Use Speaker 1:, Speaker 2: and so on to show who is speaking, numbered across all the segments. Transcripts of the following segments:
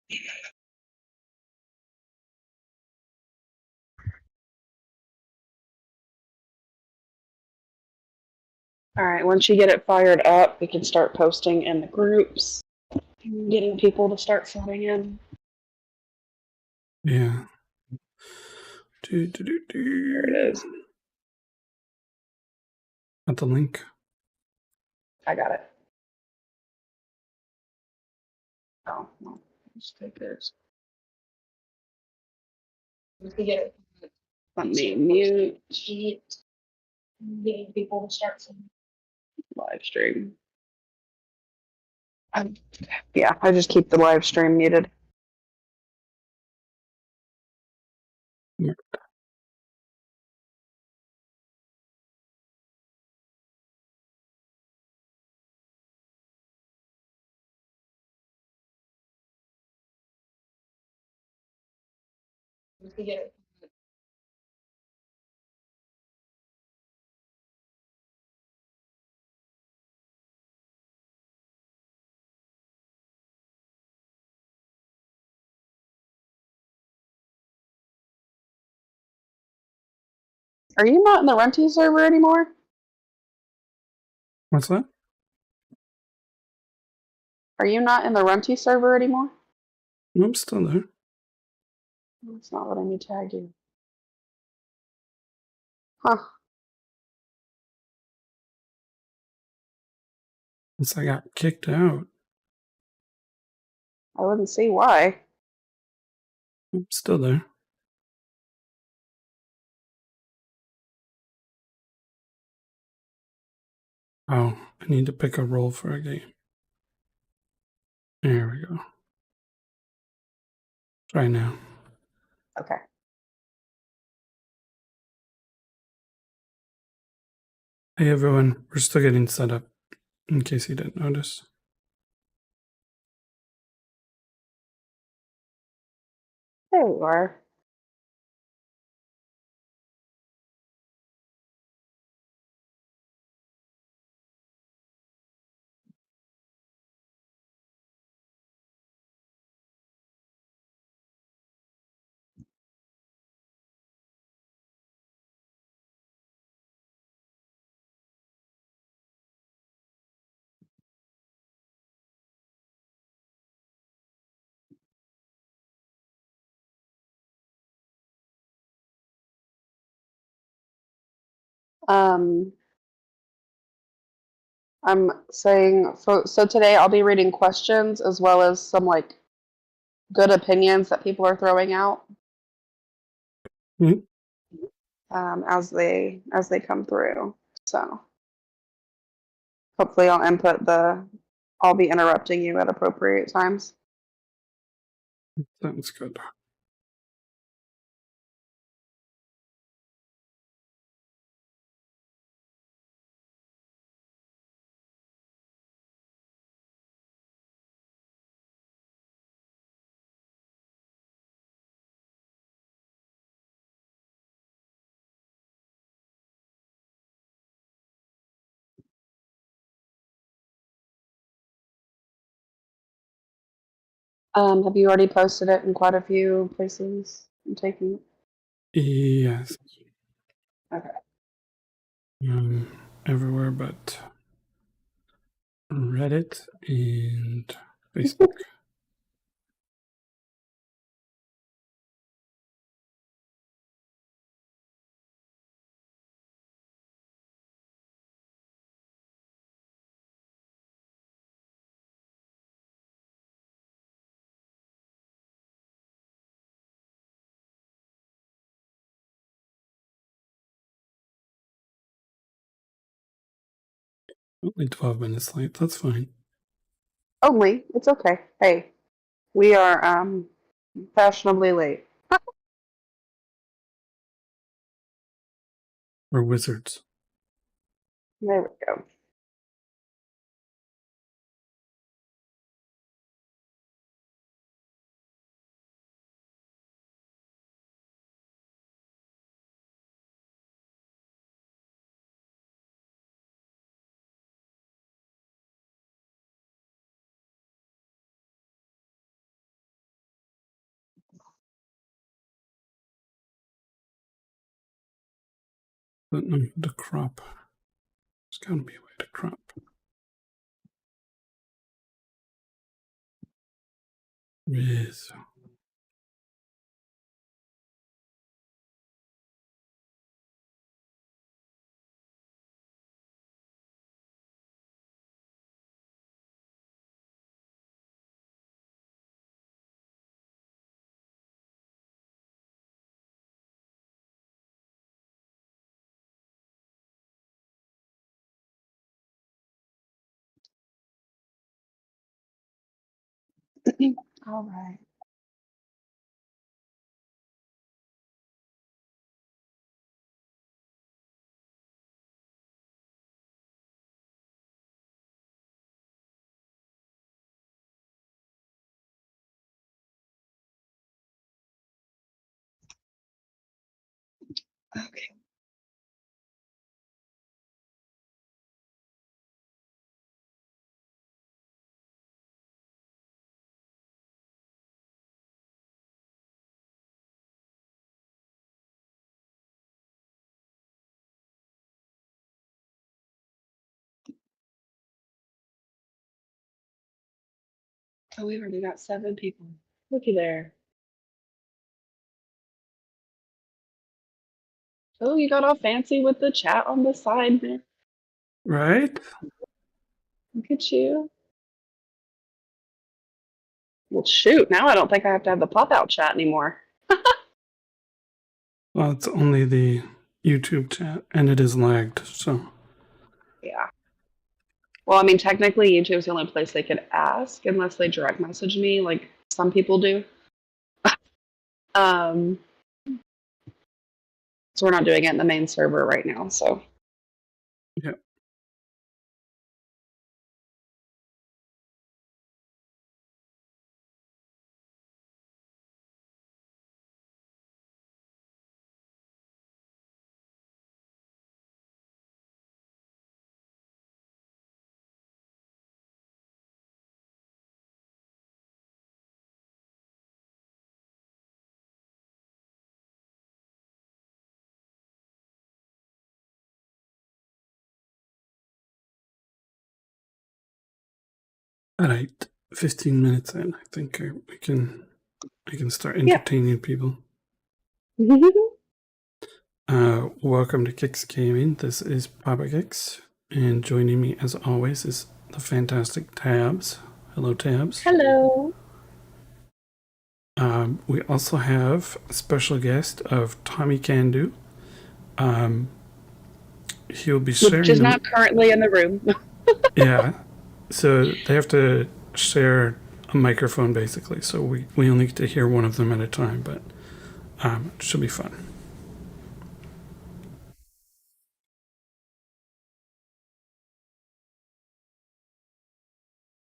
Speaker 1: All right, once you get it fired up, we can start posting in the groups, getting people to start flooding in.
Speaker 2: Yeah.
Speaker 1: There it is.
Speaker 2: Got the link.
Speaker 1: I got it. Oh, no. Let's take this. Let me mute. Getting people to start some live stream. Yeah, I just keep the live stream muted.
Speaker 2: Yeah.
Speaker 1: Are you not in the Runty server anymore?
Speaker 2: What's that?
Speaker 1: Are you not in the Runty server anymore?
Speaker 2: I'm still there.
Speaker 1: It's not letting me tag you. Huh.
Speaker 2: Since I got kicked out.
Speaker 1: I wouldn't see why.
Speaker 2: I'm still there. Oh, I need to pick a role for a game. There we go. Try now.
Speaker 1: Okay.
Speaker 2: Hey everyone, we're still getting set up, in case you didn't notice.
Speaker 1: There you are. I'm saying so today I'll be reading questions as well as some like good opinions that people are throwing out as they come through. So hopefully I'll be interrupting you at appropriate times.
Speaker 2: Sounds good.
Speaker 1: Have you already posted it in quite a few places? I'm taking it.
Speaker 2: Yes.
Speaker 1: Okay.
Speaker 2: Everywhere but Reddit and Facebook. Only 12 minutes late, that's fine.
Speaker 1: Only. It's okay. Hey, we are fashionably late.
Speaker 2: We're wizards.
Speaker 1: There we go.
Speaker 2: don't know how to crop. There's gotta be a way to crop. Yes.
Speaker 1: All right. Okay. Oh, we've already got 7 people. Looky there. Oh, you got all fancy with the chat on the side, man.
Speaker 2: Right?
Speaker 1: Look at you. Well, shoot. Now I don't think I have to have the pop-out chat anymore.
Speaker 2: Well, it's only the YouTube chat, and it is lagged, so.
Speaker 1: Yeah. Well, I mean, technically, YouTube's the only place they could ask unless they direct message me, like some people do. Um, so we're not doing it in the main server right now. So
Speaker 2: Yeah. All right. 15 minutes in, I think I can start entertaining people. Welcome to Kix Gaming. This is Papa Kix, and joining me as always is the fantastic Tabs. Hello, Tabs.
Speaker 1: Hello.
Speaker 2: We also have a special guest of Tommy Kandu. He'll be sharing.
Speaker 1: Which is not currently in the room.
Speaker 2: Yeah, so they have to share a microphone basically. So we only get to hear one of them at a time, but it should be fun.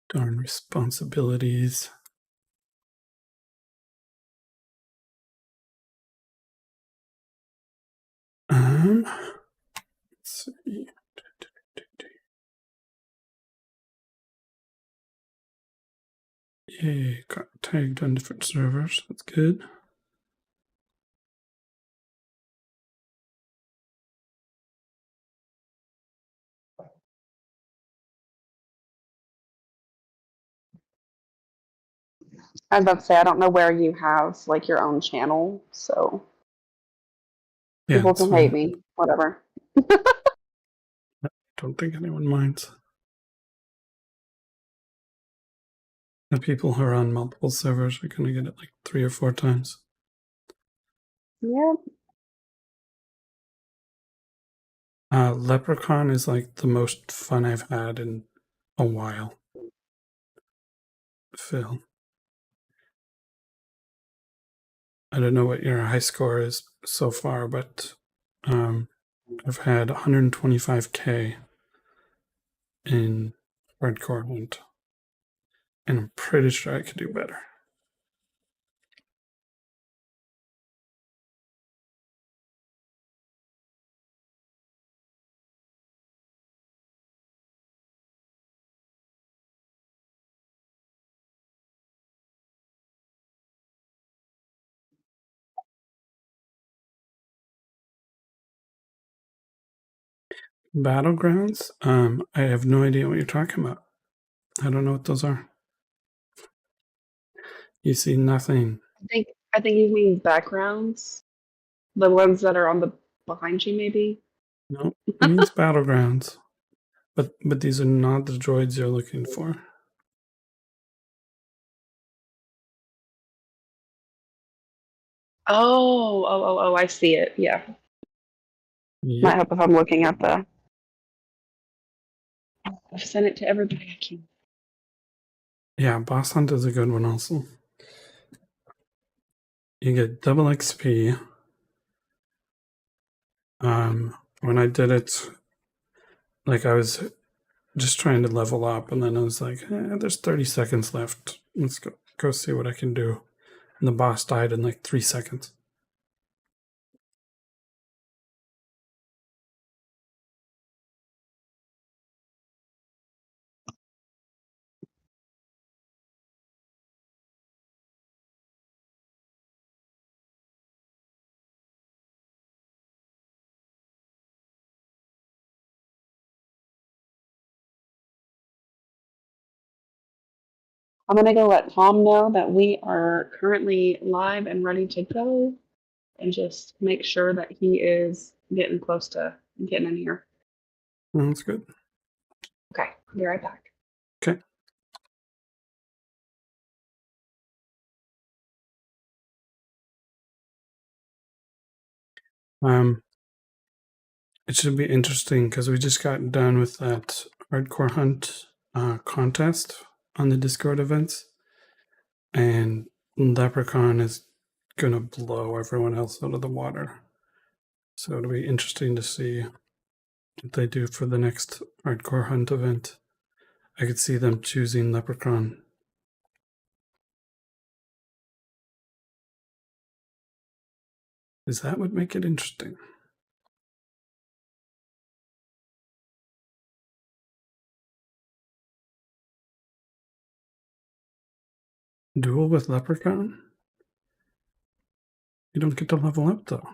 Speaker 2: Darn responsibilities. Let's see. Yay, got tagged on different servers. That's good.
Speaker 1: I was about to say I don't know where you have like your own channel, so
Speaker 2: Yeah,
Speaker 1: people
Speaker 2: it's
Speaker 1: can
Speaker 2: fine.
Speaker 1: hate me. Whatever.
Speaker 2: Don't think anyone minds. The people who are on multiple servers are going to get it like 3 or 4 times.
Speaker 1: Yeah.
Speaker 2: Leprechaun is like the most fun I've had in a while. Phil, I don't know what your high score is so far, but I've had 125k in hardcore hunt, and I'm pretty sure I could do better. Battlegrounds? I have no idea what you're talking about. I don't know what those are. You see nothing.
Speaker 1: I think you mean backgrounds, the ones that are on the behind you, maybe.
Speaker 2: No, it means battlegrounds. But these are not the droids you're looking for.
Speaker 1: Oh, I see it. Yeah. Might
Speaker 2: Yep.
Speaker 1: help if I'm looking at the. I've sent it to everybody I can.
Speaker 2: Yeah, Boss Hunt is a good one also. You get double XP. When I did it, like I was just trying to level up, and then I was like, there's 30 seconds left. Let's go see what I can do. And the boss died in like 3 seconds.
Speaker 1: I'm gonna go let Tom know that we are currently live and ready to go, and just make sure that he is getting close to getting in here.
Speaker 2: Well, that's good.
Speaker 1: Okay, I'll be right back.
Speaker 2: Okay. It should be interesting because we just got done with that hardcore hunt contest on the Discord events, and Leprechaun is gonna blow everyone else out of the water. So it'll be interesting to see what they do for the next hardcore hunt event. I could see them choosing Leprechaun. Is that what make it interesting? Duel with Leprechaun? You don't get to level up though.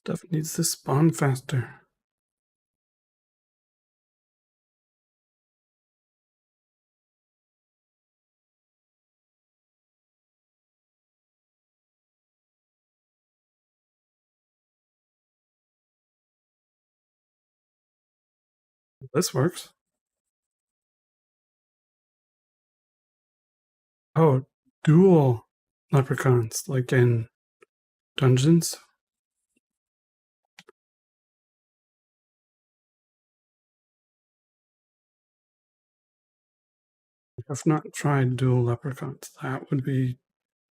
Speaker 2: Stuff needs to spawn faster. This works. Oh, dual leprechauns, like in dungeons. I've not tried dual leprechauns. That would be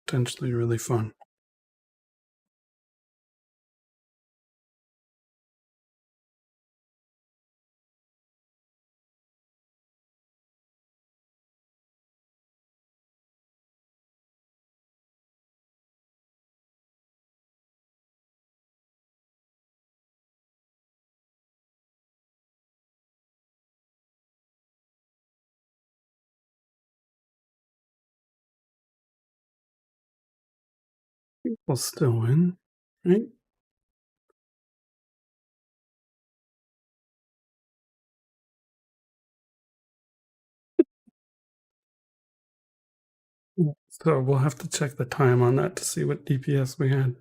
Speaker 2: potentially really fun. We'll still win, right? So we'll have to check the time on that to see what DPS we had.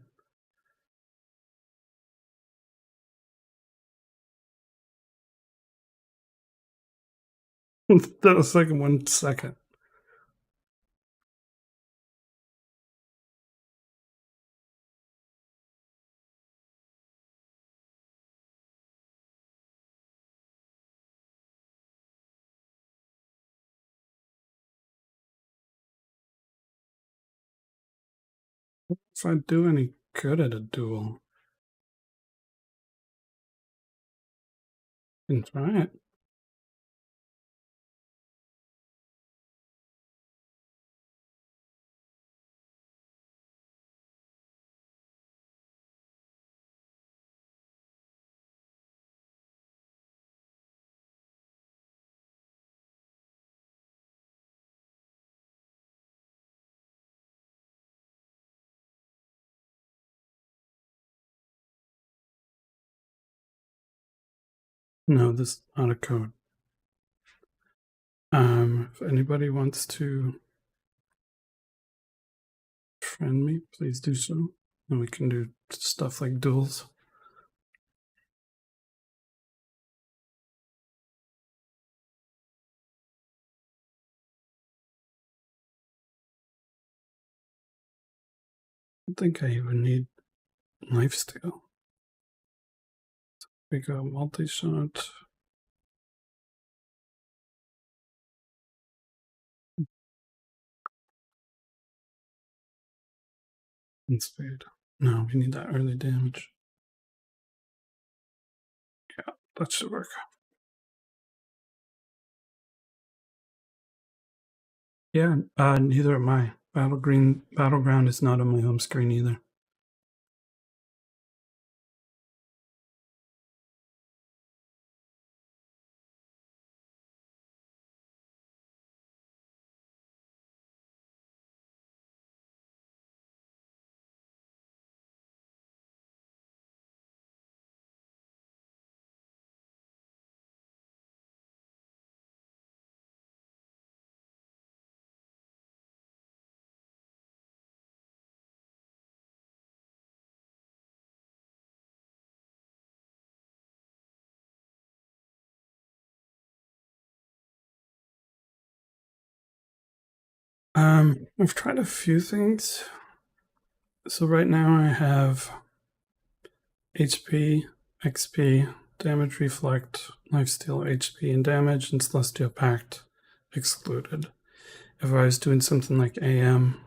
Speaker 2: That was like 1 second. If I do any good at a duel, I can try it. No, this is not a code. If anybody wants to friend me, please do so. And we can do stuff like duels. I don't think I even need lifesteal. We go multi-shot. And spade. No, we need that early damage. Yeah, that should work. Yeah, neither am I. Battleground is not on my home screen either. I've tried a few things. So right now I have HP, XP, damage reflect, lifesteal, HP, and damage, and Celestial Pact excluded. If I was doing something like AM,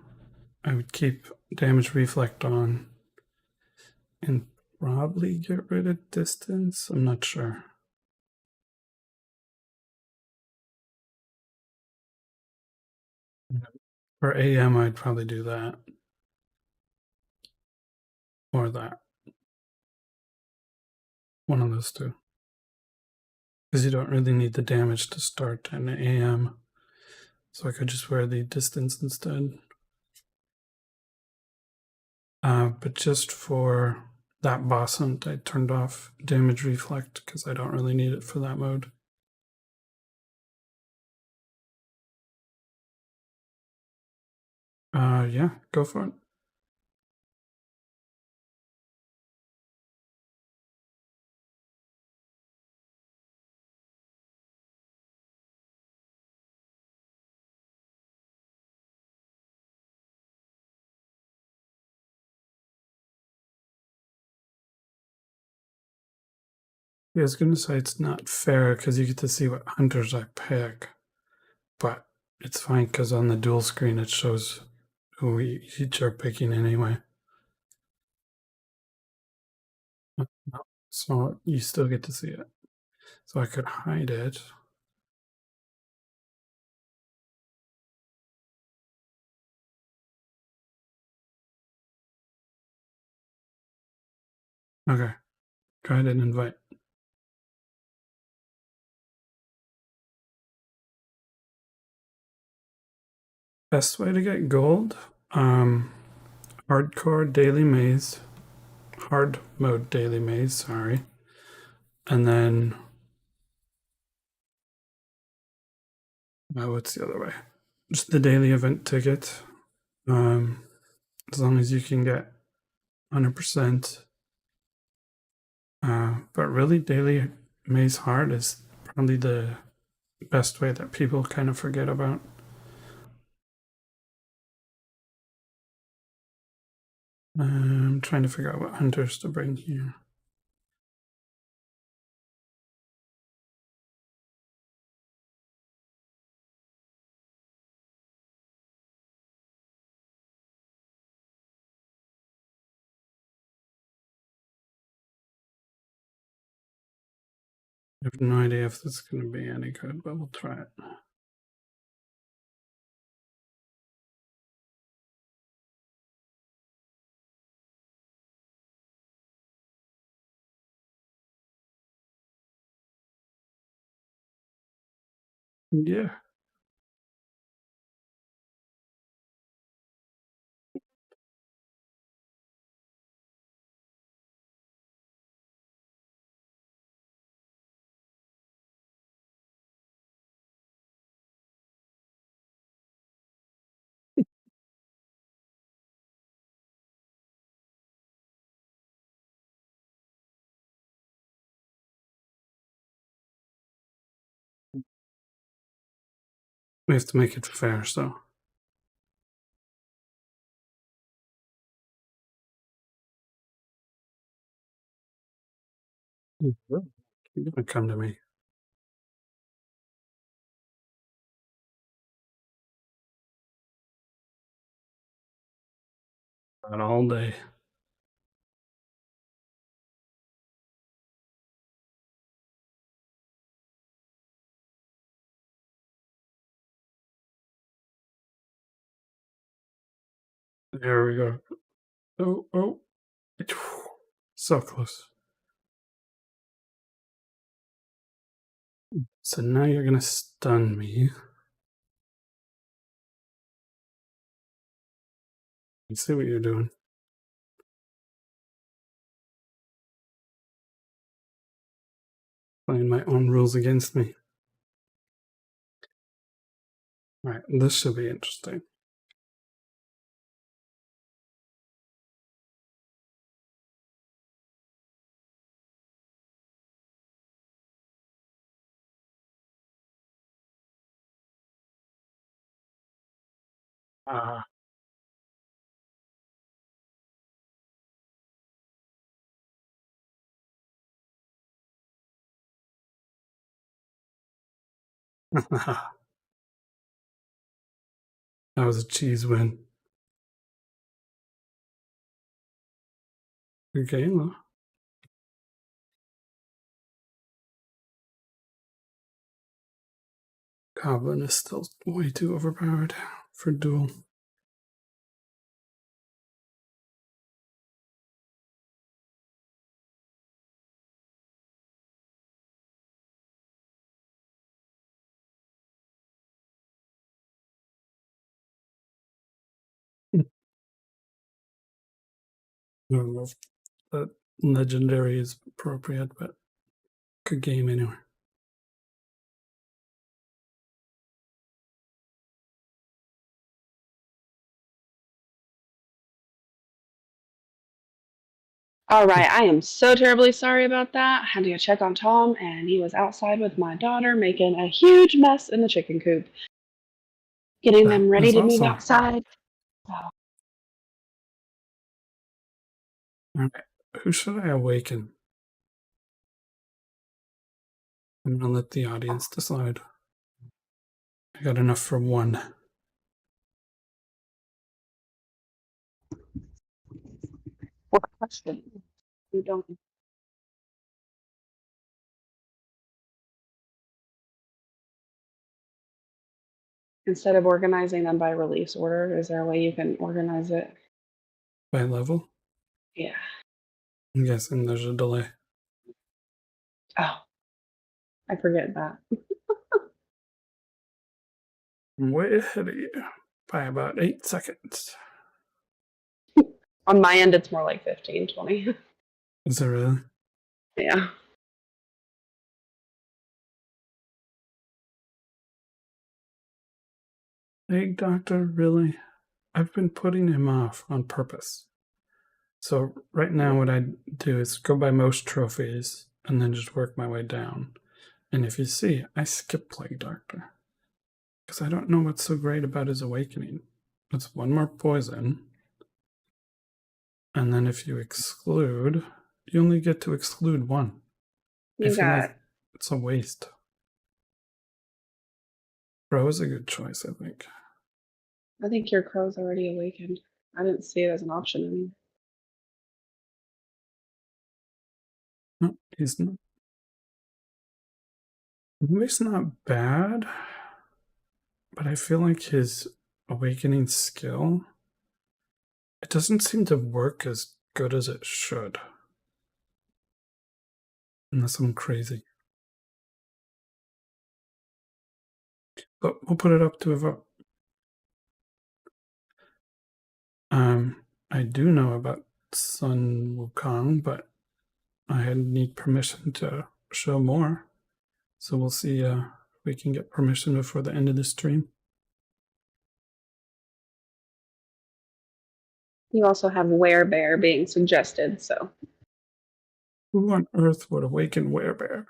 Speaker 2: I would keep damage reflect on and probably get rid of distance. I'm not sure. For AM, I'd probably do that. Or that. One of those two. Because you don't really need the damage to start an AM. So I could just wear the distance instead. But just for that boss hunt, I turned off damage reflect because I don't really need it for that mode. Yeah, go for it. Yeah, I was going to say it's not fair because you get to see what hunters I pick, but it's fine because on the dual screen it shows who we each are picking anyway. So you still get to see it. So I could hide it. Okay, go ahead and invite. Best way to get gold? Hardcore daily maze. Hard mode daily maze, sorry. And then what's the other way? Just the daily event ticket. As long as you can get 100%. But really, daily maze hard is probably the best way that people kind of forget about. I'm trying to figure out what hunters to bring here. I have no idea if this is going to be any good, but we'll try it. Yeah. We have to make it fair, so. You're going to come to me. Not all day. There we go. Oh. So close. So now you're going to stun me. You see what you're doing. Playing my own rules against me. Alright, this should be interesting. Ah. That was a cheese win. Good game, though. Goblin is still way too overpowered for duel. I don't know if that legendary is appropriate, but good game anyway.
Speaker 1: All right, I am so terribly sorry about that. I had to go check on Tom, and he was outside with my daughter making a huge mess in the chicken coop, getting them ready
Speaker 2: That's
Speaker 1: to move
Speaker 2: awesome.
Speaker 1: outside.
Speaker 2: Alright, who should I awaken? I'm gonna let the audience decide. I got enough for one.
Speaker 1: What question? You don't. Instead of organizing them by release order, is there a way you can organize it?
Speaker 2: By level?
Speaker 1: Yeah.
Speaker 2: I'm guessing there's a delay.
Speaker 1: Oh, I forget that.
Speaker 2: I'm way ahead of you by about 8 seconds.
Speaker 1: On my end, it's more like 15, 20.
Speaker 2: Is it really?
Speaker 1: Yeah.
Speaker 2: Egg Doctor, really? I've been putting him off on purpose. So right now what I do is go by most trophies and then just work my way down. And if you see, I skip Plague Doctor. Because I don't know what's so great about his awakening. It's one more poison. And then if you exclude, you only get to exclude one. I feel like it's a waste. Bro is a good choice, I think.
Speaker 1: I think your crow's already awakened. I didn't see it as an option anymore.
Speaker 2: No, he's not. Movie's not bad, but I feel like his awakening skill, it doesn't seem to work as good as it should. Unless I'm crazy. But we'll put it up to a vote. I do know about Sun Wukong, but I need permission to show more. So we'll see if we can get permission before the end of the stream.
Speaker 1: You also have Werebear being suggested, so.
Speaker 2: Who on earth would awaken Werebear?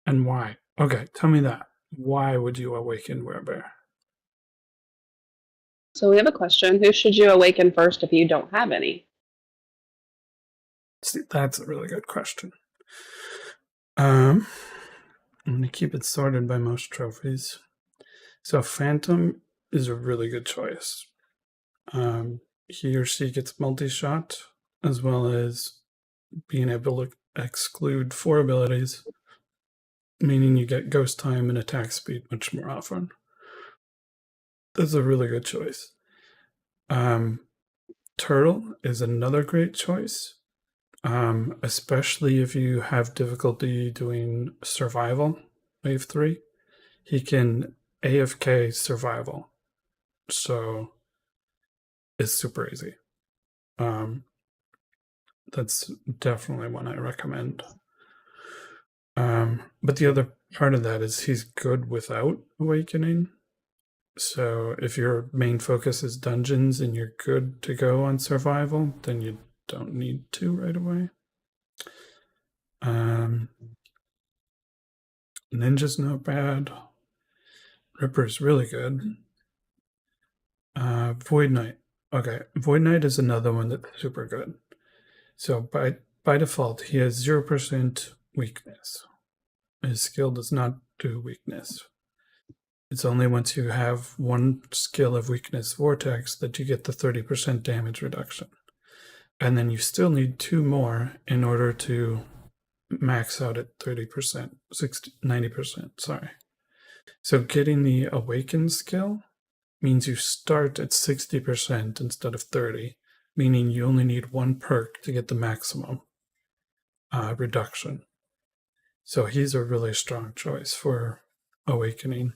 Speaker 2: And why? Okay, tell me that. Why would you awaken Werebear?
Speaker 1: So we have a question. Who should you awaken first if you don't have any?
Speaker 2: See, that's a really good question. I'm going to keep it sorted by most trophies. So Phantom is a really good choice. He or she gets multi-shot, as well as being able to exclude 4 abilities, meaning you get ghost time and attack speed much more often. That's a really good choice. Turtle is another great choice, especially if you have difficulty doing survival, wave 3. He can AFK survival, so it's super easy. That's definitely one I recommend. But the other part of that is he's good without awakening. So if your main focus is dungeons and you're good to go on survival, then you don't need to right away. Ninja's not bad. Ripper's really good. Void Knight. Okay, Void Knight is another one that's super good. So by default, he has 0% weakness. His skill does not do weakness. It's only once you have one skill of weakness vortex that you get the 30% damage reduction. And then you still need 2 more in order to max out at 30%, 90%, sorry. So getting the awaken skill means you start at 60% instead of 30, meaning you only need 1 perk to get the maximum reduction. So he's a really strong choice for awakening.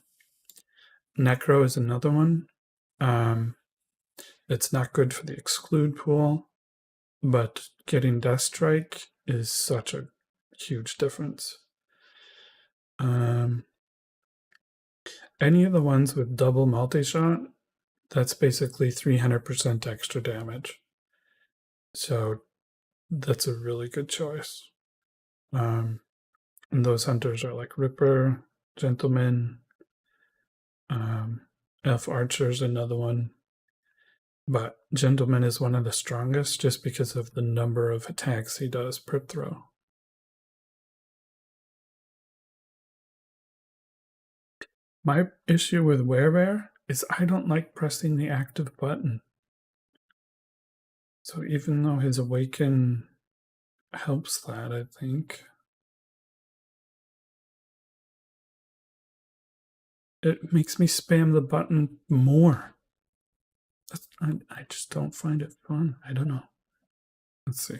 Speaker 2: Necro is another one. It's not good for the exclude pool, but getting Death Strike is such a huge difference. Any of the ones with double multi-shot, that's basically 300% extra damage. So that's a really good choice. And those hunters are like Ripper, Gentleman, Elf Archer's another one. But Gentleman is one of the strongest just because of the number of attacks he does per throw. My issue with Werebear is I don't like pressing the active button. So even though his awaken helps that, I think, it makes me spam the button more. I just don't find it fun. I don't know. Let's see.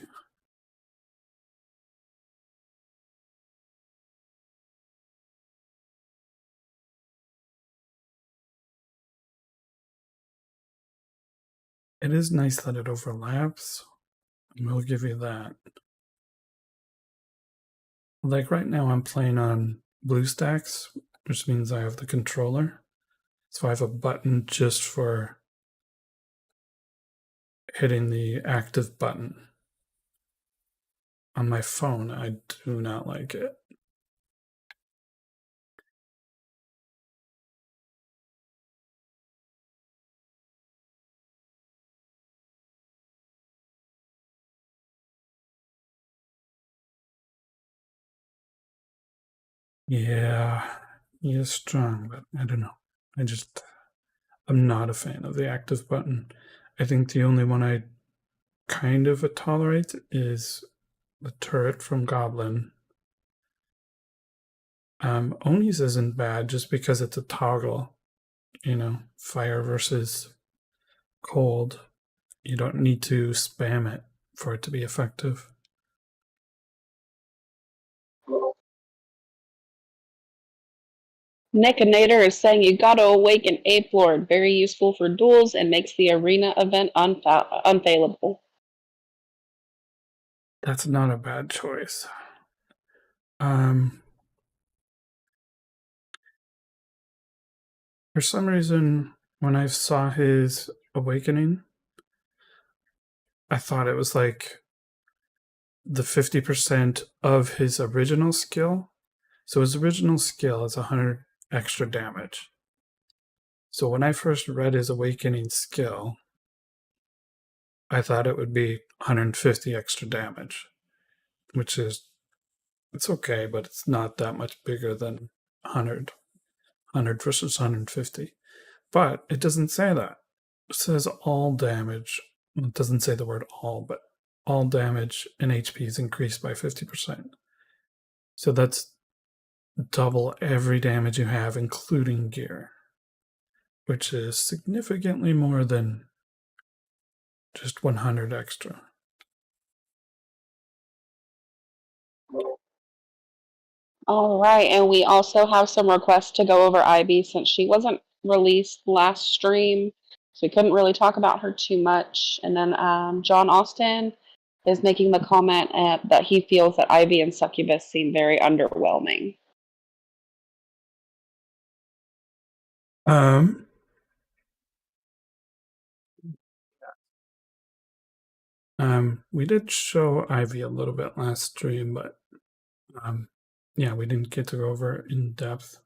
Speaker 2: It is nice that it overlaps. We'll give you that. Like right now, I'm playing on BlueStacks, which means I have the controller. So I have a button just for hitting the active button. On my phone, I do not like it. Yeah, he is strong, but I don't know. I'm not a fan of the active button. I think the only one I kind of tolerate is the turret from Goblin. Oni's isn't bad just because it's a toggle, fire versus cold. You don't need to spam it for it to be effective.
Speaker 1: Nickinator is saying you gotta awaken Ape Lord. Very useful for duels and makes the arena event unfailable.
Speaker 2: That's not a bad choice. For some reason, when I saw his awakening, I thought it was like the 50% of his original skill. So his original skill is 100 extra damage. So when I first read his awakening skill, I thought it would be 150 extra damage, which is, it's okay, but it's not that much bigger than 100 versus 150. But it doesn't say that. It says all damage. It doesn't say the word all, but all damage and HP is increased by 50%. So that's double every damage you have, including gear, which is significantly more than just 100 extra.
Speaker 1: All right, and we also have some requests to go over Ivy since she wasn't released last stream, so we couldn't really talk about her too much. And then John Austin is making the comment that he feels that Ivy and Succubus seem very underwhelming.
Speaker 2: We did show Ivy a little bit last stream, but yeah, we didn't get to go over it in depth.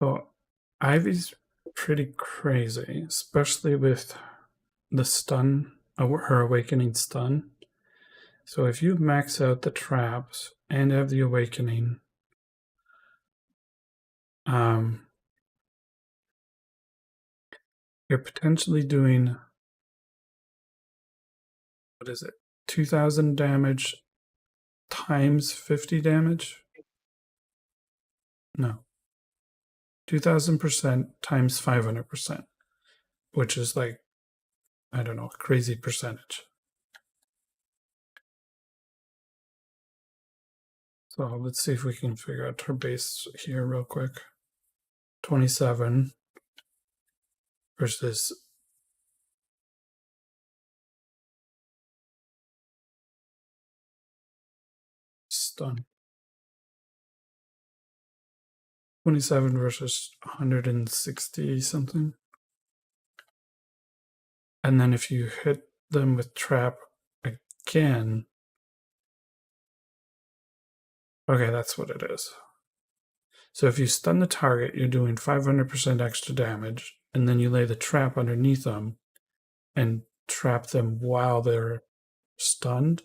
Speaker 2: So Ivy's pretty crazy, especially with the stun, her awakening stun. So if you max out the traps and have the awakening, you're potentially doing, what is it, 2,000 damage times 50 damage? No. 2,000% times 500%, which is like, I don't know, crazy percentage. So let's see if we can figure out her base here real quick. 27 versus stun. 27 versus 160 something. And then if you hit them with trap again, okay, that's what it is. So if you stun the target, you're doing 500% extra damage, and then you lay the trap underneath them and trap them while they're stunned,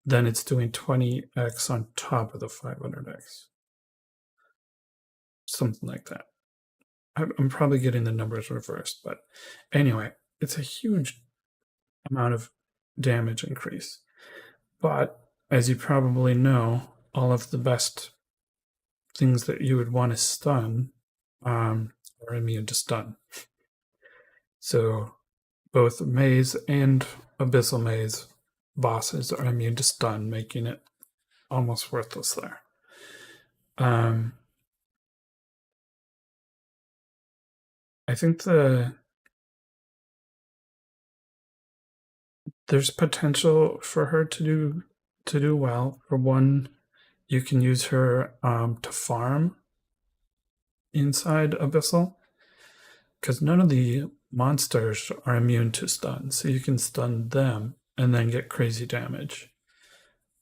Speaker 2: then it's doing 20x on top of the 500x. Something like that. I'm probably getting the numbers reversed, but anyway, it's a huge amount of damage increase. But as you probably know, all of the best things that you would want to stun are immune to stun. So both Maze and Abyssal Maze bosses are immune to stun, making it almost worthless there. I think there's potential for her to do well. For one, you can use her to farm inside Abyssal, because none of the monsters are immune to stun, so you can stun them and then get crazy damage.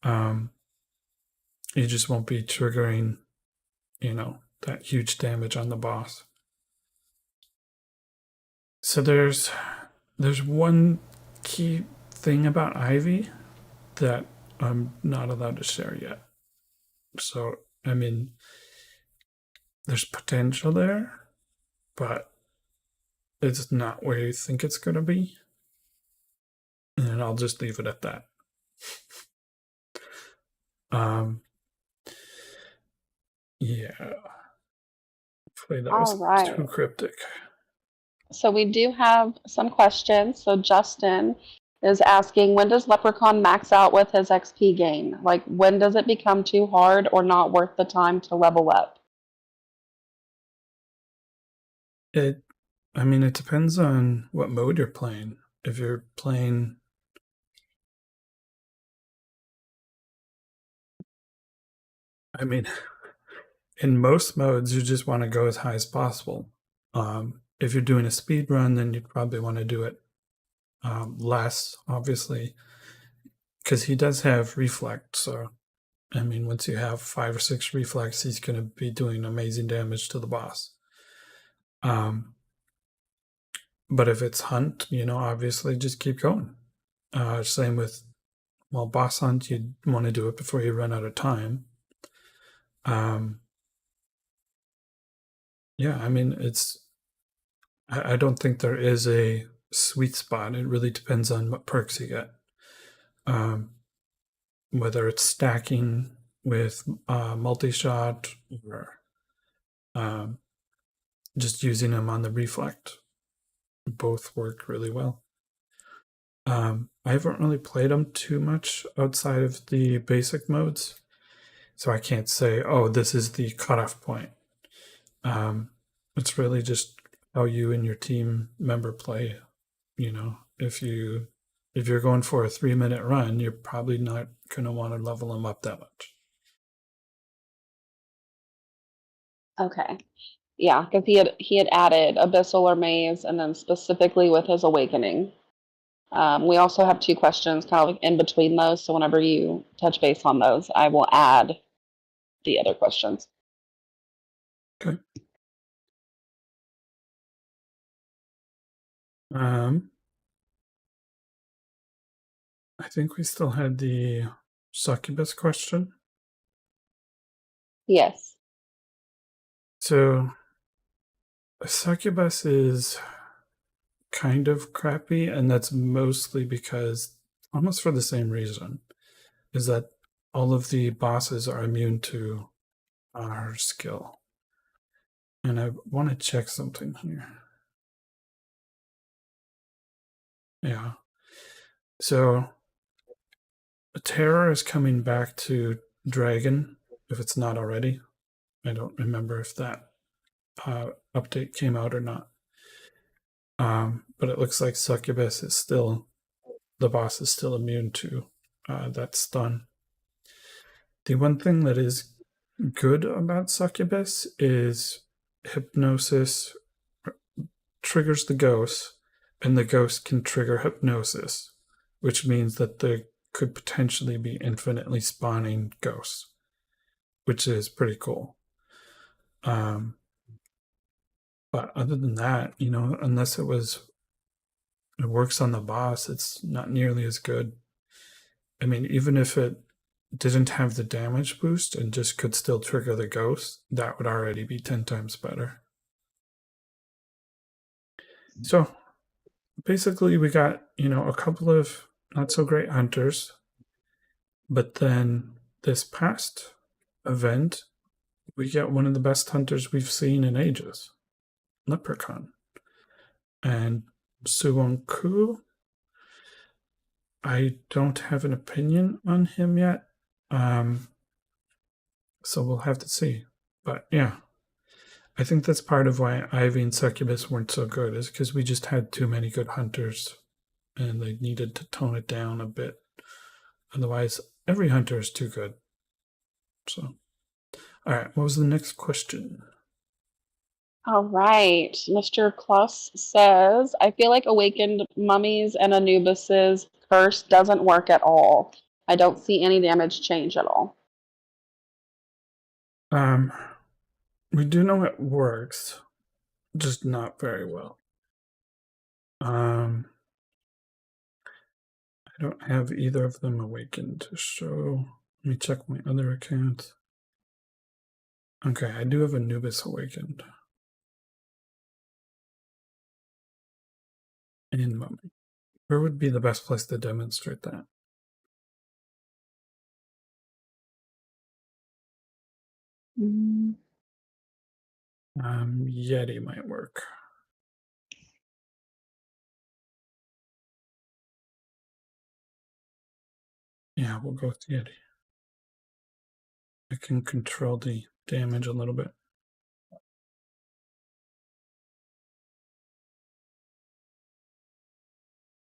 Speaker 2: You just won't be triggering, that huge damage on the boss. So there's one key thing about Ivy that I'm not allowed to share yet. So, I mean, there's potential there, but it's not where you think it's going to be. And I'll just leave it at that. Yeah. Hopefully that
Speaker 1: All
Speaker 2: was
Speaker 1: right.
Speaker 2: too cryptic.
Speaker 1: So we do have some questions. So Justin is asking, when does Leprechaun max out with his XP gain? Like, when does it become too hard or not worth the time to level up?
Speaker 2: It depends on what mode you're playing. If you're playing, in most modes, you just want to go as high as possible. If you're doing a speed run, then you'd probably want to do it less, obviously, because he does have reflect. So, once you have 5 or 6 reflex, he's going to be doing amazing damage to the boss. But if it's hunt, obviously just keep going. Same with, boss hunt, you'd want to do it before you run out of time. Yeah, I don't think there is a sweet spot. It really depends on what perks you get. Whether it's stacking with multi-shot or just using them on the reflect. Both work really well. I haven't really played them too much outside of the basic modes, so I can't say, oh, this is the cutoff point. It's really just how you and your team member play. If you're going for a 3-minute run, you're probably not going to want to level them up that much.
Speaker 1: Okay. Yeah, because he had added Abyssal or Maze, and then specifically with his Awakening. We also have 2 questions kind of in between those, so whenever you touch base on those, I will add the other questions.
Speaker 2: Okay. I think we still had the succubus question.
Speaker 1: Yes.
Speaker 2: So, succubus is kind of crappy, and that's mostly because, almost for the same reason, is that all of the bosses are immune to our skill. And I want to check something here. Yeah. So, Terror is coming back to Dragon, if it's not already. I don't remember if that update came out or not. But it looks like Succubus is still, the boss is still immune to that stun. The one thing that is good about Succubus is Hypnosis triggers the ghost, and the ghost can trigger Hypnosis, which means that there could potentially be infinitely spawning ghosts, which is pretty cool. But other than that, unless it works on the boss, it's not nearly as good. Even if it didn't have the damage boost and just could still trigger the ghost, that would already be 10 times better. So basically, we got, a couple of not so great hunters, but then this past event, we get one of the best hunters we've seen in ages, Leprechaun. And Suwon-ku, I don't have an opinion on him yet. So we'll have to see. But yeah, I think that's part of why Ivy and Succubus weren't so good, is because we just had too many good hunters and they needed to tone it down a bit. Otherwise, every hunter is too good. So, all right, what was the next question?
Speaker 1: All right. Mr. Kloss says, I feel like Awakened Mummies and Anubis's curse doesn't work at all. I don't see any damage change at all.
Speaker 2: We do know it works, just not very well. I don't have either of them awakened to show. Let me check my other account. Okay, I do have Anubis awakened. And Mummy. Where would be the best place to demonstrate that? Yeti might work. Yeah, we'll go with Yeti. I can control the damage a little bit.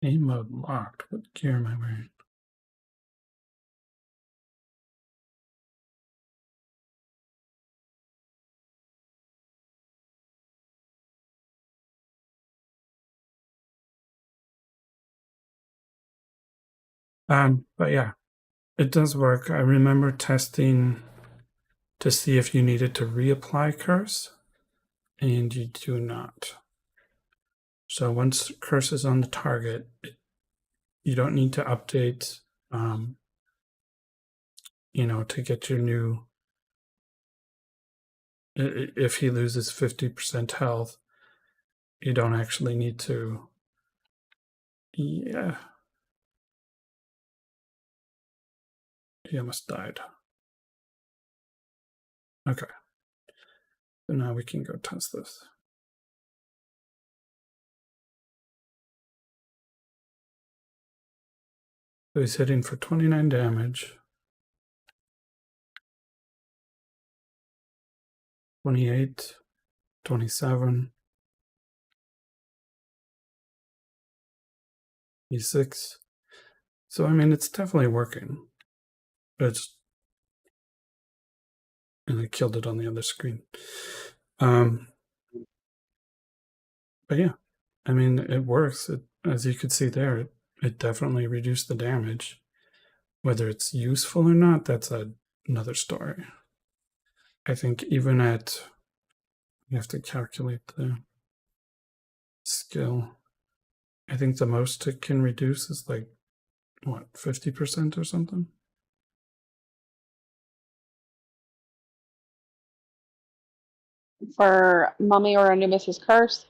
Speaker 2: Aim mode locked. What gear am I wearing? But yeah, it does work. I remember testing to see if you needed to reapply curse, and you do not. So once curse is on the target, you don't need to update, to get your new. If he loses 50% health, you don't actually need to. Yeah. He almost died. Okay. So now we can go test this. So he's hitting for 29 damage. 28, 27, E6. So, I mean, it's definitely working. And I killed it on the other screen. But yeah, I mean, it works. As you could see there, it definitely reduced the damage. Whether it's useful or not, that's another story. I think even at, you have to calculate the skill. I think the most it can reduce is like, what, 50% or something?
Speaker 1: For Mummy or Anubis's curse?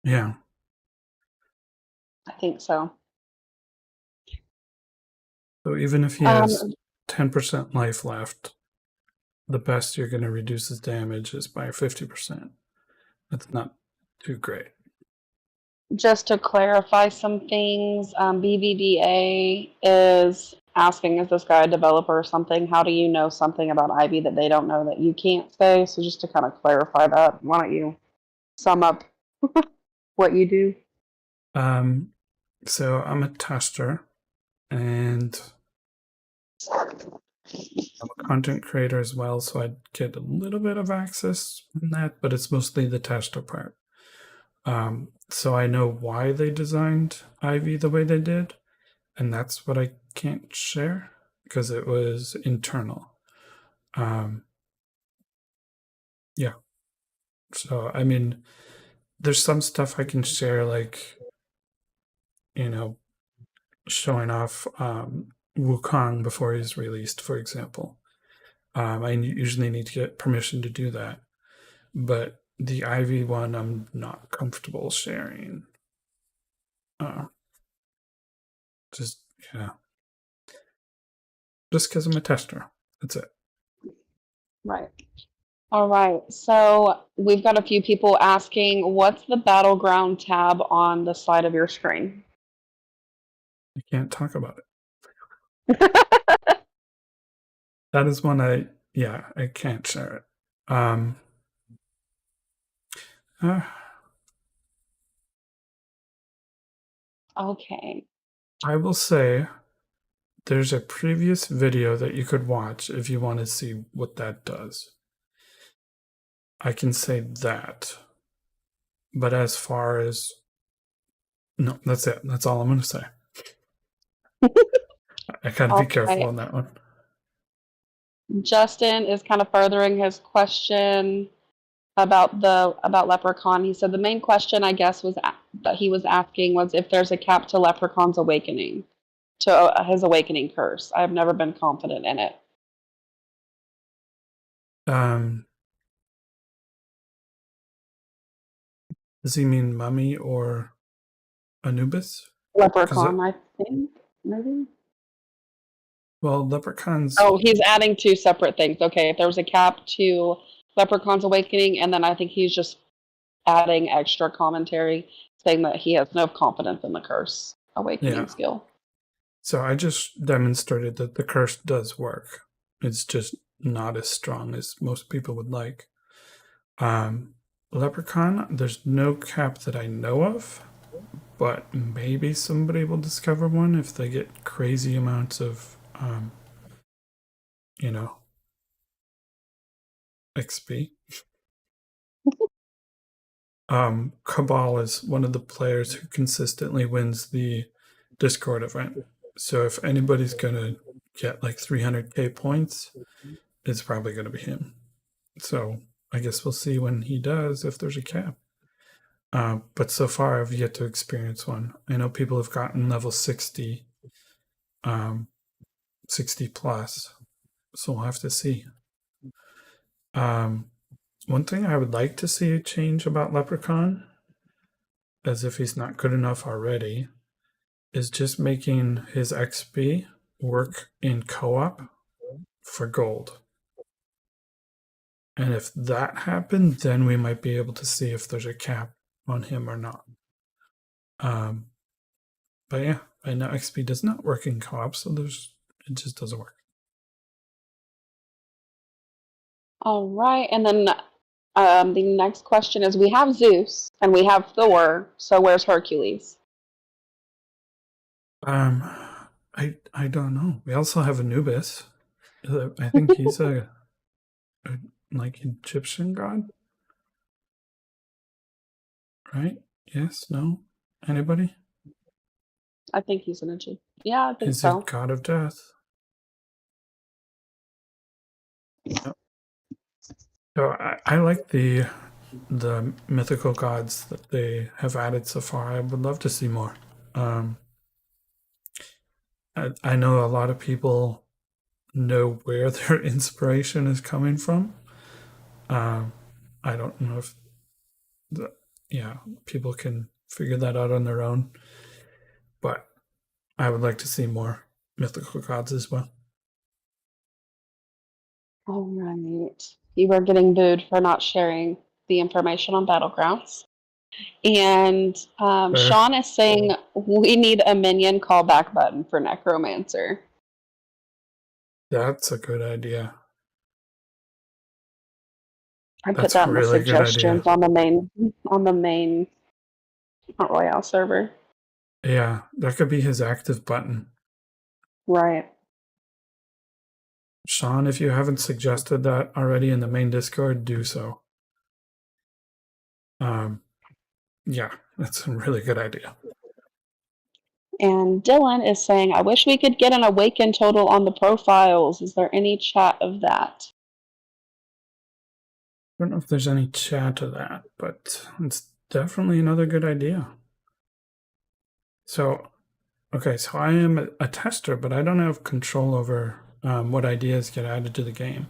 Speaker 2: Yeah.
Speaker 1: I think so.
Speaker 2: So even if he has 10% life left, the best you're going to reduce his damage is by 50%. That's not too great.
Speaker 1: Just to clarify some things, BVDA is asking, is this guy a developer or something? How do you know something about Ivy that they don't know that you can't say? So just to kind of clarify that, why don't you sum up what you do?
Speaker 2: So I'm a tester, and I'm a content creator as well, so I get a little bit of access from that, but it's mostly the tester part. So I know why they designed Ivy the way they did, and that's what I can't share because it was internal. Yeah. So, I mean, there's some stuff I can share, like, showing off Wukong before he's released, for example. I usually need to get permission to do that. But the Ivy one, I'm not comfortable sharing. Just, yeah. Just because I'm a tester. That's it.
Speaker 1: Right. All right. So we've got a few people asking, what's the battleground tab on the side of your screen?
Speaker 2: I can't talk about it. That is one I can't share it.
Speaker 1: Okay.
Speaker 2: I will say there's a previous video that you could watch if you want to see what that does. I can say that. But as far as, no, that's it. That's all I'm going to say. I gotta be careful on that one.
Speaker 1: Justin is kind of furthering his question about Leprechaun. He said the main question, I guess, was that he was asking was if there's a cap to Leprechaun's awakening, to his awakening curse. I've never been confident in it.
Speaker 2: Does he mean Mummy or Anubis?
Speaker 1: Leprechaun, I think, maybe.
Speaker 2: Well, leprechauns.
Speaker 1: Oh, he's adding two separate things. Okay, if there was a cap to Leprechaun's Awakening, and then I think he's just adding extra commentary saying that he has no confidence in the Curse Awakening skill.
Speaker 2: So I just demonstrated that the curse does work. It's just not as strong as most people would like. Leprechaun, there's no cap that I know of, but maybe somebody will discover one if they get crazy amounts of, XP. Cabal is one of the players who consistently wins the Discord event. So if anybody's going to get like 300k points, it's probably going to be him. So I guess we'll see when he does if there's a cap. But so far, I've yet to experience one. I know people have gotten level 60, 60 plus. So we'll have to see. One thing I would like to see a change about Leprechaun, as if he's not good enough already, is just making his XP work in co-op for gold. And if that happened, then we might be able to see if there's a cap on him or not. But yeah, right now XP does not work in co-op, so it just doesn't work.
Speaker 1: All right, and then the next question is: we have Zeus and we have Thor, so where's Hercules?
Speaker 2: I don't know. We also have Anubis. I think he's a like Egyptian god, right? Yes, no, anybody?
Speaker 1: I think he's an Egyptian. Yeah, I think
Speaker 2: He's
Speaker 1: so.
Speaker 2: a god of death. Yep. So I like the mythical gods that they have added so far. I would love to see more. I know a lot of people know where their inspiration is coming from. I don't know if people can figure that out on their own, but I would like to see more mythical gods as well.
Speaker 1: All right. You were getting booed for not sharing the information on Battlegrounds. And Sean is saying we need a minion callback button for Necromancer.
Speaker 2: That's a good idea.
Speaker 1: I put that in the suggestions on the main Royale server.
Speaker 2: Yeah, that could be his active button.
Speaker 1: Right.
Speaker 2: Sean, if you haven't suggested that already in the main Discord, do so. Yeah, that's a really good idea.
Speaker 1: And Dylan is saying, I wish we could get an awaken total on the profiles. Is there any chat of that?
Speaker 2: I don't know if there's any chat of that, but it's definitely another good idea. So, okay, so I am a tester, but I don't have control over what ideas get added to the game.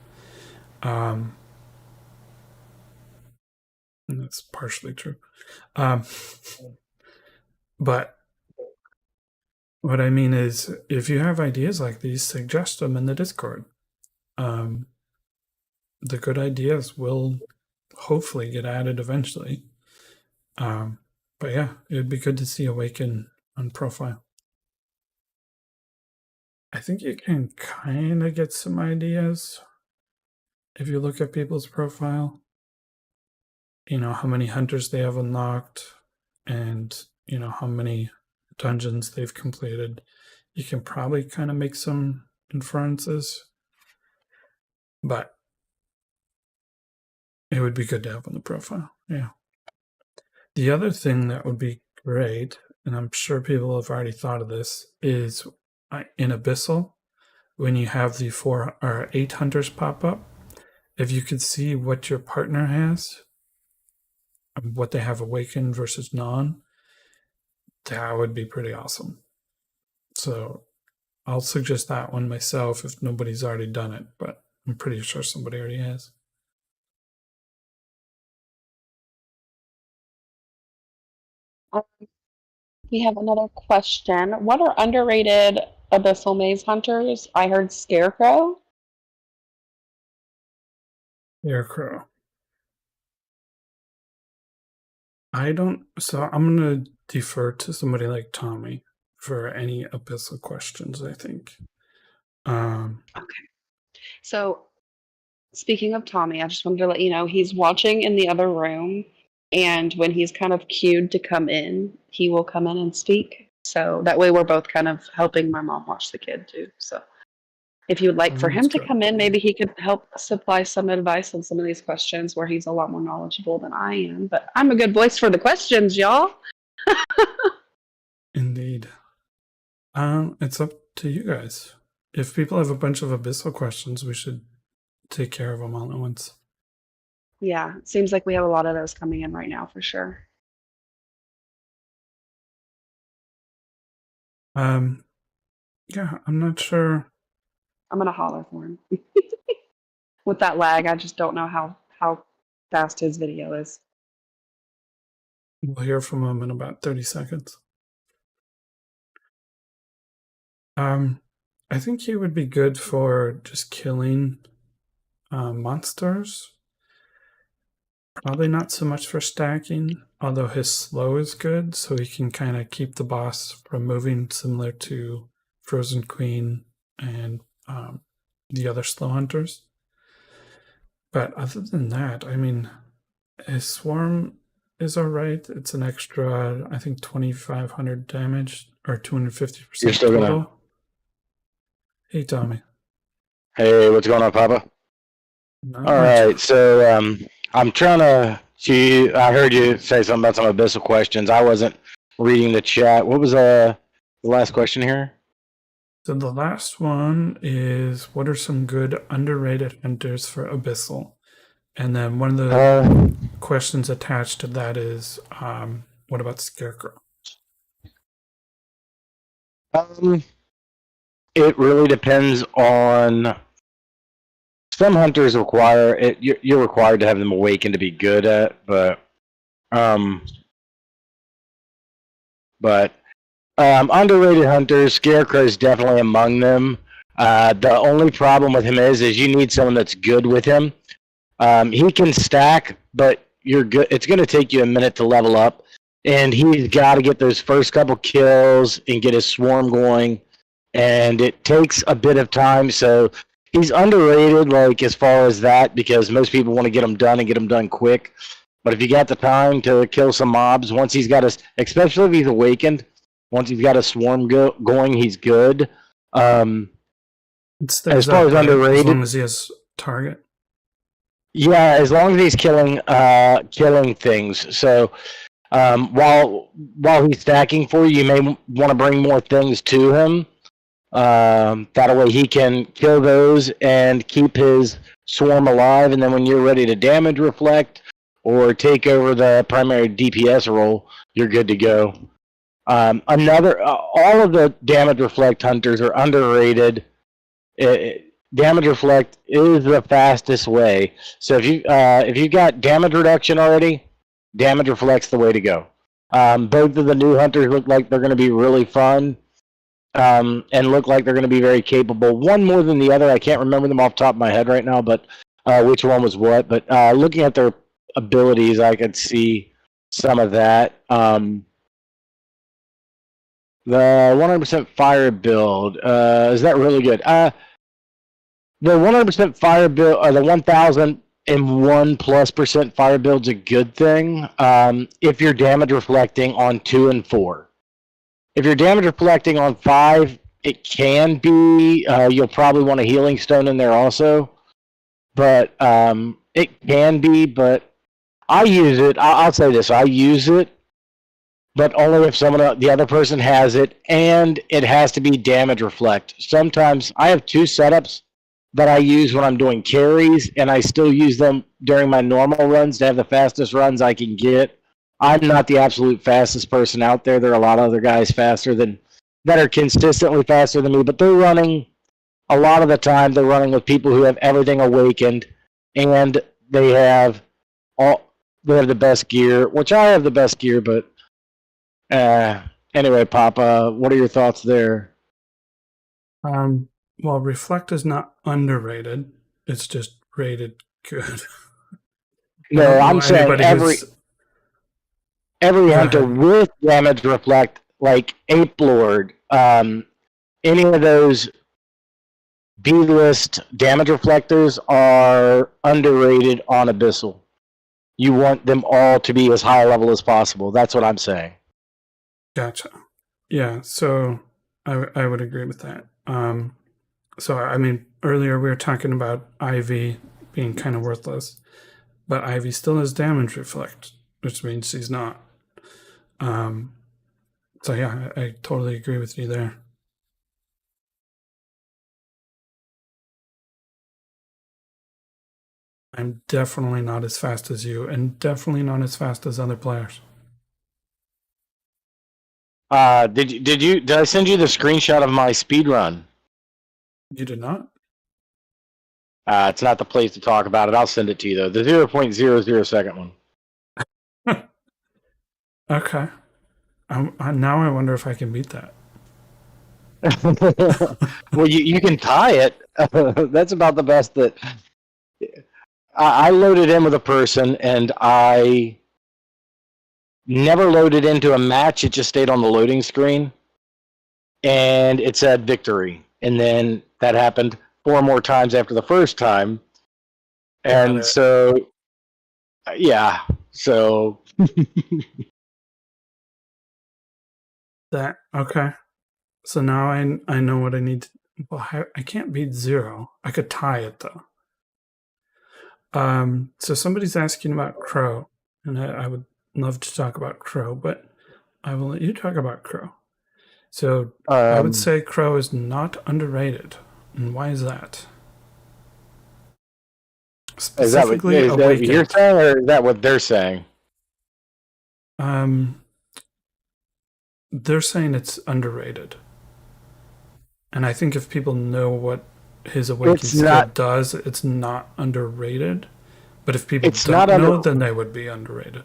Speaker 2: And that's partially true. But what I mean is, if you have ideas like these, suggest them in the Discord. The good ideas will hopefully get added eventually. But yeah, it would be good to see Awaken on profile. I think you can kind of get some ideas if you look at people's profile. How many hunters they have unlocked and, how many dungeons they've completed. You can probably kind of make some inferences, but it would be good to have on the profile. Yeah. The other thing that would be great, and I'm sure people have already thought of this, is in Abyssal, when you have the 4 or 8 hunters pop up, if you could see what your partner has, what they have awakened versus non, that would be pretty awesome. So I'll suggest that one myself if nobody's already done it, but I'm pretty sure somebody already has.
Speaker 1: We have another question. What are underrated Abyssal Maze Hunters? I heard Scarecrow.
Speaker 2: Scarecrow. I don't. So I'm going to defer to somebody like Tommy for any Abyssal questions, I think.
Speaker 1: Okay. So, speaking of Tommy, I just wanted to let you know he's watching in the other room, and when he's kind of cued to come in, he will come in and speak. So that way, we're both kind of helping my mom watch the kid too. So, if you would like for
Speaker 2: Sounds
Speaker 1: him to
Speaker 2: good.
Speaker 1: come in, maybe he could help supply some advice on some of these questions where he's a lot more knowledgeable than I am. But I'm a good voice for the questions, y'all.
Speaker 2: Indeed. It's up to you guys. If people have a bunch of Abyssal questions, we should take care of them all at once.
Speaker 1: Yeah, it seems like we have a lot of those coming in right now for sure.
Speaker 2: Yeah, I'm not sure.
Speaker 1: I'm gonna holler for him. With that lag, I just don't know how fast his video is.
Speaker 2: We'll hear from him in about 30 seconds. I think he would be good for just killing monsters. Probably not so much for stacking, although his slow is good, so he can kind of keep the boss from moving, similar to Frozen Queen and the other slow hunters. But other than that, I mean, his swarm is alright. It's an extra, I think, 2,500 damage or 250% total. Hey, Tommy.
Speaker 3: Hey, what's going on, Papa?
Speaker 2: Not
Speaker 3: All
Speaker 2: much.
Speaker 3: right, so I'm trying to see. I heard you say something about some Abyssal questions. I wasn't reading the chat. What was the last question here?
Speaker 2: So the last one is, what are some good underrated hunters for Abyssal? And then one of the questions attached to that is, what about Scarecrow?
Speaker 3: It really depends on. Some hunters require it. You're required to have them awakened to be good at, but underrated hunters, Scarecrow is definitely among them. The only problem with him is you need someone that's good with him. He can stack, but you're good. It's going to take you a minute to level up, and he's got to get those first couple kills and get his swarm going, and it takes a bit of time. So he's underrated, like as far as that, because most people want to get him done and get him done quick. But if you got the time to kill some mobs, once he's got especially if he's awakened, once he's got a swarm going, he's good. As far as underrated,
Speaker 2: as long as he has target.
Speaker 3: Yeah, as long as he's killing things. So while he's stacking for you, you may want to bring more things to him. That way he can kill those and keep his swarm alive. And then when you're ready to damage reflect or take over the primary DPS role, you're good to go. All of the damage reflect hunters are underrated. Damage reflect is the fastest way. So if you've got damage reduction already, damage reflect's the way to go. Both of the new hunters look like they're going to be really fun, and look like they're going to be very capable. One more than the other. I can't remember them off the top of my head right now, but which one was what. But looking at their abilities, I could see some of that. The 100% fire build, is that really good? The 100% fire build, or the 1,001+% fire build's a good thing if you're damage reflecting on 2 and 4. If you're damage reflecting on 5, it can be. You'll probably want a healing stone in there also, but it can be. But I use it. I'll say this: I use it, but only if the other person has it, and it has to be damage reflect. Sometimes I have 2 setups that I use when I'm doing carries, and I still use them during my normal runs to have the fastest runs I can get. I'm not the absolute fastest person out there. There are a lot of other guys that are consistently faster than me, but they're running a lot of the time. They're running with people who have everything awakened, and they have the best gear, which I have the best gear, but Anyway, Papa, what are your thoughts there?
Speaker 2: Well, Reflect is not underrated. It's just rated good. I
Speaker 3: No,
Speaker 2: don't know
Speaker 3: I'm saying
Speaker 2: anybody who's.
Speaker 3: every
Speaker 2: Go
Speaker 3: hunter
Speaker 2: ahead.
Speaker 3: with damage reflect, like Ape Lord, any of those B-list damage reflectors are underrated on Abyssal. You want them all to be as high level as possible. That's what I'm saying.
Speaker 2: Gotcha. Yeah, so I would agree with that. So I mean, earlier we were talking about Ivy being kind of worthless, but Ivy still has damage reflect, which means she's not. Um, so yeah, I totally agree with you there. I'm definitely not as fast as you, and definitely not as fast as other players.
Speaker 3: Did I send you the screenshot of my speed run?
Speaker 2: You did not?
Speaker 3: It's not the place to talk about it. I'll send it to you though. The 0.00 second one.
Speaker 2: Okay. Now I wonder if I can beat that.
Speaker 3: Well, you can tie it. That's about the best that I loaded in with a person, and I never loaded into a match. It just stayed on the loading screen, and it said victory. And then that happened 4 more times after the first time,
Speaker 2: Got
Speaker 3: and
Speaker 2: it.
Speaker 3: so yeah, so
Speaker 2: That okay. So now I know what I need to. Well, I can't beat 0. I could tie it though. So somebody's asking about Crow, and I would love to talk about Crow, but I will let you talk about Crow. So I would say Crow is not underrated. And why is that? Specifically,
Speaker 3: is that what you're
Speaker 2: Awakened.
Speaker 3: saying, or is that what they're saying?
Speaker 2: They're saying it's underrated. And I think if people know what his Awakened
Speaker 3: It's
Speaker 2: skill
Speaker 3: not.
Speaker 2: does, it's not underrated. But if people
Speaker 3: It's not
Speaker 2: don't know,
Speaker 3: under.
Speaker 2: then they would be underrated.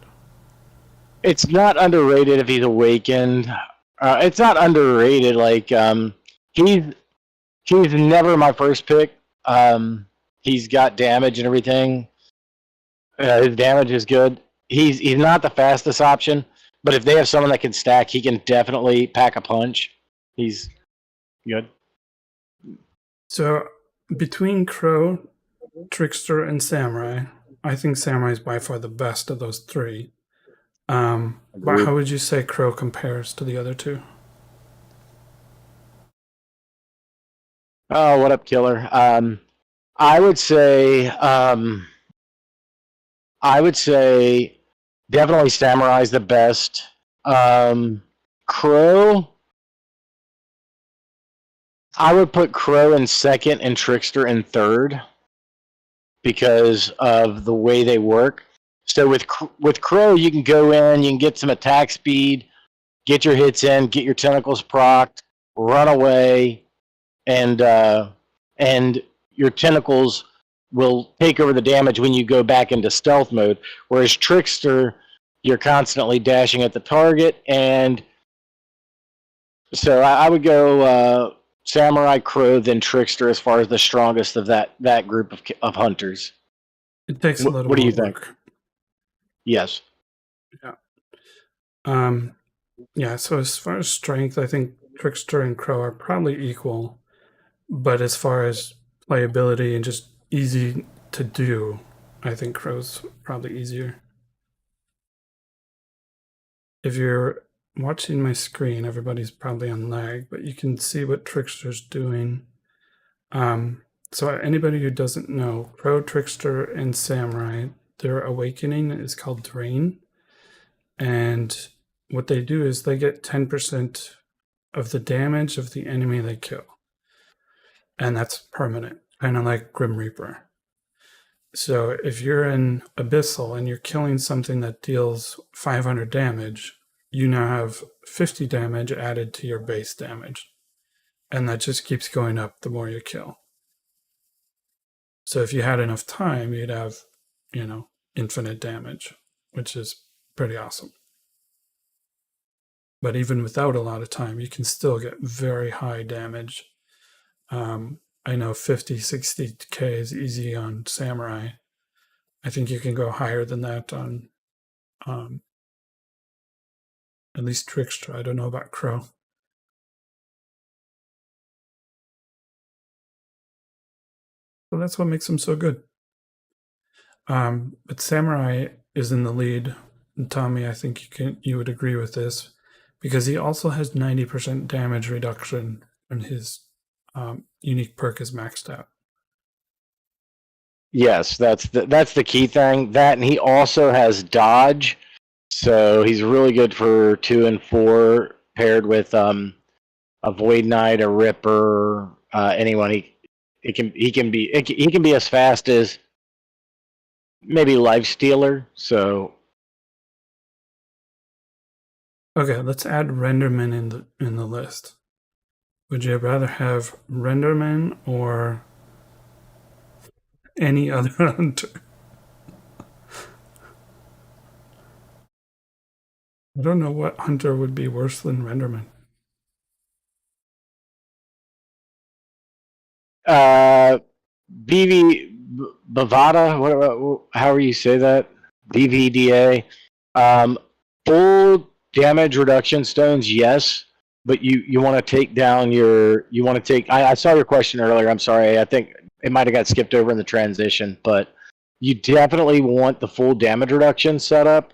Speaker 3: It's not underrated if he's awakened. It's not underrated. Like he's he's never my first pick. He's got damage and everything. His damage is good. He's not the fastest option, but if they have someone that can stack, he can definitely pack a punch. He's good.
Speaker 2: So between Crow, Trickster, and Samurai, I think Samurai is by far the best of those 3. But how would you say Crow compares to the other 2?
Speaker 3: Oh, what up, killer? I would say definitely Samurai's the best. Crow, I would put Crow in second and Trickster in third because of the way they work. So with Crow, you can go in, you can get some attack speed, get your hits in, get your tentacles procced, run away, and your tentacles will take over the damage when you go back into stealth mode. Whereas Trickster, you're constantly dashing at the target, and so I would go Samurai, Crow, then Trickster as far as the strongest of that group of hunters.
Speaker 2: It takes a little
Speaker 3: What do
Speaker 2: more
Speaker 3: you think?
Speaker 2: work.
Speaker 3: Yes.
Speaker 2: Yeah. Yeah, so as far as strength, I think Trickster and Crow are probably equal. But as far as playability and just easy to do, I think Crow's probably easier. If you're watching my screen, everybody's probably on lag, but you can see what Trickster's doing. So anybody who doesn't know, Crow, Trickster, and Samurai, their awakening is called Drain. And what they do is they get 10% of the damage of the enemy they kill. And that's permanent, kind of like Grim Reaper. So if you're in Abyssal and you're killing something that deals 500 damage, you now have 50 damage added to your base damage. And that just keeps going up the more you kill. So if you had enough time, you'd have, infinite damage, which is pretty awesome. but even without a lot of time, you can still get very high damage. I know 50, 60k is easy on Samurai. I think you can go higher than that on at least Trickster. I don't know about Crow. So that's what makes him so good. But Samurai is in the lead. And Tommy, I think you would agree with this, because he also has 90% damage reduction when his unique perk is maxed out.
Speaker 3: Yes, that's the key thing. That, and he also has dodge, so he's really good for 2 and 4 paired with a Void Knight, a Ripper, anyone. He can be as fast as maybe Lifestealer. So
Speaker 2: okay, let's add Renderman in the list. Would you rather have Renderman or any other hunter? I don't know what hunter would be worse than Renderman.
Speaker 3: Bavada, however you say that, BVDA. Full damage reduction stones, yes, but you want to take down I saw your question earlier. I'm sorry. I think it might have got skipped over in the transition, but you definitely want the full damage reduction setup.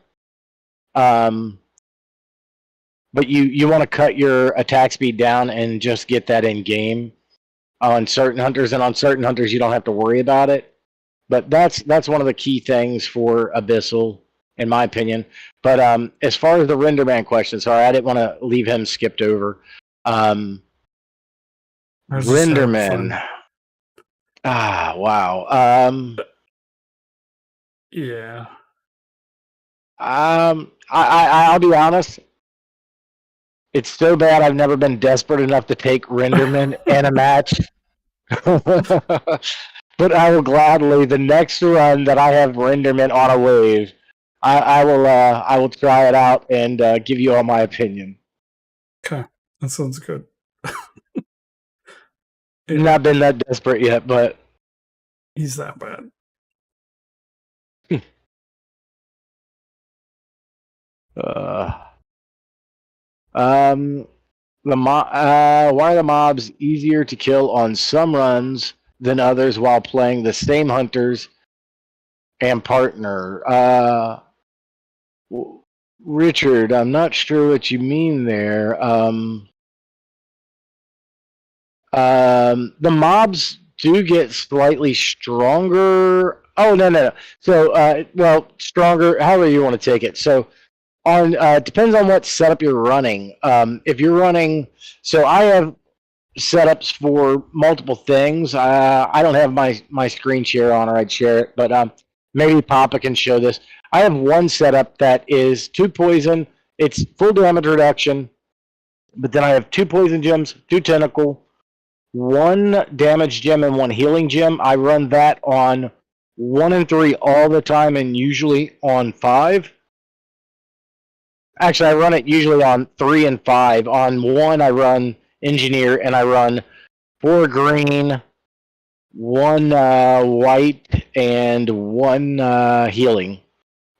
Speaker 3: But you want to cut your attack speed down and just get that in game on certain hunters, and on certain hunters you don't have to worry about it. But that's one of the key things for Abyssal, in my opinion. But as far as the Renderman question, sorry, I didn't want to leave him skipped over. Renderman. Wow.
Speaker 2: Yeah.
Speaker 3: I'll be honest. It's so bad I've never been desperate enough to take Renderman in a match. But I will gladly, the next run that I have Renderman on a wave, I will try it out and give you all my opinion.
Speaker 2: Okay, that sounds good.
Speaker 3: Not been that desperate yet, but
Speaker 2: he's that bad.
Speaker 3: Why are the mobs easier to kill on some runs than others while playing the same hunters and partner? Richard, I'm not sure what you mean there. The mobs do get slightly stronger. Oh, no. So, well, stronger, however you want to take it. So, depends on what setup you're running. If you're running, so I have setups for multiple things. I don't have my screen share on, or I'd share it, but maybe Papa can show this. I have one setup that is 2 poison. It's full damage reduction, but then I have 2 poison gems, 2 tentacle, 1 damage gem, and 1 healing gem. I run that on 1 and 3 all the time, and usually on 5. Actually, I run it usually on 3 and 5. On 1, I run Engineer, and I run 4 green, 1 white, and 1 healing,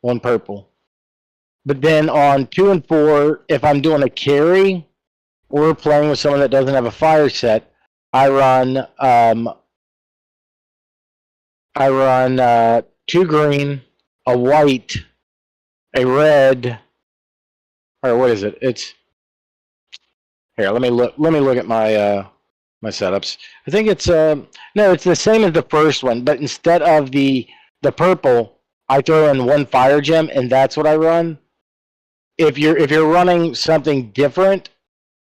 Speaker 3: 1 purple. But then on 2 and 4, if I'm doing a carry or playing with someone that doesn't have a fire set, I run 2 green, a white, a red. Or what is it? It's here. Let me look at my my setups. I think it's no, it's the same as the first one, but instead of the purple, I throw in 1 fire gem, and that's what I run. If you're running something different,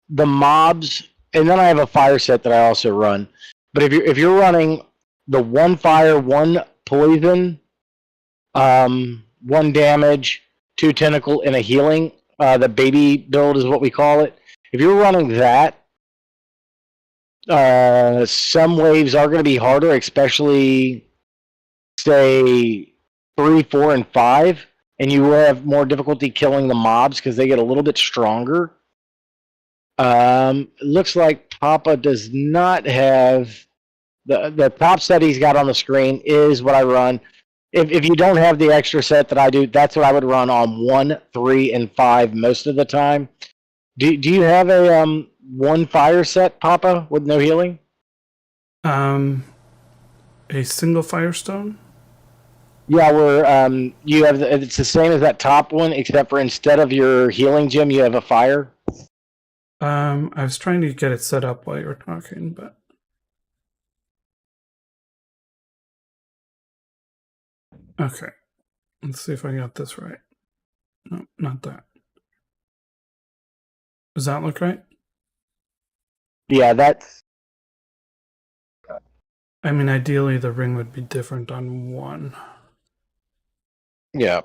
Speaker 3: the mobs, and then I have a fire set that I also run. But if you're running the 1 fire, 1 poison, 1 damage, 2 tentacle, and a healing. The baby build is what we call it. If you're running that, some waves are going to be harder, especially, say, 3, 4, and 5, and you will have more difficulty killing the mobs because they get a little bit stronger. Looks like Papa does not have the top set he's got on the screen is what I run. If you don't have the extra set that I do, that's what I would run on 1, 3, and 5 most of the time. Do you have a one fire set, Papa, with no healing?
Speaker 2: A single firestone?
Speaker 3: Yeah, where you have it's the same as that top one, except for instead of your healing gem, you have a fire.
Speaker 2: I was trying to get it set up while you were talking, but okay. Let's see if I got this right. No, not that. Does that look right?
Speaker 3: Yeah, that's.
Speaker 2: I mean, ideally the ring would be different on one.
Speaker 3: Yeah.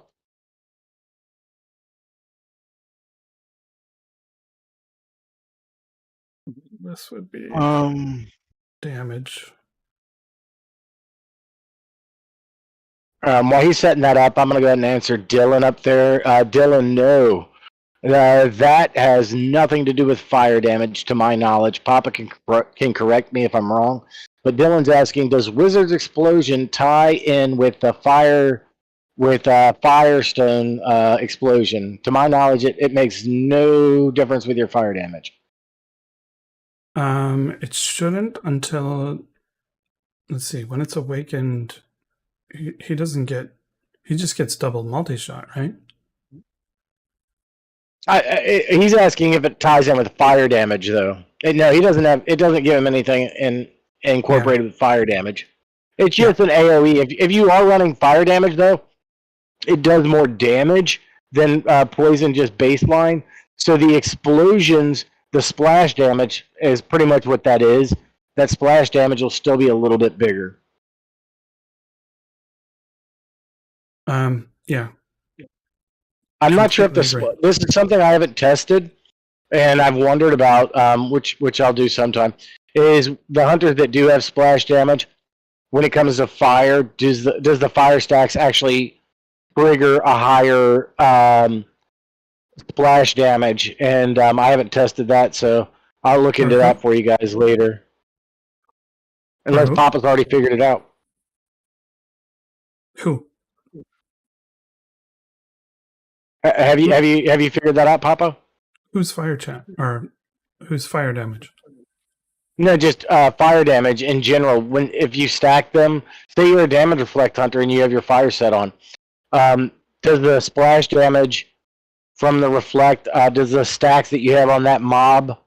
Speaker 2: This would be damage.
Speaker 3: While he's setting that up, I'm gonna go ahead and answer Dylan up there. Dylan, no. That has nothing to do with fire damage, to my knowledge. Papa can correct me if I'm wrong, but Dylan's asking: does Wizard's Explosion tie in with the Firestone explosion? To my knowledge, it makes no difference with your fire damage.
Speaker 2: It shouldn't until, let's see, when it's awakened, he doesn't get, he just gets double multi-shot, right?
Speaker 3: He's asking if it ties in with fire damage, though. No, he doesn't have. It doesn't give him anything incorporated with fire damage. It's just an AOE. If you are running fire damage, though, it does more damage than poison just baseline. So the explosions, the splash damage is pretty much what that is. That splash damage will still be a little bit bigger.
Speaker 2: Yeah.
Speaker 3: I'm not sure if this is something I haven't tested, and I've wondered about, which I'll do sometime. Is the hunters that do have splash damage, when it comes to fire, does the fire stacks actually trigger a higher splash damage? And I haven't tested that, so I'll look into that for you guys later. Unless Papa's already figured it out.
Speaker 2: Who?
Speaker 3: Have you figured that out, Papa?
Speaker 2: Who's fire chat or who's fire damage?
Speaker 3: No, just fire damage in general. If you stack them, say you're a damage reflect hunter and you have your fire set on, does the splash damage from the reflect, does the stacks that you have on that mob,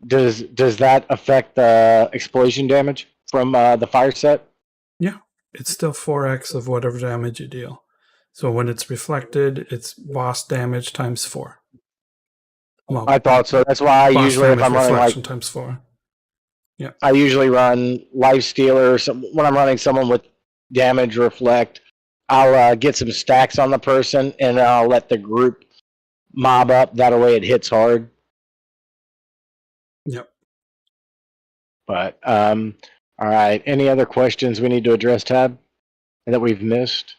Speaker 3: does that affect the explosion damage from the fire set?
Speaker 2: Yeah, it's still 4x of whatever damage you deal. So when it's reflected, it's boss damage times 4. Well,
Speaker 3: I thought so. That's why I usually, if I'm running like
Speaker 2: times 4. Yeah,
Speaker 3: I usually run Life Stealer. When I'm running someone with damage reflect, I'll get some stacks on the person and I'll let the group mob up. That way, it hits hard.
Speaker 2: Yep.
Speaker 3: But all right. Any other questions we need to address, Tab, that we've missed?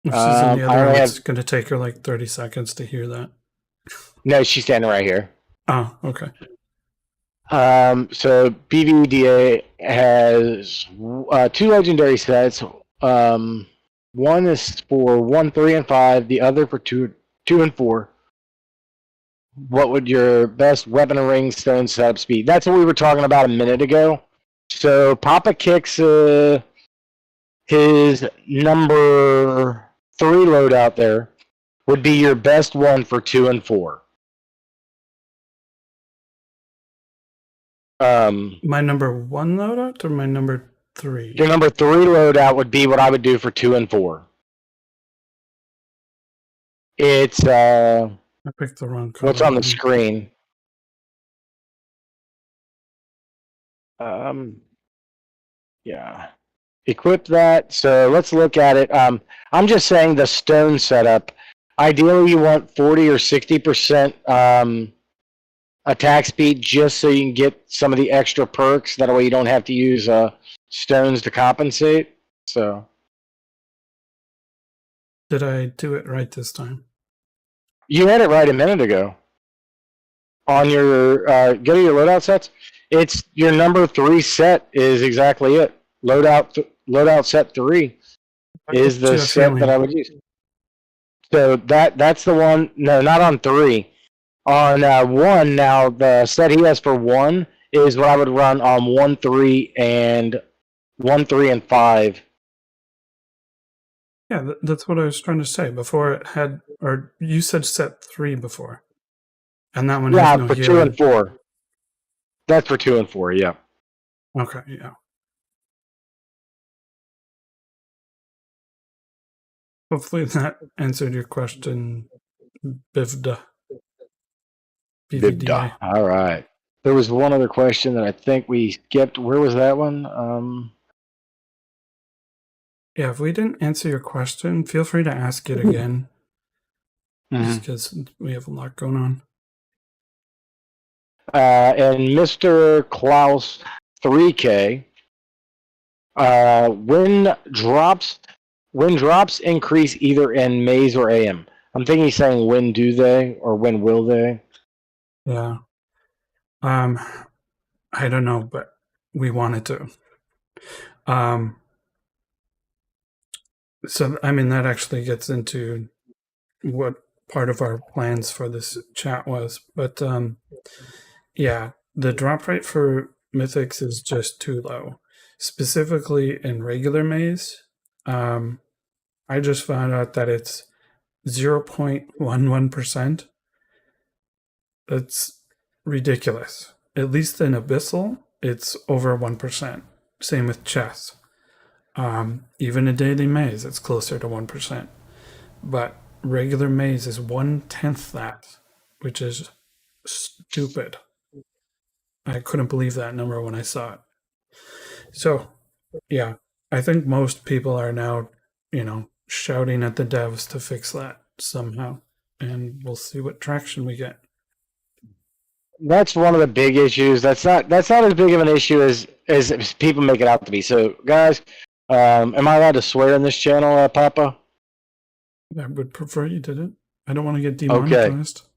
Speaker 2: If she's in the other room, it's going to take her like 30 seconds to hear that.
Speaker 3: No, she's standing right here.
Speaker 2: Oh, okay.
Speaker 3: So BVDA has 2 legendary sets. One is for 1, 3, and 5. The other for 2, 2, and 4. What would your best weapon and ring stone setups be? That's what we were talking about a minute ago. So Papa Kicks his number 3 loadout there would be your best one for 2 and 4.
Speaker 2: My number 1 loadout or my number 3?
Speaker 3: Your number 3 loadout would be what I would do for 2 and 4. It's
Speaker 2: I picked the wrong color.
Speaker 3: What's on the screen? Yeah. Equip that. So let's look at it. I'm just saying the stone setup. Ideally, you want 40 or 60% attack speed just so you can get some of the extra perks. That way you don't have to use stones to compensate. So.
Speaker 2: Did I do it right this time?
Speaker 3: You had it right a minute ago. On your go to your loadout sets. It's your number 3 set is exactly it. Loadout set 3 is the set that I would use. So that's the one. No, not on 3. On 1 now, the set he has for 1 is what I would run on 1, 3, and 5.
Speaker 2: Yeah, that's what I was trying to say. Before it had, or you said set 3 before. And that one has no
Speaker 3: for
Speaker 2: healing.
Speaker 3: 2 and 4. That's for 2 and 4, yeah.
Speaker 2: Okay, yeah. Hopefully that answered your question, Bivda. BVDA.
Speaker 3: All right. There was one other question that I think we skipped. Where was that one?
Speaker 2: Yeah, if we didn't answer your question, feel free to ask it again. Just because we have a lot going on.
Speaker 3: And Mr. Klaus 3K. When drops increase either in Maze or AM. I'm thinking he's saying when do they or when will they?
Speaker 2: Yeah. I don't know, but we wanted to. So I mean that actually gets into what part of our plans for this chat was, but yeah, the drop rate for mythics is just too low, specifically in regular maze. I just found out that it's 0.11%. That's ridiculous. At least in Abyssal, it's over 1%. Same with chess. Even in daily maze, it's closer to 1%. But regular maze is 1/10 that, which is stupid. I couldn't believe that number when I saw it. So, yeah, I think most people are now, shouting at the devs to fix that somehow, and we'll see what traction we get.
Speaker 3: That's one of the big issues. That's not as big of an issue as people make it out to be. So, guys, am I allowed to swear in this channel, Papa?
Speaker 2: I would prefer you didn't. I don't want to get demonetized.
Speaker 3: Okay.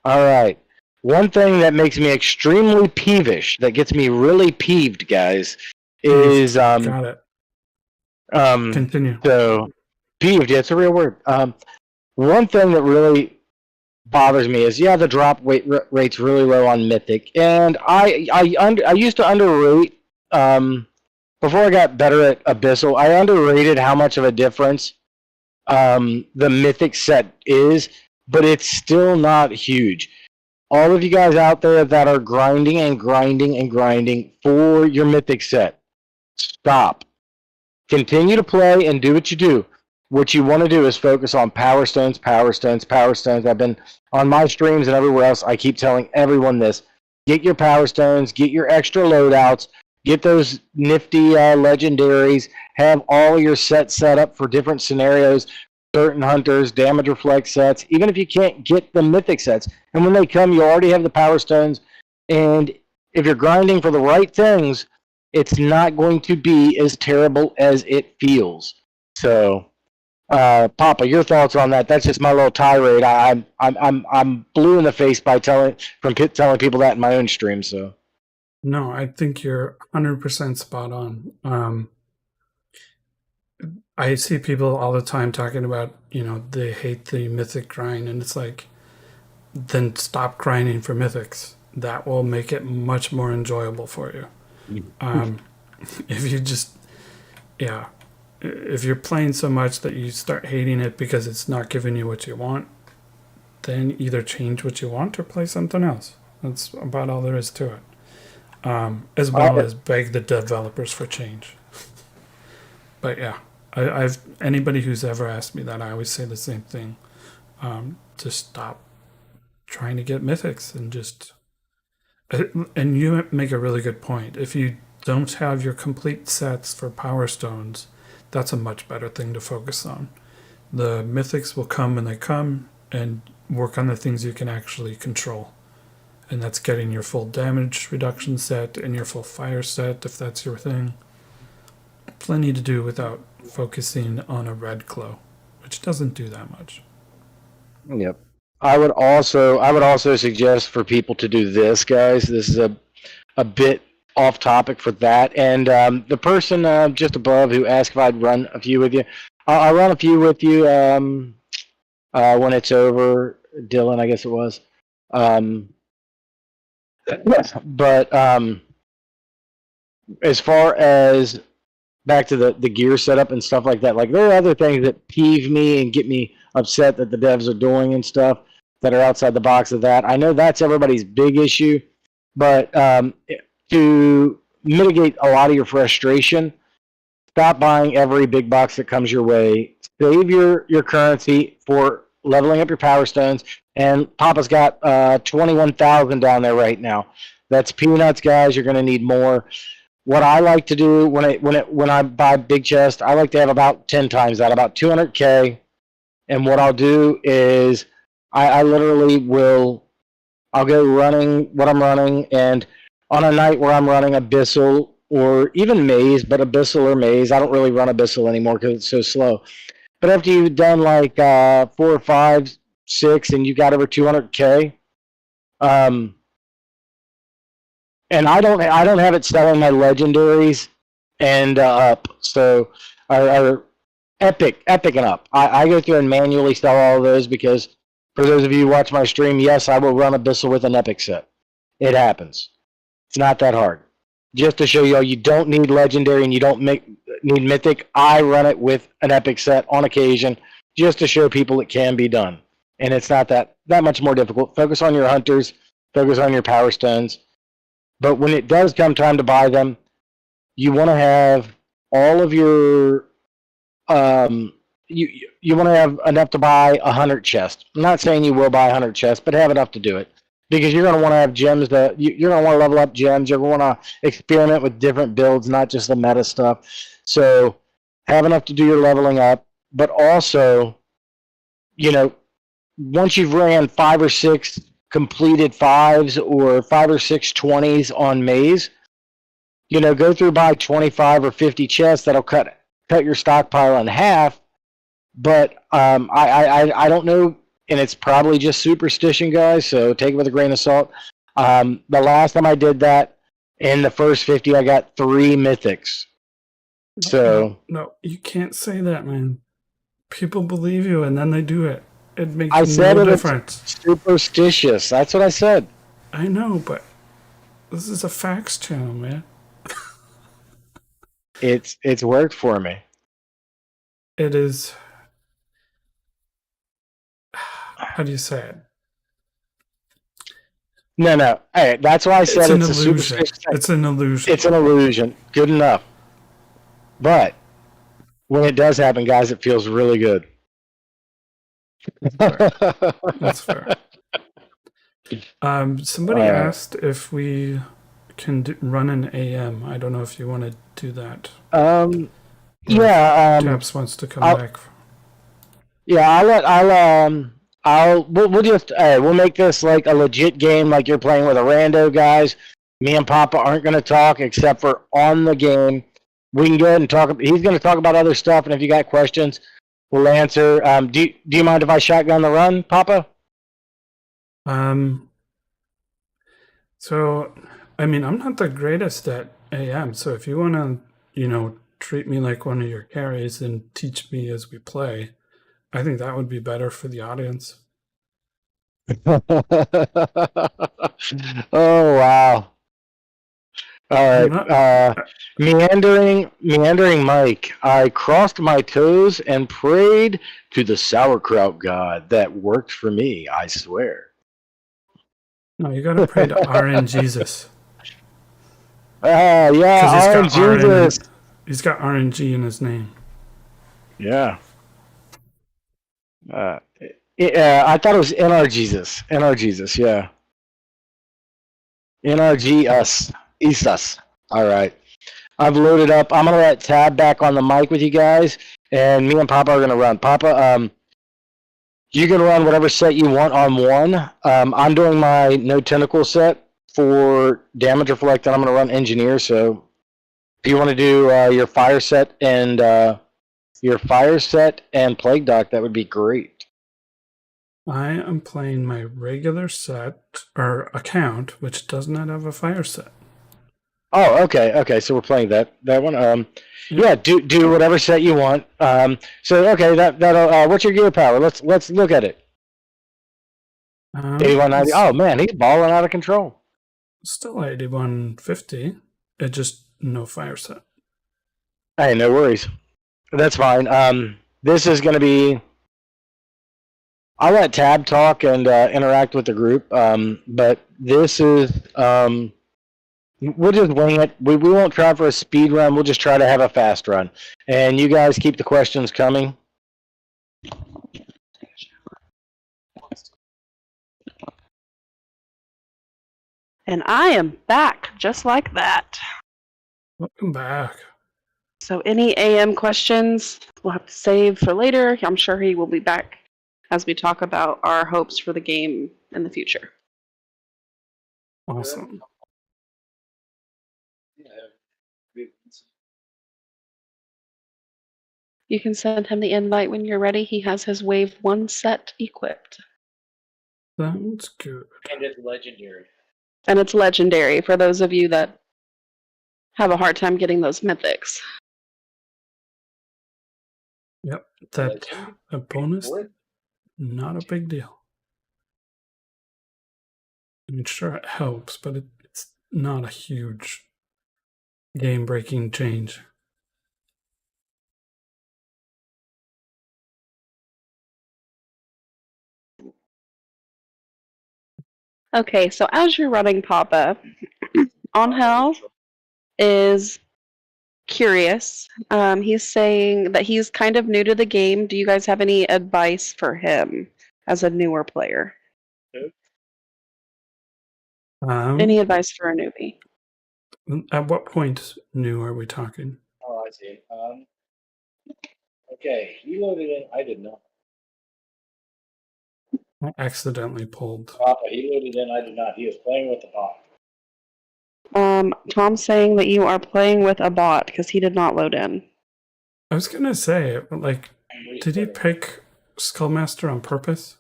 Speaker 3: All right. One thing that makes me extremely peevish, that gets me really peeved, guys, is
Speaker 2: got it. Continue.
Speaker 3: So peeved, yeah, it's a real word. One thing that really bothers me is the drop rate's really low on Mythic, and I used to underrate before I got better at Abyssal. I underrated how much of a difference the Mythic set is, but it's still not huge. All of you guys out there that are grinding and grinding and grinding for your Mythic set, stop. Continue to play and do what you do. What you want to do is focus on power stones, power stones, power stones. I've been on my streams and everywhere else, I keep telling everyone this. Get your power stones, get your extra loadouts, get those nifty legendaries, have all your sets set up for different scenarios, certain hunters, damage reflect sets, even if you can't get the mythic sets. And when they come, you already have the power stones. And if you're grinding for the right things, it's not going to be as terrible as it feels. So, Papa, your thoughts on that? That's just my little tirade. I'm blue in the face by telling people that in my own stream. So,
Speaker 2: no, I think you're 100% spot on. I see people all the time talking about, they hate the mythic grind, and it's like, then stop grinding for mythics. That will make it much more enjoyable for you. If you just, if you're playing so much that you start hating it because it's not giving you what you want, then either change what you want or play something else. That's about all there is to it. As well as beg the developers for change. But yeah. I've anybody who's ever asked me that, I always say the same thing. Just stop trying to get mythics and just. And you make a really good point. If you don't have your complete sets for power stones, that's a much better thing to focus on. The mythics will come when they come, and work on the things you can actually control. And that's getting your full damage reduction set and your full fire set, if that's your thing. Plenty to do without focusing on a red glow, which doesn't do that much.
Speaker 3: Yep. I would also suggest for people to do this, guys. This is a bit off topic for that. And the person just above who asked if I'd run a few with you, I'll run a few with you when it's over. Dylan, I guess it was. But as far as back to the gear setup and stuff like that, like there are other things that peeve me and get me upset that the devs are doing and stuff that are outside the box of that. I know that's everybody's big issue, but to mitigate a lot of your frustration, stop buying every big box that comes your way. Save your currency for leveling up your power stones. And Papa's got 21,000 down there right now. That's peanuts, guys. You're going to need more. What I like to do when I buy big chest, I like to have about 10 times that, about 200K. And what I'll do is I literally I'll go running what I'm running, and on a night where I'm running Abyssal or even Maze, but Abyssal or Maze, I don't really run Abyssal anymore because it's so slow. But after you've done like 4 or 5, 6, and you got over 200K, and I don't have it selling my legendaries and up, so are epic and up. I go through and manually sell all of those because for those of you who watch my stream, yes, I will run Abyssal with an epic set. It happens. It's not that hard. Just to show you all, you don't need legendary and you don't need mythic. I run it with an epic set on occasion just to show people it can be done. And it's not that much more difficult. Focus on your hunters. Focus on your power stones. But when it does come time to buy them, you want to have all of your you want to have enough to buy 100 chests. I'm not saying you will buy 100 chests, but have enough to do it. Because you're going to want to have gems you're going to want to level up gems. You're going to want to experiment with different builds, not just the meta stuff. So have enough to do your leveling up, but also, once you've ran 5 or 6 completed 5s or 5 or 6 20s on Maze, go through buy 25 or 50 chests. That'll cut your stockpile in half. But I don't know, and it's probably just superstition, guys, so take it with a grain of salt. The last time I did that, in the first 50, I got 3 mythics. So
Speaker 2: no, you can't say that, man. People believe you, and then they do it. It makes
Speaker 3: no
Speaker 2: difference.
Speaker 3: It's superstitious. That's what I said.
Speaker 2: I know, but this is a facts channel, man.
Speaker 3: It's worked for me.
Speaker 2: It is. How do you say it?
Speaker 3: No. Hey, that's why I said it's a superstition.
Speaker 2: It's an illusion.
Speaker 3: It's an illusion. Good enough. But when it does happen, guys, it feels really good.
Speaker 2: That's fair. Somebody asked if we can run an AM. I don't know if you want to do that.
Speaker 3: Yeah.
Speaker 2: Taps wants to come back.
Speaker 3: Yeah, we'll make this like a legit game, like you're playing with a rando, guys. Me and Papa aren't going to talk except for on the game. We can go ahead and talk. He's going to talk about other stuff, and if you got questions, we'll answer. Do you mind if I shotgun the run, Papa?
Speaker 2: So, I mean, I'm not the greatest at AM, so if you want to, treat me like one of your carries and teach me as we play, I think that would be better for the audience.
Speaker 3: Oh, wow. All right. Meandering Mike. I crossed my toes and prayed to the sauerkraut god. That worked for me, I swear.
Speaker 2: No, you gotta pray to RN Jesus.
Speaker 3: Yeah, RN Jesus.
Speaker 2: He's got RNG in his name.
Speaker 3: Yeah. I thought it was NR Jesus. NR Jesus, yeah. NRG us. Isas. All right. I've loaded up. I'm going to let Tab back on the mic with you guys, and me and Papa are going to run. Papa, you can run whatever set you want on one. I'm doing my no tentacle set for damage reflect, and I'm going to run engineer. So if you want to do your fire set and plague doc, that would be great.
Speaker 2: I am playing my regular set or account, which does not have a fire set.
Speaker 3: Oh, okay. So we're playing that one. Yeah, do whatever set you want. So okay, that'll. What's your gear power? Let's look at it. 8190. Oh man, he's balling out of control.
Speaker 2: Still 8150. It just no fire set.
Speaker 3: Hey, no worries. That's fine. This is going to be. I'll let Tab talk and interact with the group. But this is. We'll just wing it. We won't try for a speed run. We'll just try to have a fast run. And you guys keep the questions coming.
Speaker 1: And I am back just like that.
Speaker 2: Welcome back.
Speaker 1: So any AM questions we'll have to save for later. I'm sure he will be back as we talk about our hopes for the game in the future.
Speaker 2: Awesome.
Speaker 1: You can send him the invite when you're ready. He has his wave 1 set equipped.
Speaker 2: Sounds good.
Speaker 3: And it's legendary.
Speaker 1: And it's legendary for those of you that have a hard time getting those mythics.
Speaker 2: Yep, that a bonus, not a big deal. I mean, sure, it helps, but it's not a huge game-breaking change.
Speaker 1: Okay, so as you're running Papa, Angel is curious. He's saying that he's kind of new to the game. Do you guys have any advice for him as a newer player? Any advice for a newbie?
Speaker 2: At what point new are we talking?
Speaker 3: Oh, I see. Okay, he loaded in. I did not.
Speaker 2: I accidentally pulled.
Speaker 3: Papa, he loaded in. I did not. He was playing with the bot.
Speaker 1: Tom's saying that you are playing with a bot because he did not load in.
Speaker 2: I was gonna say, like, did he pick Skullmaster on purpose?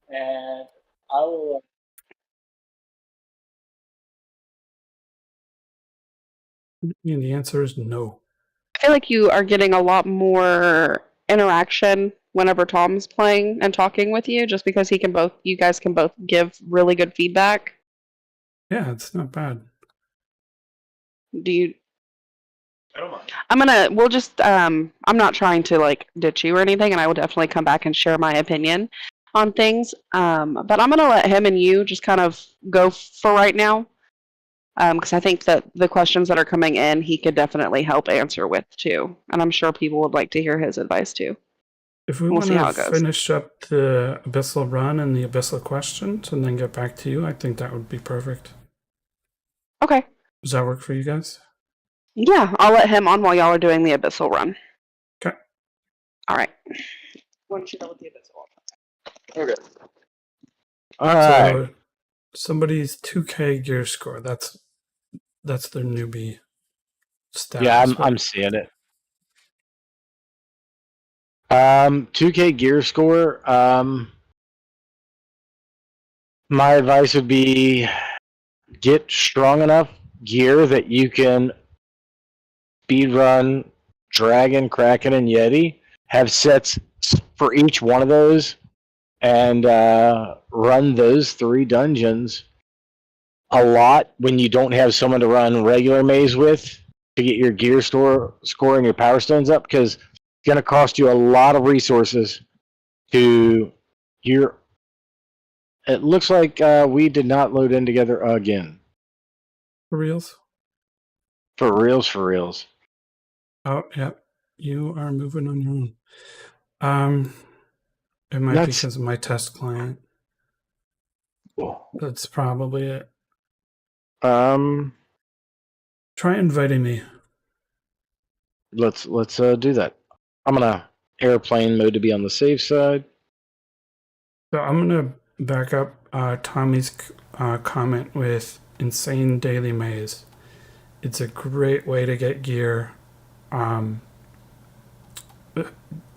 Speaker 3: And I will.
Speaker 2: And the answer is no.
Speaker 1: I feel like you are getting a lot more interaction whenever Tom's playing and talking with you, just because you guys can both give really good feedback.
Speaker 2: Yeah, it's not bad.
Speaker 1: Do you?
Speaker 3: I don't mind.
Speaker 1: I'm not trying to like ditch you or anything, and I will definitely come back and share my opinion on things. But I'm gonna let him and you just kind of go for right now. Because I think that the questions that are coming in, he could definitely help answer with too. And I'm sure people would like to hear his advice too.
Speaker 2: If we
Speaker 1: We'll see how
Speaker 2: want
Speaker 1: it
Speaker 2: to
Speaker 1: goes.
Speaker 2: finish up the Abyssal run and the Abyssal questions and then get back to you, I think that would be perfect.
Speaker 1: Okay.
Speaker 2: Does that work for you guys?
Speaker 1: Yeah, I'll let him on while y'all are doing the Abyssal run.
Speaker 2: Okay.
Speaker 1: All right. Why don't you go with the Abyssal?
Speaker 3: Okay. All right.
Speaker 2: So somebody's 2K gear score. That's their newbie stat.
Speaker 3: Yeah, I'm seeing it. 2K gear score. My advice would be get strong enough gear that you can speedrun Dragon, Kraken, and Yeti. Have sets for each one of those, and run those 3 dungeons a lot when you don't have someone to run regular maze with to get your gear score and your power stones up, because it's going to cost you a lot of resources to your. It looks like we did not load in together again.
Speaker 2: For reals?
Speaker 3: For reals.
Speaker 2: Oh, yeah. You are moving on your own. It might be because of my test client. That's probably it. Try inviting me.
Speaker 3: Let's do that. I'm gonna airplane mode to be on the safe side.
Speaker 2: So I'm gonna back up Tommy's comment with Insane Daily Maze. It's a great way to get gear.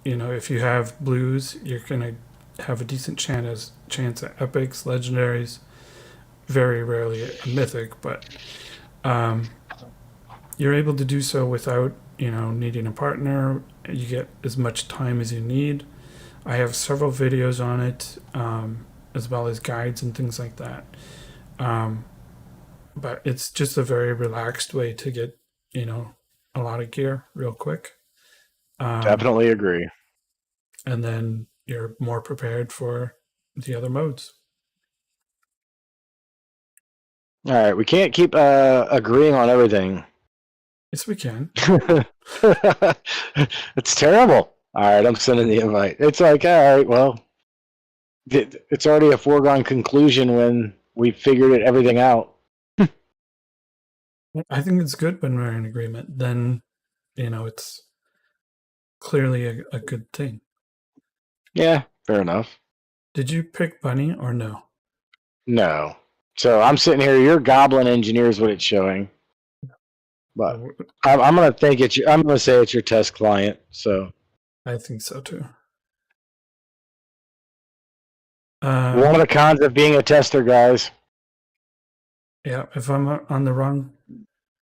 Speaker 2: If you have blues, you're gonna have a decent chance at epics, legendaries, very rarely a mythic, but you're able to do so without, needing a partner. You get as much time as you need. I have several videos on it, as well as guides and things like that. But it's just a very relaxed way to get, a lot of gear real quick.
Speaker 3: Definitely agree.
Speaker 2: And then you're more prepared for the other modes.
Speaker 3: All right, we can't keep agreeing on everything.
Speaker 2: Yes, we can.
Speaker 3: It's terrible. All right, I'm sending the invite. It's like, all right, well, it's already a foregone conclusion when we figured everything out.
Speaker 2: I think it's good when we're in agreement. Then, it's clearly a good thing.
Speaker 3: Yeah, fair enough.
Speaker 2: Did you pick Bunny or no?
Speaker 3: No. So I'm sitting here. Your Goblin Engineer is what it's showing. But I'm gonna think it's. I'm gonna say it's your test client. So
Speaker 2: I think so too.
Speaker 3: one of the cons of being a tester, guys.
Speaker 2: Yeah, if I'm on the wrong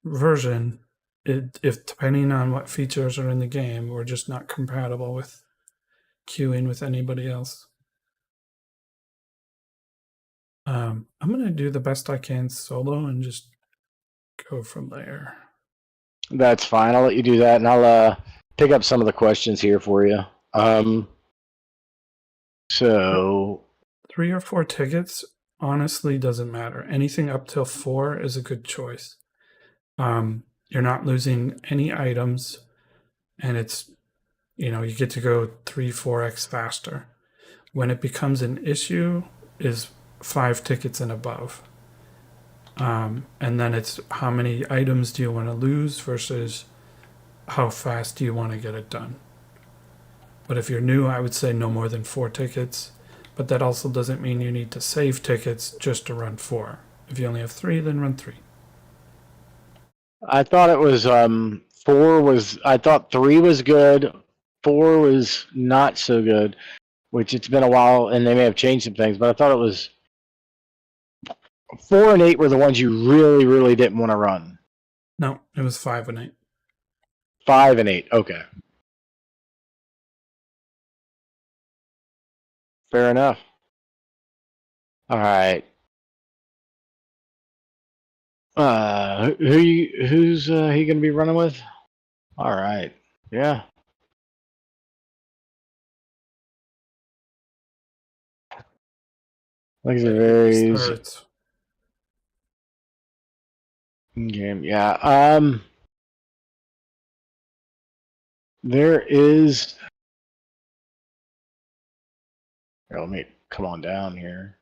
Speaker 2: version, if depending on what features are in the game, we're just not compatible with queuing with anybody else. I'm gonna do the best I can solo and just go from there.
Speaker 3: That's fine. I'll let you do that, and I'll pick up some of the questions here for you. So
Speaker 2: 3 or 4 tickets honestly doesn't matter. Anything up till 4 is a good choice. You're not losing any items, and it's, you get to go 3-4x faster. When it becomes an issue is 5 tickets and above. And then it's how many items do you want to lose versus how fast do you want to get it done. But if you're new, I would say no more than 4 tickets. But that also doesn't mean you need to save tickets just to run 4. If you only have 3, then run 3.
Speaker 3: I thought it was 4 was. I thought 3 was good. 4 was not so good. Which it's been a while, and they may have changed some things. But I thought it was 4 and 8 were the ones you really, really didn't want to run.
Speaker 2: No, it was 5 and 8.
Speaker 3: 5 and 8. Okay. Fair enough. All right. Who's he gonna be running with? All right. Yeah. Like it varies.
Speaker 2: Starts.
Speaker 3: Game. Yeah. There is. Here, let me come on down here.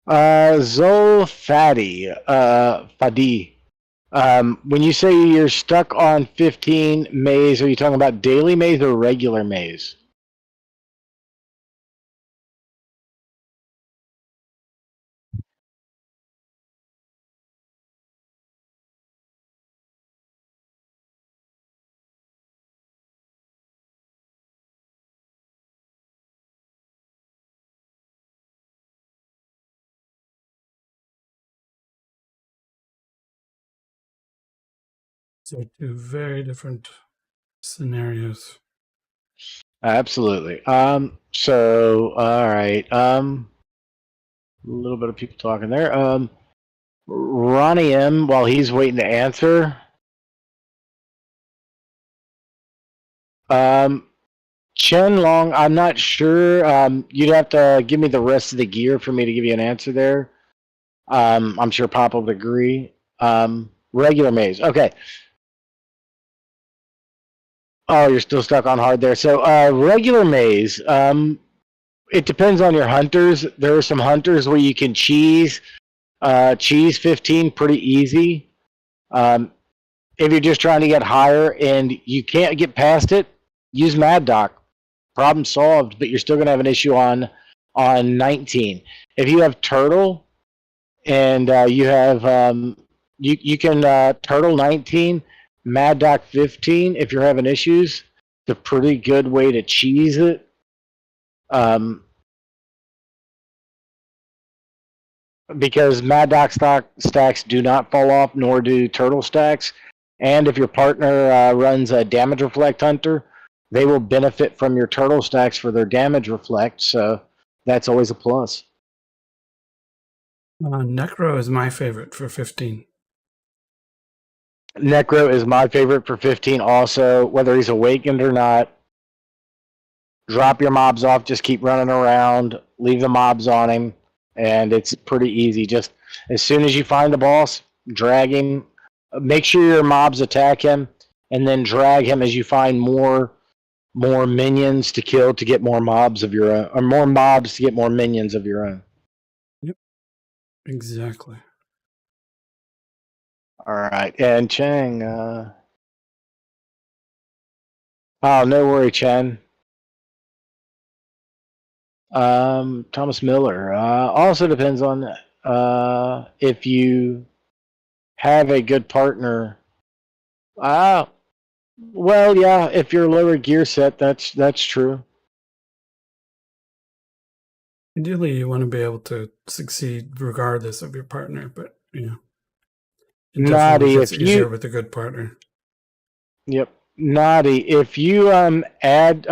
Speaker 3: Zolfadi, Fadi. When you say you're stuck on 15 maze, are you talking about daily maze or regular maze?
Speaker 2: So 2 very different scenarios.
Speaker 3: Absolutely. So all right. A little bit of people talking there. Ronnie M, while he's waiting to answer. Chen Long, I'm not sure. You'd have to give me the rest of the gear for me to give you an answer there. I'm sure Papa would agree. Regular maze. Okay. Oh, you're still stuck on hard there. So regular maze. It depends on your hunters. There are some hunters where you can cheese 15 pretty easy. If you're just trying to get higher and you can't get past it, use Mad Doc. Problem solved, but you're still going to have an issue on 19. If you have Turtle and you have You can Turtle 19, Mad Doc 15 if you're having issues. It's a pretty good way to cheese it. Because Mad Doc stacks do not fall off, nor do Turtle stacks. And if your partner runs a Damage Reflect Hunter, they will benefit from your Turtle stacks for their Damage Reflect, so that's always a plus.
Speaker 2: Necro is my favorite for 15.
Speaker 3: Necro is my favorite for 15 also, whether he's awakened or not. Drop your mobs off, just keep running around, leave the mobs on him, and it's pretty easy. Just as soon as you find the boss, drag him. Make sure your mobs attack him, and then drag him as you find more minions to kill to get more mobs of your own, or more mobs to get more minions of your own.
Speaker 2: Yep, exactly.
Speaker 3: All right, and Chang. Oh, no worry, Chen. Thomas Miller. Also depends on if you have a good partner. Well, yeah, if you're lower gear set, that's true.
Speaker 2: Ideally, you want to be able to succeed regardless of your partner, but you know, it definitely
Speaker 3: Naughty,
Speaker 2: gets
Speaker 3: if
Speaker 2: easier
Speaker 3: you
Speaker 2: with a good partner.
Speaker 3: Yep, Naughty, if you add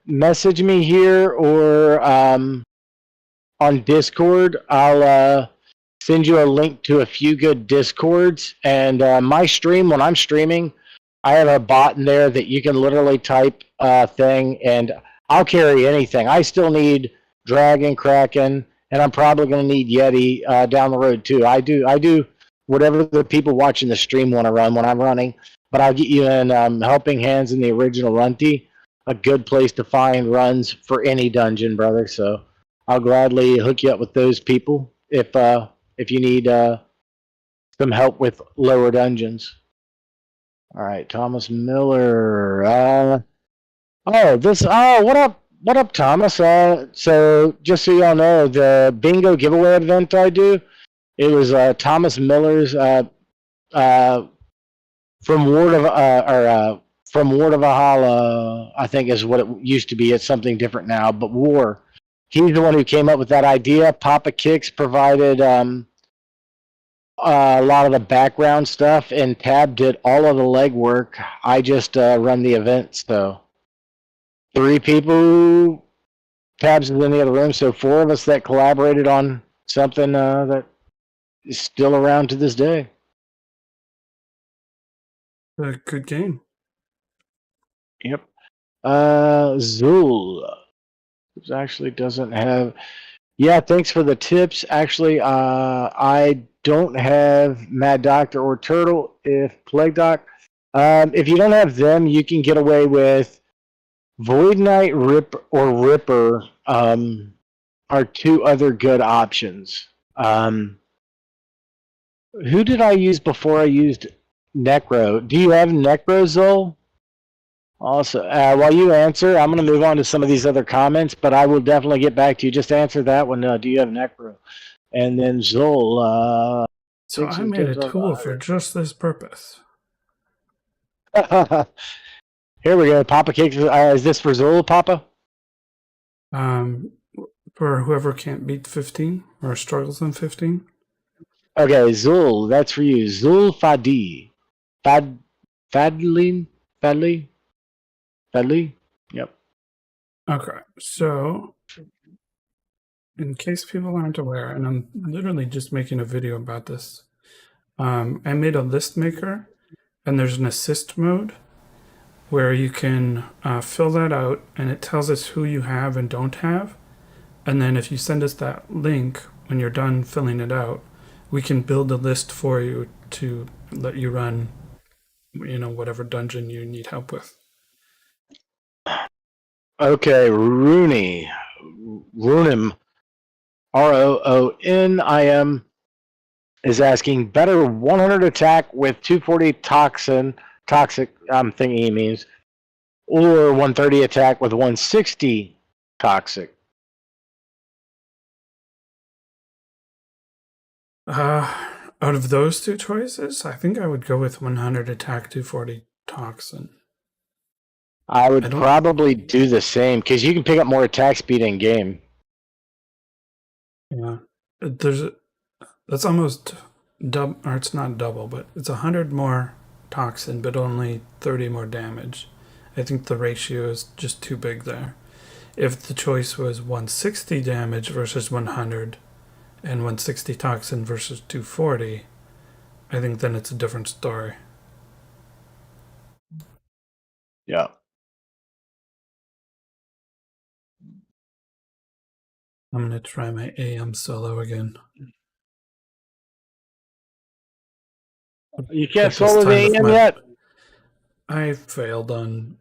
Speaker 3: message me here or on Discord, I'll send you a link to a few good Discords. And my stream, when I'm streaming, I have a bot in there that you can literally type a thing, and I'll carry anything. I still need Dragon, Kraken, and I'm probably going to need Yeti down the road too. I do whatever the people watching the stream want to run when I'm running, but I'll get you in Helping Hands in the original Runty, a good place to find runs for any dungeon, brother. So I'll gladly hook you up with those people if you need some help with lower dungeons. All right, Thomas Miller. What up, Thomas? So just so y'all know, the bingo giveaway event I do, it was Thomas Miller's from Ward of from Ward of Valhalla, I think is what it used to be. It's something different now, but War. He's the one who came up with that idea. Papa Kicks provided a lot of the background stuff, and Tab did all of the legwork. I just run the event, so 3 people. Tabs is in the other room, so 4 of us that collaborated on something that is still around to this day.
Speaker 2: A good game.
Speaker 3: Yep. Zul actually doesn't have. Yeah, thanks for the tips. Actually, I don't have Mad Doctor or Turtle. If Plague Doc, if you don't have them, you can get away with Void Knight, Ripper. Are 2 other good options. Who did I use before I used Necro? Do you have Necro, Zol? Also, while you answer, I'm going to move on to some of these other comments, but I will definitely get back to you. Just answer that one. Do you have Necro? And then Zol.
Speaker 2: So I made a tool for just this purpose.
Speaker 3: Here we go. Papa Cakes. Is this for Zol, Papa?
Speaker 2: For whoever can't beat 15 or struggles in 15.
Speaker 3: Okay, Zul, that's for you. Zul Fadi. Fadli? Yep.
Speaker 2: Okay, so in case people aren't aware, and I'm literally just making a video about this, I made a list maker, and there's an assist mode where you can fill that out, and it tells us who you have and don't have. And then if you send us that link when you're done filling it out, we can build a list for you to let you run, whatever dungeon you need help with.
Speaker 3: Okay, Runim, Roonim, is asking, better 100 attack with 240 toxic, I'm thinking he means, or 130 attack with 160 toxic.
Speaker 2: Out of those two choices, I think I would go with 100 attack, 240 toxin.
Speaker 3: I would probably do the same because you can pick up more attack speed in game.
Speaker 2: Yeah, that's almost double, or it's not double, but it's 100 more toxin, but only 30 more damage. I think the ratio is just too big there. If the choice was 160 damage versus 100 and 160 toxin versus 240, I think then it's a different story.
Speaker 3: Yeah.
Speaker 2: I'm going to try my AM solo again.
Speaker 3: You can't solo the AM yet?
Speaker 2: I failed on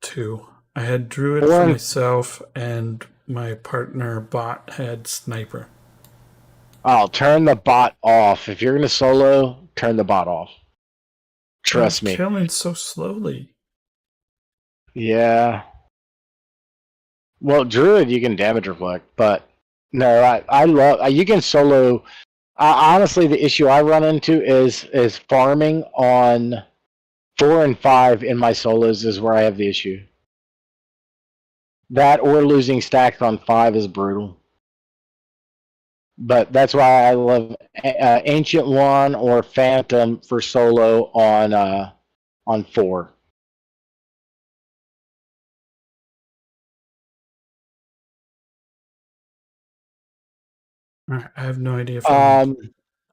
Speaker 2: 2. I had Druid for myself, and my partner bot had Sniper.
Speaker 3: I'll turn the bot off. If you're going to solo, turn the bot off. Trust me.
Speaker 2: Killing so slowly.
Speaker 3: Yeah. Well, Druid, you can damage reflect, but no, I love, you can solo. Honestly, the issue I run into is farming on 4 and 5 in my solos is where I have the issue. That or losing stacks on 5 is brutal. But that's why I love Ancient One or Phantom for solo on 4.
Speaker 2: I have no idea if I'm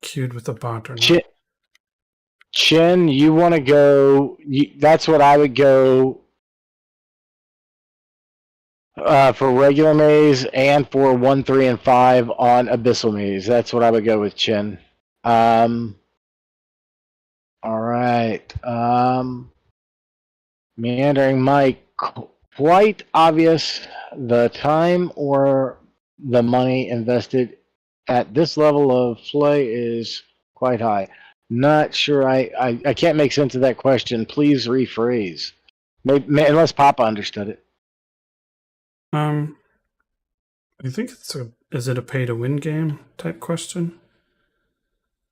Speaker 2: queued with a bot or not.
Speaker 3: Chin, you want to go? That's what I would go for regular maze and for 1, 3, and 5 on Abyssal maze. That's what I would go with, Chin. All right. Meandering Mike, quite obvious. The time or the money invested at this level of play is quite high. Not sure. I can't make sense of that question. Please rephrase. Maybe, unless Papa understood it.
Speaker 2: I think is it a pay to win game type question?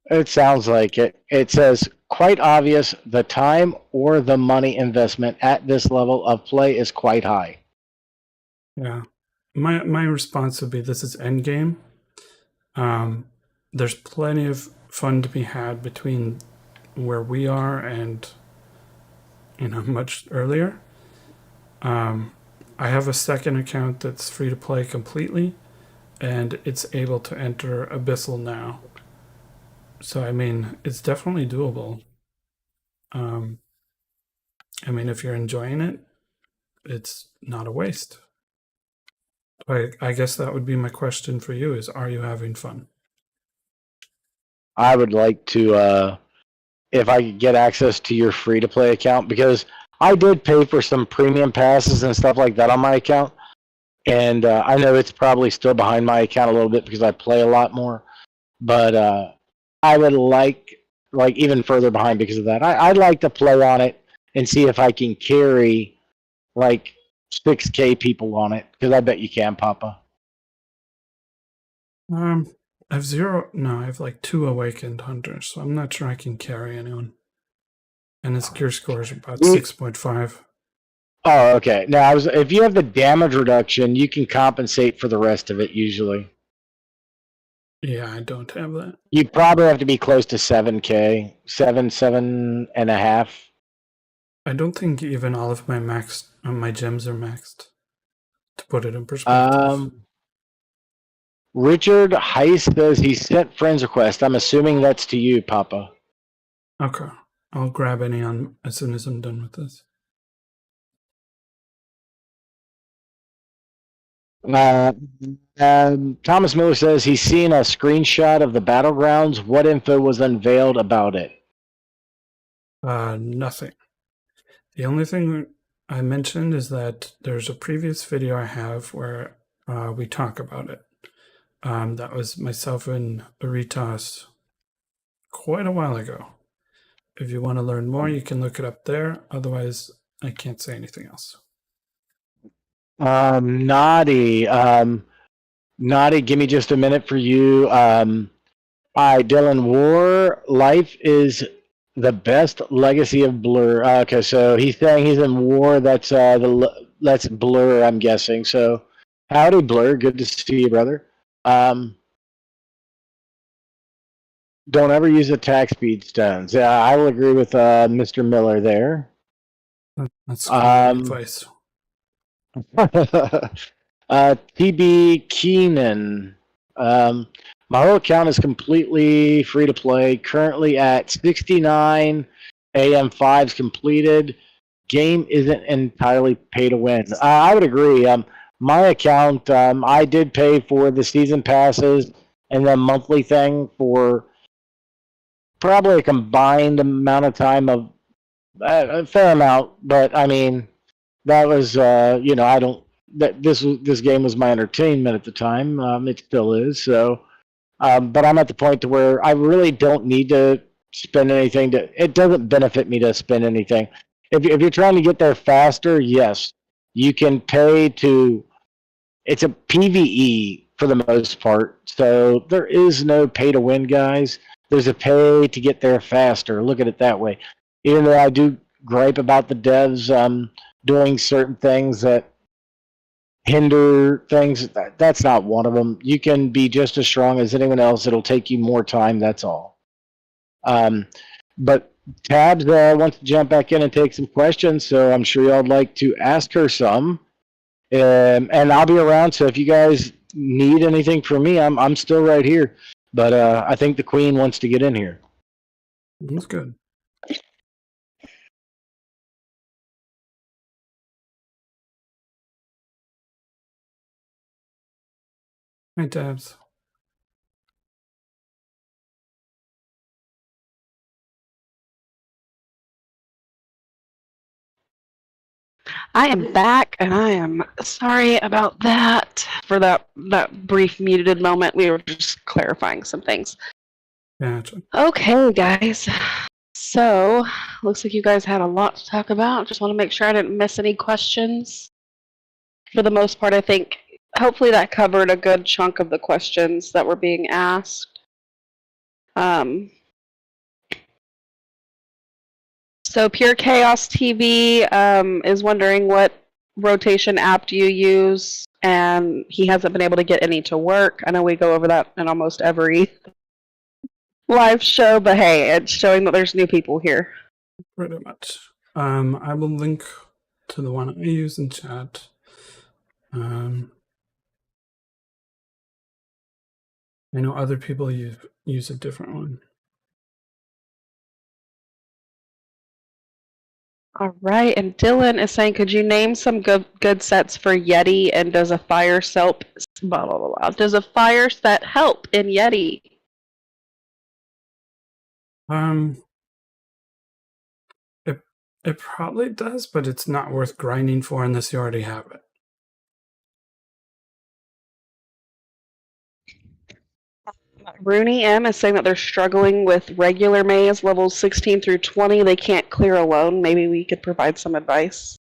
Speaker 3: It sounds like it. It says quite obvious. The time or the money investment at this level of play is quite high.
Speaker 2: Yeah, my response would be this is end game. There's plenty of fun to be had between where we are and much earlier. I have a second account that's free to play completely, and it's able to enter Abyssal now. So I mean, it's definitely doable. I mean, if you're enjoying it, it's not a waste. I guess that would be my question for you: is are you having fun?
Speaker 3: I would like to, if I could get access to your free to play account, because I did pay for some premium passes and stuff like that on my account. And I know it's probably still behind my account a little bit because I play a lot more. But I would like even further behind because of that. I'd like to play on it and see if I can carry like 6K people on it, because I bet you can, Papa.
Speaker 2: I have like 2 awakened hunters, so I'm not sure I can carry anyone. And his gear score is about 6.5.
Speaker 3: Oh, okay. Now, if you have the damage reduction, you can compensate for the rest of it usually.
Speaker 2: Yeah, I don't have that.
Speaker 3: You probably have to be close to 7K, 7.5.
Speaker 2: I don't think even all of my gems are maxed. To put it in perspective.
Speaker 3: Richard Heist says he sent friends request. I'm assuming that's to you, Papa.
Speaker 2: Okay, I'll grab any on as soon as I'm done with this.
Speaker 3: Thomas Miller says he's seen a screenshot of the battlegrounds. What info was unveiled about it?
Speaker 2: Nothing. The only thing I mentioned is that there's a previous video I have where we talk about it. That was myself and Aritas quite a while ago. If you want to learn more, you can look it up there. Otherwise, I can't say anything else.
Speaker 3: Naughty, give me just a minute for you. All right, Dylan. War life is the best legacy of Blur. Okay, so he's saying he's in war. That's Blur, I'm guessing. So, howdy, Blur. Good to see you, brother. Um, don't ever use attack speed stones. Yeah, I will agree with Mr. Miller there.
Speaker 2: That's great advice.
Speaker 3: TB Keenan. My whole account is completely free to play. Currently at 69 AM5s completed. Game isn't entirely pay to win. I would agree. My account, I did pay for the season passes and the monthly thing for probably a combined amount of time of a fair amount. But I mean, that was I don't that this game was my entertainment at the time. It still is. So, but I'm at the point to where I really don't need to spend anything. It doesn't benefit me to spend anything. If you're trying to get there faster, yes, you can pay to. It's a PVE for the most part, so there is no pay to win, guys. There's a pay to get there faster. Look at it that way. Even though I do gripe about the devs doing certain things that hinder things, that's not one of them. You can be just as strong as anyone else. It'll take you more time. That's all. But Tabs wants to jump back in and take some questions, so I'm sure y'all would like to ask her some. And I'll be around, so if you guys need anything from me, I'm still right here. But I think the Queen wants to get in here.
Speaker 2: That's good. Hi, Tabs.
Speaker 1: I am back, and I am sorry about that. For that brief muted moment, we were just clarifying some things.
Speaker 2: Gotcha.
Speaker 1: Okay, guys. So, looks like you guys had a lot to talk about. Just want to make sure I didn't miss any questions. For the most part, I think hopefully that covered a good chunk of the questions that were being asked. So Pure Chaos TV is wondering what rotation app do you use, and he hasn't been able to get any to work. I know we go over that in almost every live show, but hey, it's showing that there's new people here.
Speaker 2: Pretty much. I will link to the one I use in chat. I know other people use a different one.
Speaker 1: All right, and Dylan is saying, could you name some good sets for Yeti, and does a fire set Does a fire set help in Yeti?
Speaker 2: It probably does, but it's not worth grinding for unless you already have it.
Speaker 1: Rooney M is saying that they're struggling with regular maze levels 16 through 20. They can't clear alone. Maybe we could provide some advice.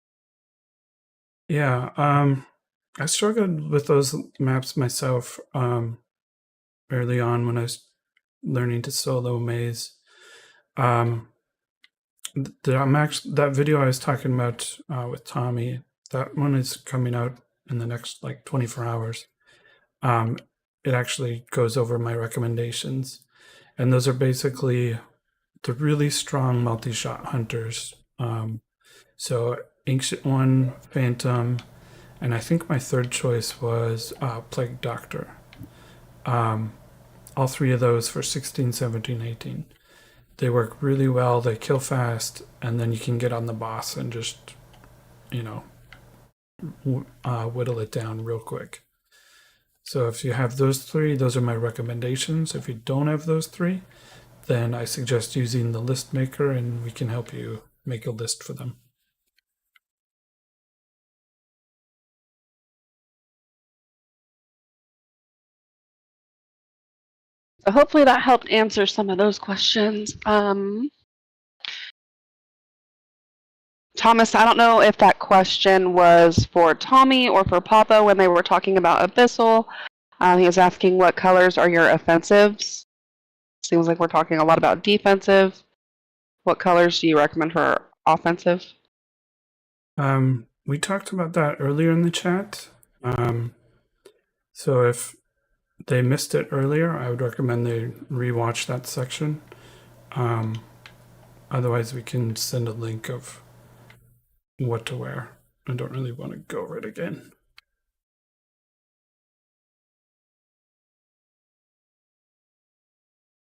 Speaker 2: Yeah, I struggled with those maps myself early on when I was learning to solo maze. That video I was talking about with Tommy, that one is coming out in the next 24 hours. It actually goes over my recommendations, and those are basically the really strong multi-shot hunters. So Ancient One, Phantom, and I think my third choice was Plague Doctor. All three of those for 16, 17, 18. They work really well, they kill fast, and then you can get on the boss and just, whittle it down real quick. So if you have those three, those are my recommendations. If you don't have those three, then I suggest using the list maker, and we can help you make a list for them.
Speaker 1: So hopefully that helped answer some of those questions. Thomas, I don't know if that question was for Tommy or for Papa when they were talking about Abyssal. He was asking what colors are your offensives. Seems like we're talking a lot about defensive. What colors do you recommend for offensive?
Speaker 2: We talked about that earlier in the chat. So if they missed it earlier, I would recommend they rewatch that section. Otherwise, we can send a link of what to wear. I don't really want to go over it again.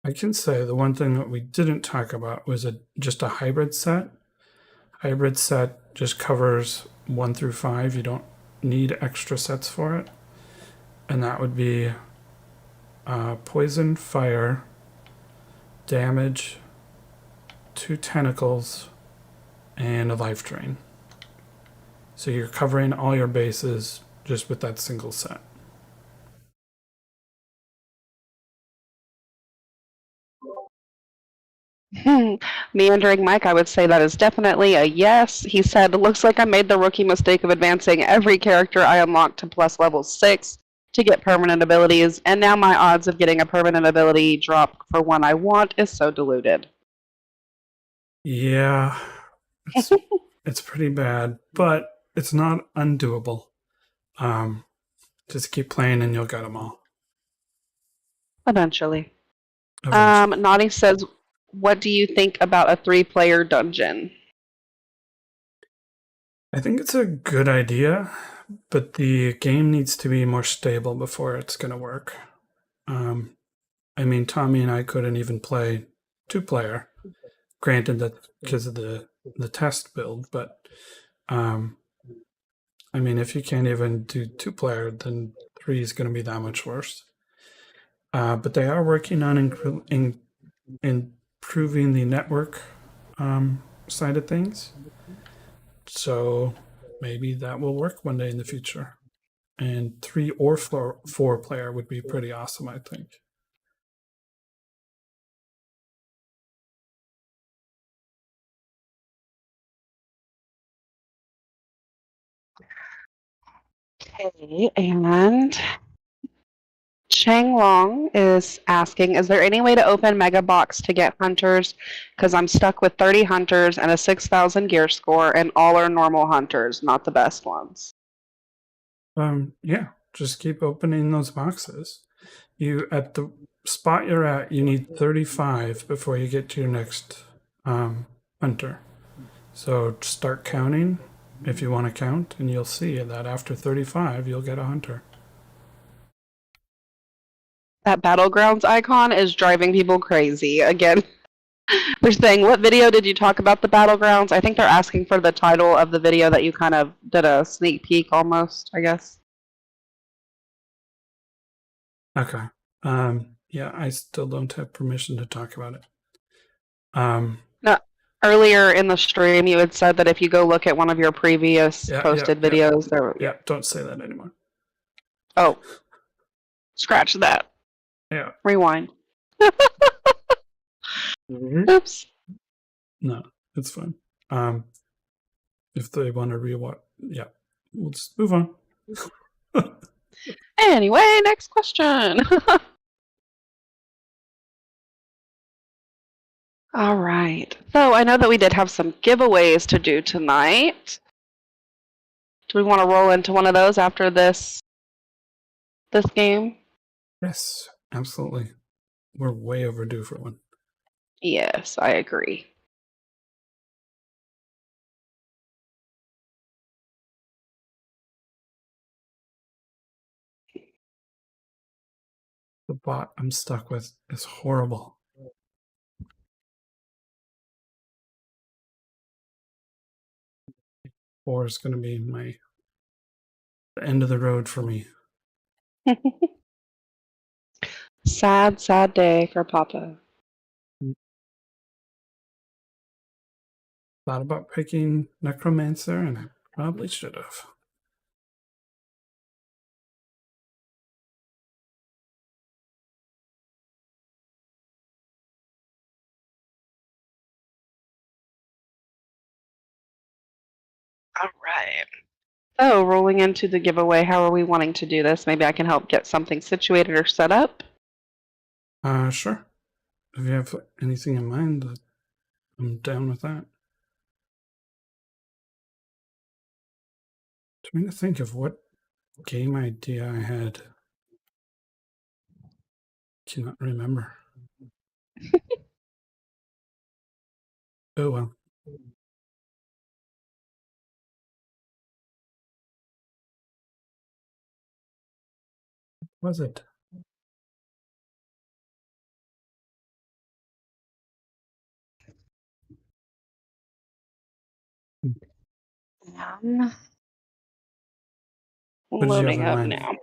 Speaker 2: I can say the one thing that we didn't talk about was just a hybrid set. Hybrid set just covers 1 through 5. You don't need extra sets for it. And that would be poison, fire, damage, 2 tentacles, and a life drain. So you're covering all your bases just with that single set.
Speaker 1: Meandering Mike, I would say that is definitely a yes. He said, looks like I made the rookie mistake of advancing every character I unlocked to plus level 6 to get permanent abilities, and now my odds of getting a permanent ability drop for one I want is so diluted.
Speaker 2: Yeah, it's pretty bad, but it's not undoable. Just keep playing and you'll get them all.
Speaker 1: Eventually. Naughty says, what do you think about a 3-player dungeon?
Speaker 2: I think it's a good idea, but the game needs to be more stable before it's going to work. I mean, Tommy and I couldn't even play 2-player. Granted, that because of the test build, but I mean, if you can't even do 2-player, then 3 is going to be that much worse. But they are working on improving the network side of things. So maybe that will work one day in the future. And 3 or 4-player would be pretty awesome, I think.
Speaker 1: Okay, and Chang Long is asking, is there any way to open Mega Box to get hunters? Because I'm stuck with 30 hunters and a 6,000 gear score, and all are normal hunters, not the best ones.
Speaker 2: Yeah, just keep opening those boxes. You at the spot you're at, you need 35 before you get to your next hunter. So start counting if you want to count, and you'll see that after 35, you'll get a hunter.
Speaker 1: That Battlegrounds icon is driving people crazy. Again, they're saying, what video did you talk about the Battlegrounds? I think they're asking for the title of the video that you kind of did a sneak peek almost, I guess.
Speaker 2: Okay. Yeah, I still don't have permission to talk about it.
Speaker 1: No, earlier in the stream, you had said that if you go look at one of your previous posted videos, there.
Speaker 2: Yeah, don't say that anymore.
Speaker 1: Oh, scratch that.
Speaker 2: Yeah.
Speaker 1: Rewind. Oops.
Speaker 2: No, it's fine. If they want to rewatch, yeah, we'll just move on.
Speaker 1: Anyway, next question. All right. So I know that we did have some giveaways to do tonight. Do we want to roll into one of those after this game?
Speaker 2: Yes, absolutely. We're way overdue for one.
Speaker 1: Yes, I agree.
Speaker 2: The bot I'm stuck with is horrible. Four is going to be the end of the road for me.
Speaker 1: Sad, sad day for Papa.
Speaker 2: Thought about picking Necromancer, and I probably should have.
Speaker 1: All right. So, rolling into the giveaway, how are we wanting to do this? Maybe I can help get something situated or set up.
Speaker 2: Sure. if you have anything in mind, I'm down with that. Trying to think of what game idea I had. Cannot remember. Oh well. Was it? What did you have
Speaker 1: Loading
Speaker 2: in
Speaker 1: up
Speaker 2: mind?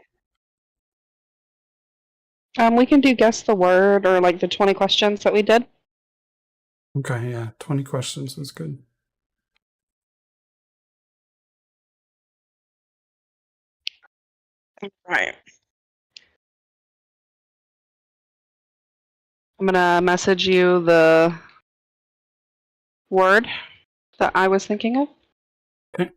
Speaker 1: now. We can do guess the word or like the 20 questions that we did.
Speaker 2: Okay, yeah, 20 questions is good.
Speaker 1: Right. I'm gonna message you the word that I was thinking of.
Speaker 2: Okay.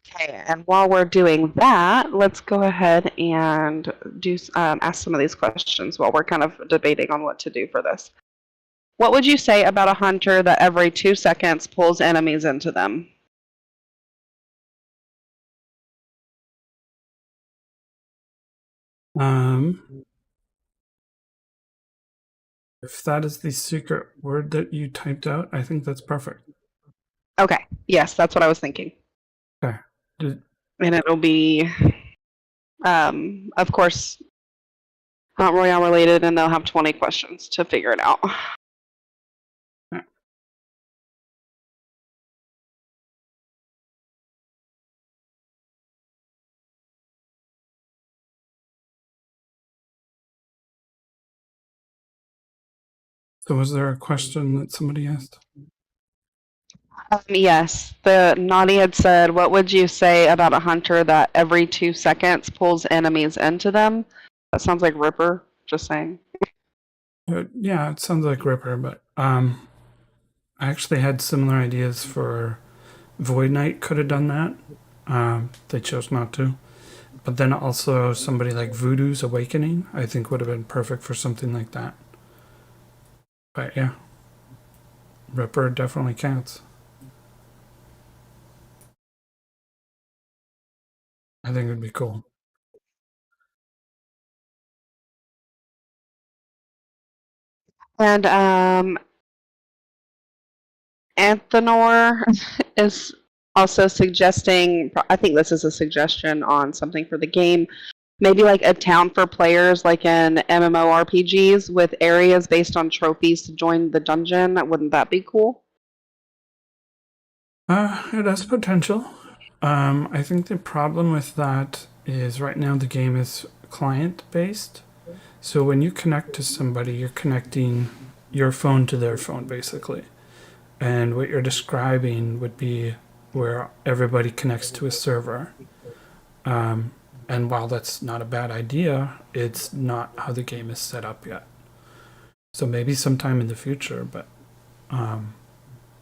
Speaker 1: Okay, and while we're doing that, let's go ahead and do ask some of these questions while we're kind of debating on what to do for this. What would you say about a hunter that every 2 seconds pulls enemies into them?
Speaker 2: If that is the secret word that you typed out, I think that's perfect.
Speaker 1: Okay, yes, that's what I was thinking.
Speaker 2: Okay.
Speaker 1: And it'll be, of course, not Royale related, and they'll have 20 questions to figure it out.
Speaker 2: So was there a question that somebody asked?
Speaker 1: Yes, the Naughty had said, what would you say about a hunter that every 2 seconds pulls enemies into them? That sounds like Ripper, just saying.
Speaker 2: Yeah, it sounds like Ripper, but I actually had similar ideas for Void Knight could have done that. They chose not to. But then also somebody like Voodoo's Awakening, I think would have been perfect for something like that. But yeah, Ripper definitely counts. I think it would be cool.
Speaker 1: And Anthenor is also suggesting, I think this is a suggestion on something for the game, maybe like a town for players like in MMORPGs with areas based on trophies to join the dungeon. Wouldn't that be cool?
Speaker 2: It has potential. I think the problem with that is right now the game is client based. So when you connect to somebody, you're connecting your phone to their phone basically. And what you're describing would be where everybody connects to a server. And while that's not a bad idea, it's not how the game is set up yet. So maybe sometime in the future, but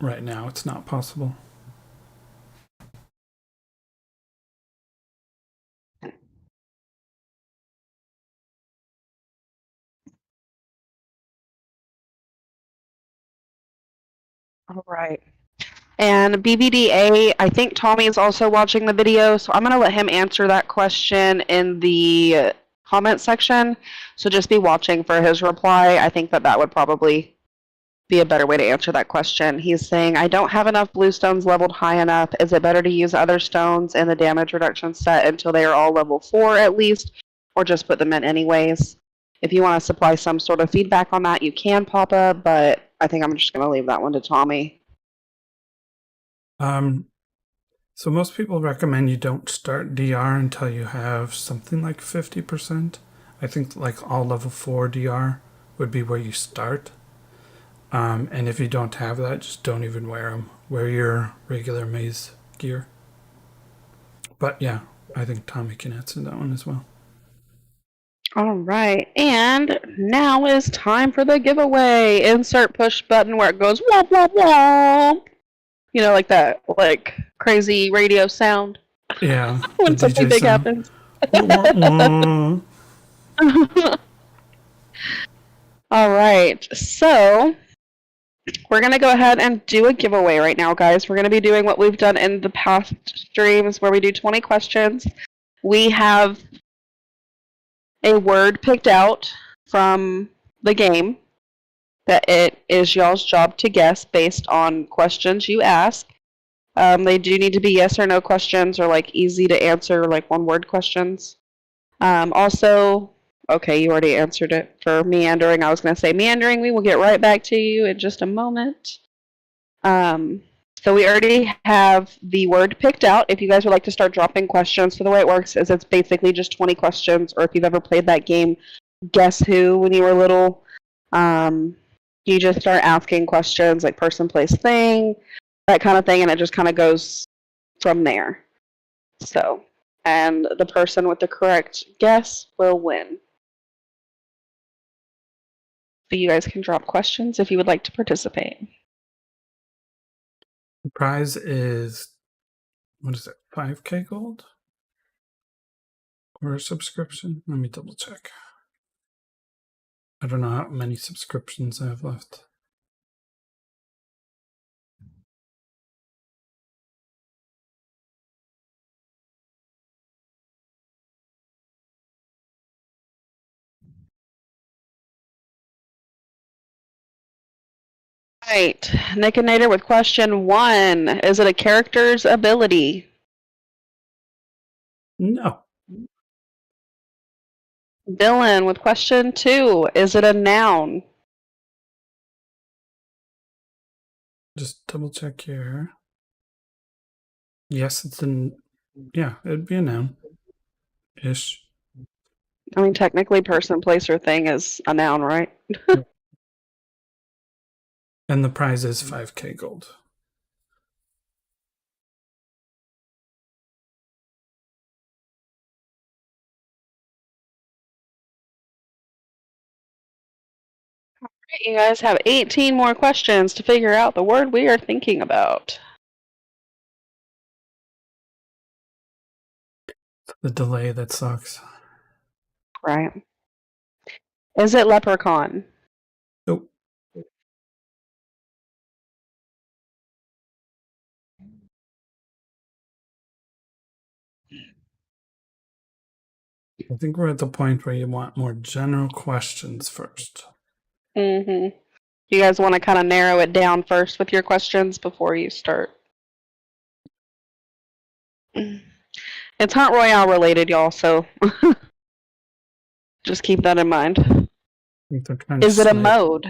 Speaker 2: right now it's not possible.
Speaker 1: All right. And BBDA, I think Tommy is also watching the video, so I'm going to let him answer that question in the comment section. So just be watching for his reply. I think that that would probably be a better way to answer that question. He's saying, I don't have enough blue stones leveled high enough. Is it better to use other stones in the damage reduction set until they are all level 4 at least, or just put them in anyways? If you want to supply some sort of feedback on that, you can, Papa, but I think I'm just going to leave that one to Tommy.
Speaker 2: So most people recommend you don't start DR until you have something like 50%. I think like all level 4 DR would be where you start. And if you don't have that, just don't even wear them. Wear your regular maze gear. But yeah, I think Tommy can answer that one as well.
Speaker 1: All right, and now is time for the giveaway. Insert push button where it goes womp womp womp. You know, like that, like crazy radio sound
Speaker 2: Yeah,
Speaker 1: when
Speaker 2: the
Speaker 1: something
Speaker 2: DJ
Speaker 1: big
Speaker 2: sound.
Speaker 1: happens.
Speaker 2: Wah, wah.
Speaker 1: All right, so we're going to go ahead and do a giveaway right now, guys. We're going to be doing what we've done in the past streams where we do 20 questions. We have a word picked out from the game that it is y'all's job to guess based on questions you ask. They do need to be yes or no questions or like easy to answer, like one word questions. Also, okay, you already answered it for meandering. I was going to say meandering. We will get right back to you in just a moment. So we already have the word picked out. If you guys would like to start dropping questions, so the way it works is it's basically just 20 questions, or if you've ever played that game, Guess Who, when you were little, you just start asking questions like person, place, thing, that kind of thing, and it just kind of goes from there. So, and the person with the correct guess will win. So you guys can drop questions if you would like to participate.
Speaker 2: The prize is, what is it, 5K gold? Or a subscription? Let me double check. I don't know how many subscriptions I have left.
Speaker 1: Right, Nick and Nader with question 1. Is it a character's ability?
Speaker 2: No.
Speaker 1: Dylan with question 2. Is it a noun?
Speaker 2: Just double check here. Yes, it's an. Yeah, it'd be a noun. Ish.
Speaker 1: I mean, technically, person, place, or thing is a noun, right?
Speaker 2: And the prize is 5K gold.
Speaker 1: You guys have 18 more questions to figure out the word we are thinking about.
Speaker 2: The delay that sucks.
Speaker 1: Right. Is it leprechaun?
Speaker 2: Nope. I think we're at the point where you want more general questions first.
Speaker 1: Mm-hmm. You guys want to kind of narrow it down first with your questions before you start? It's Hunt Royale related, y'all, so just keep that in mind.
Speaker 2: I think they're trying to
Speaker 1: Is it a
Speaker 2: slay.
Speaker 1: mode?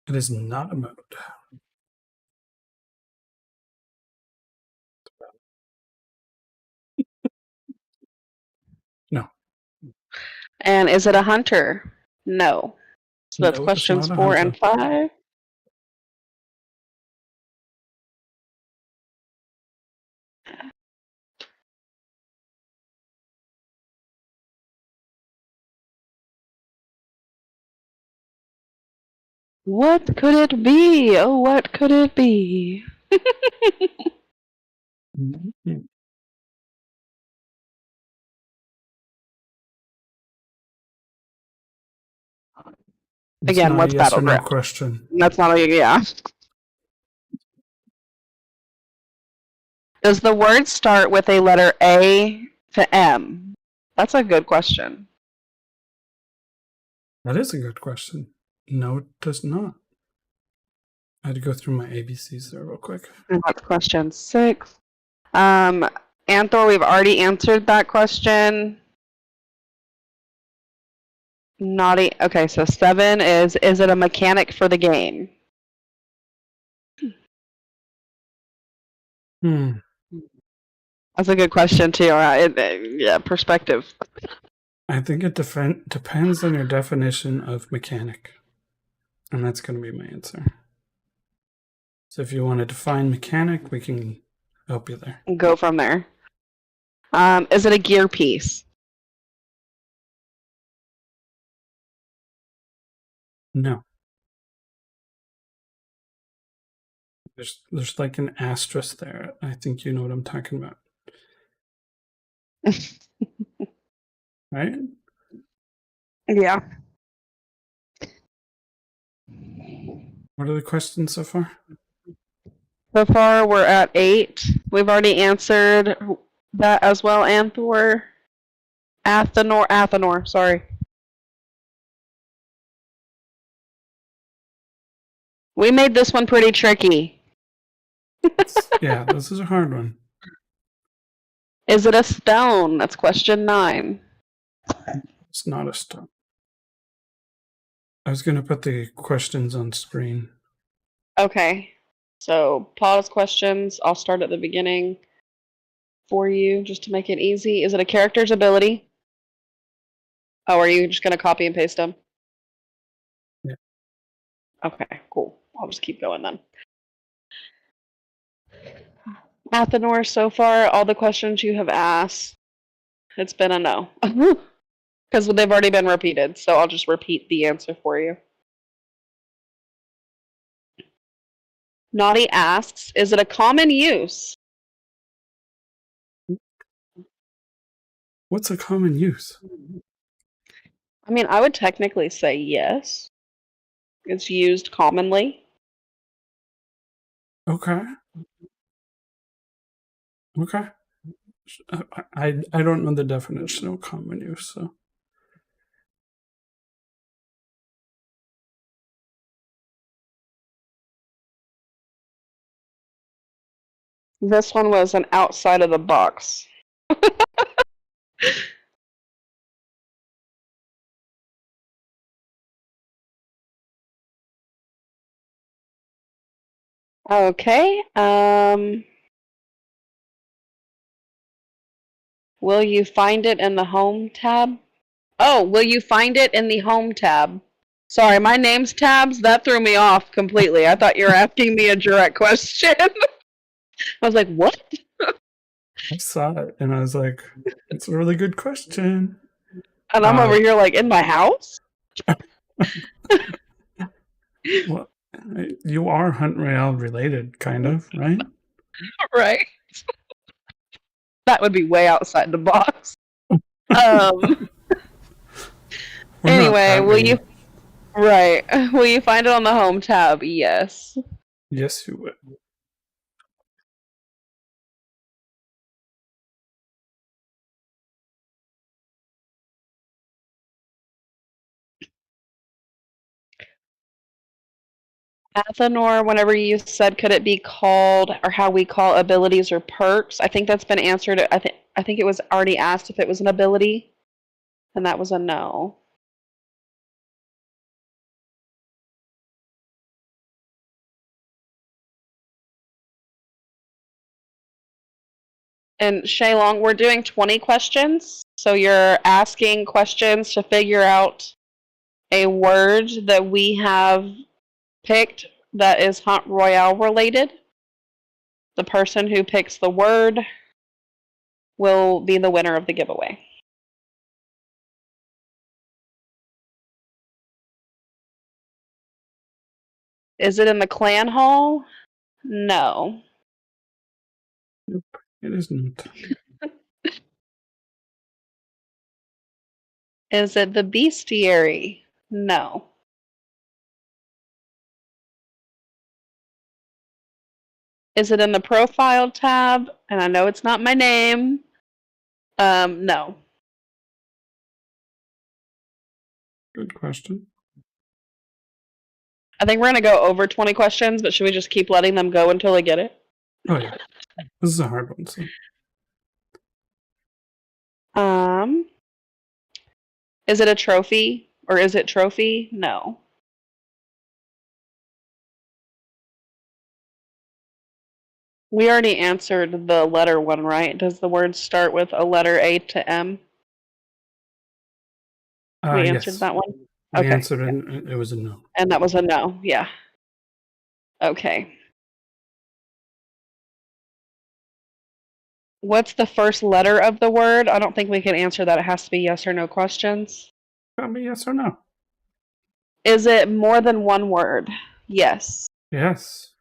Speaker 2: It is not a mode. No.
Speaker 1: And is it a hunter? No. So that's
Speaker 2: No, it's
Speaker 1: questions
Speaker 2: not a
Speaker 1: 4
Speaker 2: hunter.
Speaker 1: and 5. What could it be? Oh, what could it be?
Speaker 2: Mm-hmm. It's
Speaker 1: Again,
Speaker 2: not
Speaker 1: what's
Speaker 2: a yes or no
Speaker 1: battleground?
Speaker 2: question.
Speaker 1: That's not a yeah. Does the word start with a letter A to M? That's a good question.
Speaker 2: That is a good question. No, it does not. I had to go through my ABCs there real quick.
Speaker 1: And that's question 6. Anthor, we've already answered that question. Naughty. Okay, so 7 is it a mechanic for the game? That's a good question too. Yeah, perspective.
Speaker 2: I think it depends on your definition of mechanic. And that's going to be my answer. So if you want to define mechanic, we can help you there.
Speaker 1: Go from there. Is it a gear piece?
Speaker 2: No. There's like an asterisk there. I think you know what I'm talking about. Right?
Speaker 1: Yeah.
Speaker 2: What are the questions so far?
Speaker 1: So far, we're at 8. We've already answered that as well, Anthor. Athenor, sorry. We made this one pretty tricky.
Speaker 2: Yeah, this is a hard one.
Speaker 1: Is it a stone? That's question 9.
Speaker 2: It's not a stone. I was going to put the questions on screen.
Speaker 1: Okay. So pause questions. I'll start at the beginning for you just to make it easy. Is it a character's ability? Oh, are you just going to copy and paste them?
Speaker 2: Yeah.
Speaker 1: Okay, cool. I'll just keep going then. Athenor, so far, all the questions you have asked, it's been a no. Because they've already been repeated, so I'll just repeat the answer for you. Naughty asks, is it a common use?
Speaker 2: What's a common use?
Speaker 1: I mean, I would technically say yes. It's used commonly.
Speaker 2: Okay. I don't know the definition of common use, so.
Speaker 1: This one was an outside of the box. Okay. Will you find it in the home tab? Oh, will you find it in the home tab? Sorry, my name's tabs. That threw me off completely. I thought you were asking me a direct question. I was like, what?
Speaker 2: I saw it and I was like, it's a really good question.
Speaker 1: And I'm over here like, in my house?
Speaker 2: Well, you are Hunt Royale related, kind of, right?
Speaker 1: Right. That would be way outside the box. Anyway, will you find it on the home tab? Yes.
Speaker 2: Yes, you would.
Speaker 1: Athenor, whenever you said could it be called or how we call abilities or perks, I think that's been answered. I think it was already asked if it was an ability, and that was a no. And Shaylong, we're doing 20 questions, so you're asking questions to figure out a word that we have picked that is Hunt Royale related. The person who picks the word will be the winner of the giveaway. Is it in the clan hall? No.
Speaker 2: Nope, it is not.
Speaker 1: Is it the bestiary? No. Is it in the profile tab? And I know it's not my name. No.
Speaker 2: Good question.
Speaker 1: I think we're going to go over 20 questions, but should we just keep letting them go until they get it?
Speaker 2: Oh, yeah. This is a hard one, so.
Speaker 1: Is it a trophy? Or is it trophy? No. We already answered the letter one, right? Does the word start with a letter A to M? We answered
Speaker 2: yes.
Speaker 1: that one?
Speaker 2: We
Speaker 1: Okay.
Speaker 2: answered it, and it was a no.
Speaker 1: And that was a no, yeah. Okay. What's the first letter of the word? I don't think we can answer that. It has to be yes or no questions.
Speaker 2: Tell me yes or no.
Speaker 1: Is it more than one word? Yes.
Speaker 2: Yes.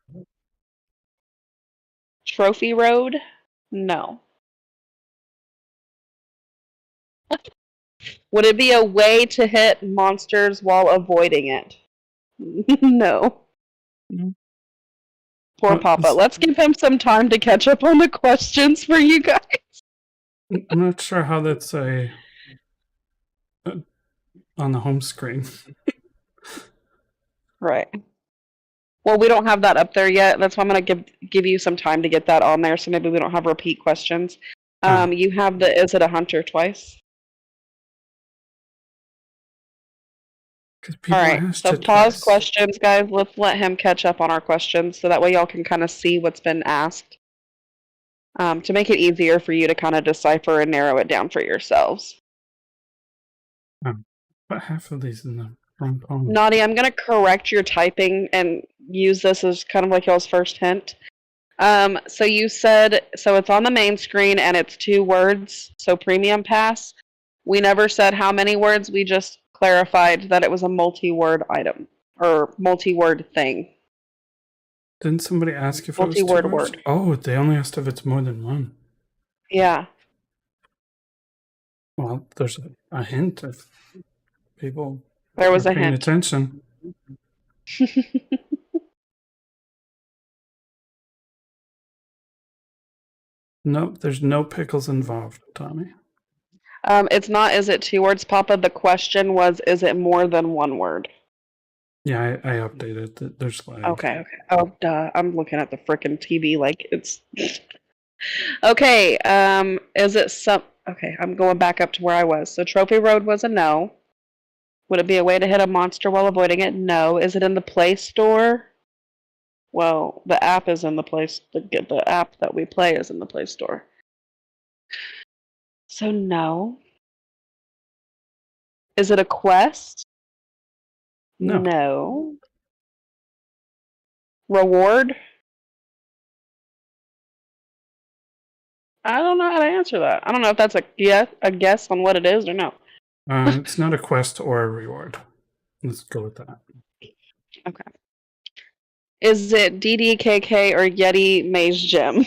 Speaker 1: Trophy Road? No. Would it be a way to hit monsters while avoiding it? No.
Speaker 2: No.
Speaker 1: Poor Papa. Let's give him some time to catch up on the questions for you guys.
Speaker 2: I'm not sure how that's on the home screen.
Speaker 1: Right. Well, we don't have that up there yet. That's why I'm going to give you some time to get that on there, so maybe we don't have repeat questions. You have the is it a hunter twice?
Speaker 2: All
Speaker 1: right, so pause questions, guys. Let's let him catch up on our questions, so that way y'all can kind of see what's been asked, to make it easier for you to kind of decipher and narrow it down for yourselves.
Speaker 2: But half of these in the wrong column.
Speaker 1: Naughty, I'm going to correct your typing and use this as kind of like y'all's first hint. So you said, so it's on the main screen and it's 2 words, so premium pass. We never said how many words, we just clarified that it was a multi-word item, or multi-word thing.
Speaker 2: Didn't somebody ask if it was 2
Speaker 1: Multi-word
Speaker 2: words?
Speaker 1: word.
Speaker 2: Oh, they only asked if it's more than one.
Speaker 1: Yeah.
Speaker 2: Well, there's a hint if people
Speaker 1: There was
Speaker 2: are
Speaker 1: a
Speaker 2: paying
Speaker 1: hint.
Speaker 2: attention. Nope, there's no pickles involved, Tommy.
Speaker 1: It's not, is it 2 words, Papa? The question was, is it more than 1 word?
Speaker 2: Yeah, I updated. There's like...
Speaker 1: Okay. Oh, duh. I'm looking at the frickin' TV like it's... Okay, is it some... Okay, I'm going back up to where I was. So Trophy Road was a no. Would it be a way to hit a monster while avoiding it? No. Is it in the Play Store? Well, the app is in the place. The app that we play is in the Play Store. So no. Is it a quest?
Speaker 2: No.
Speaker 1: No. Reward? I don't know how to answer that. I don't know if that's a guess on what it is or no.
Speaker 2: It's not a quest or a reward. Let's go with that.
Speaker 1: Okay. Is it DDKK or Yeti Maze Gem?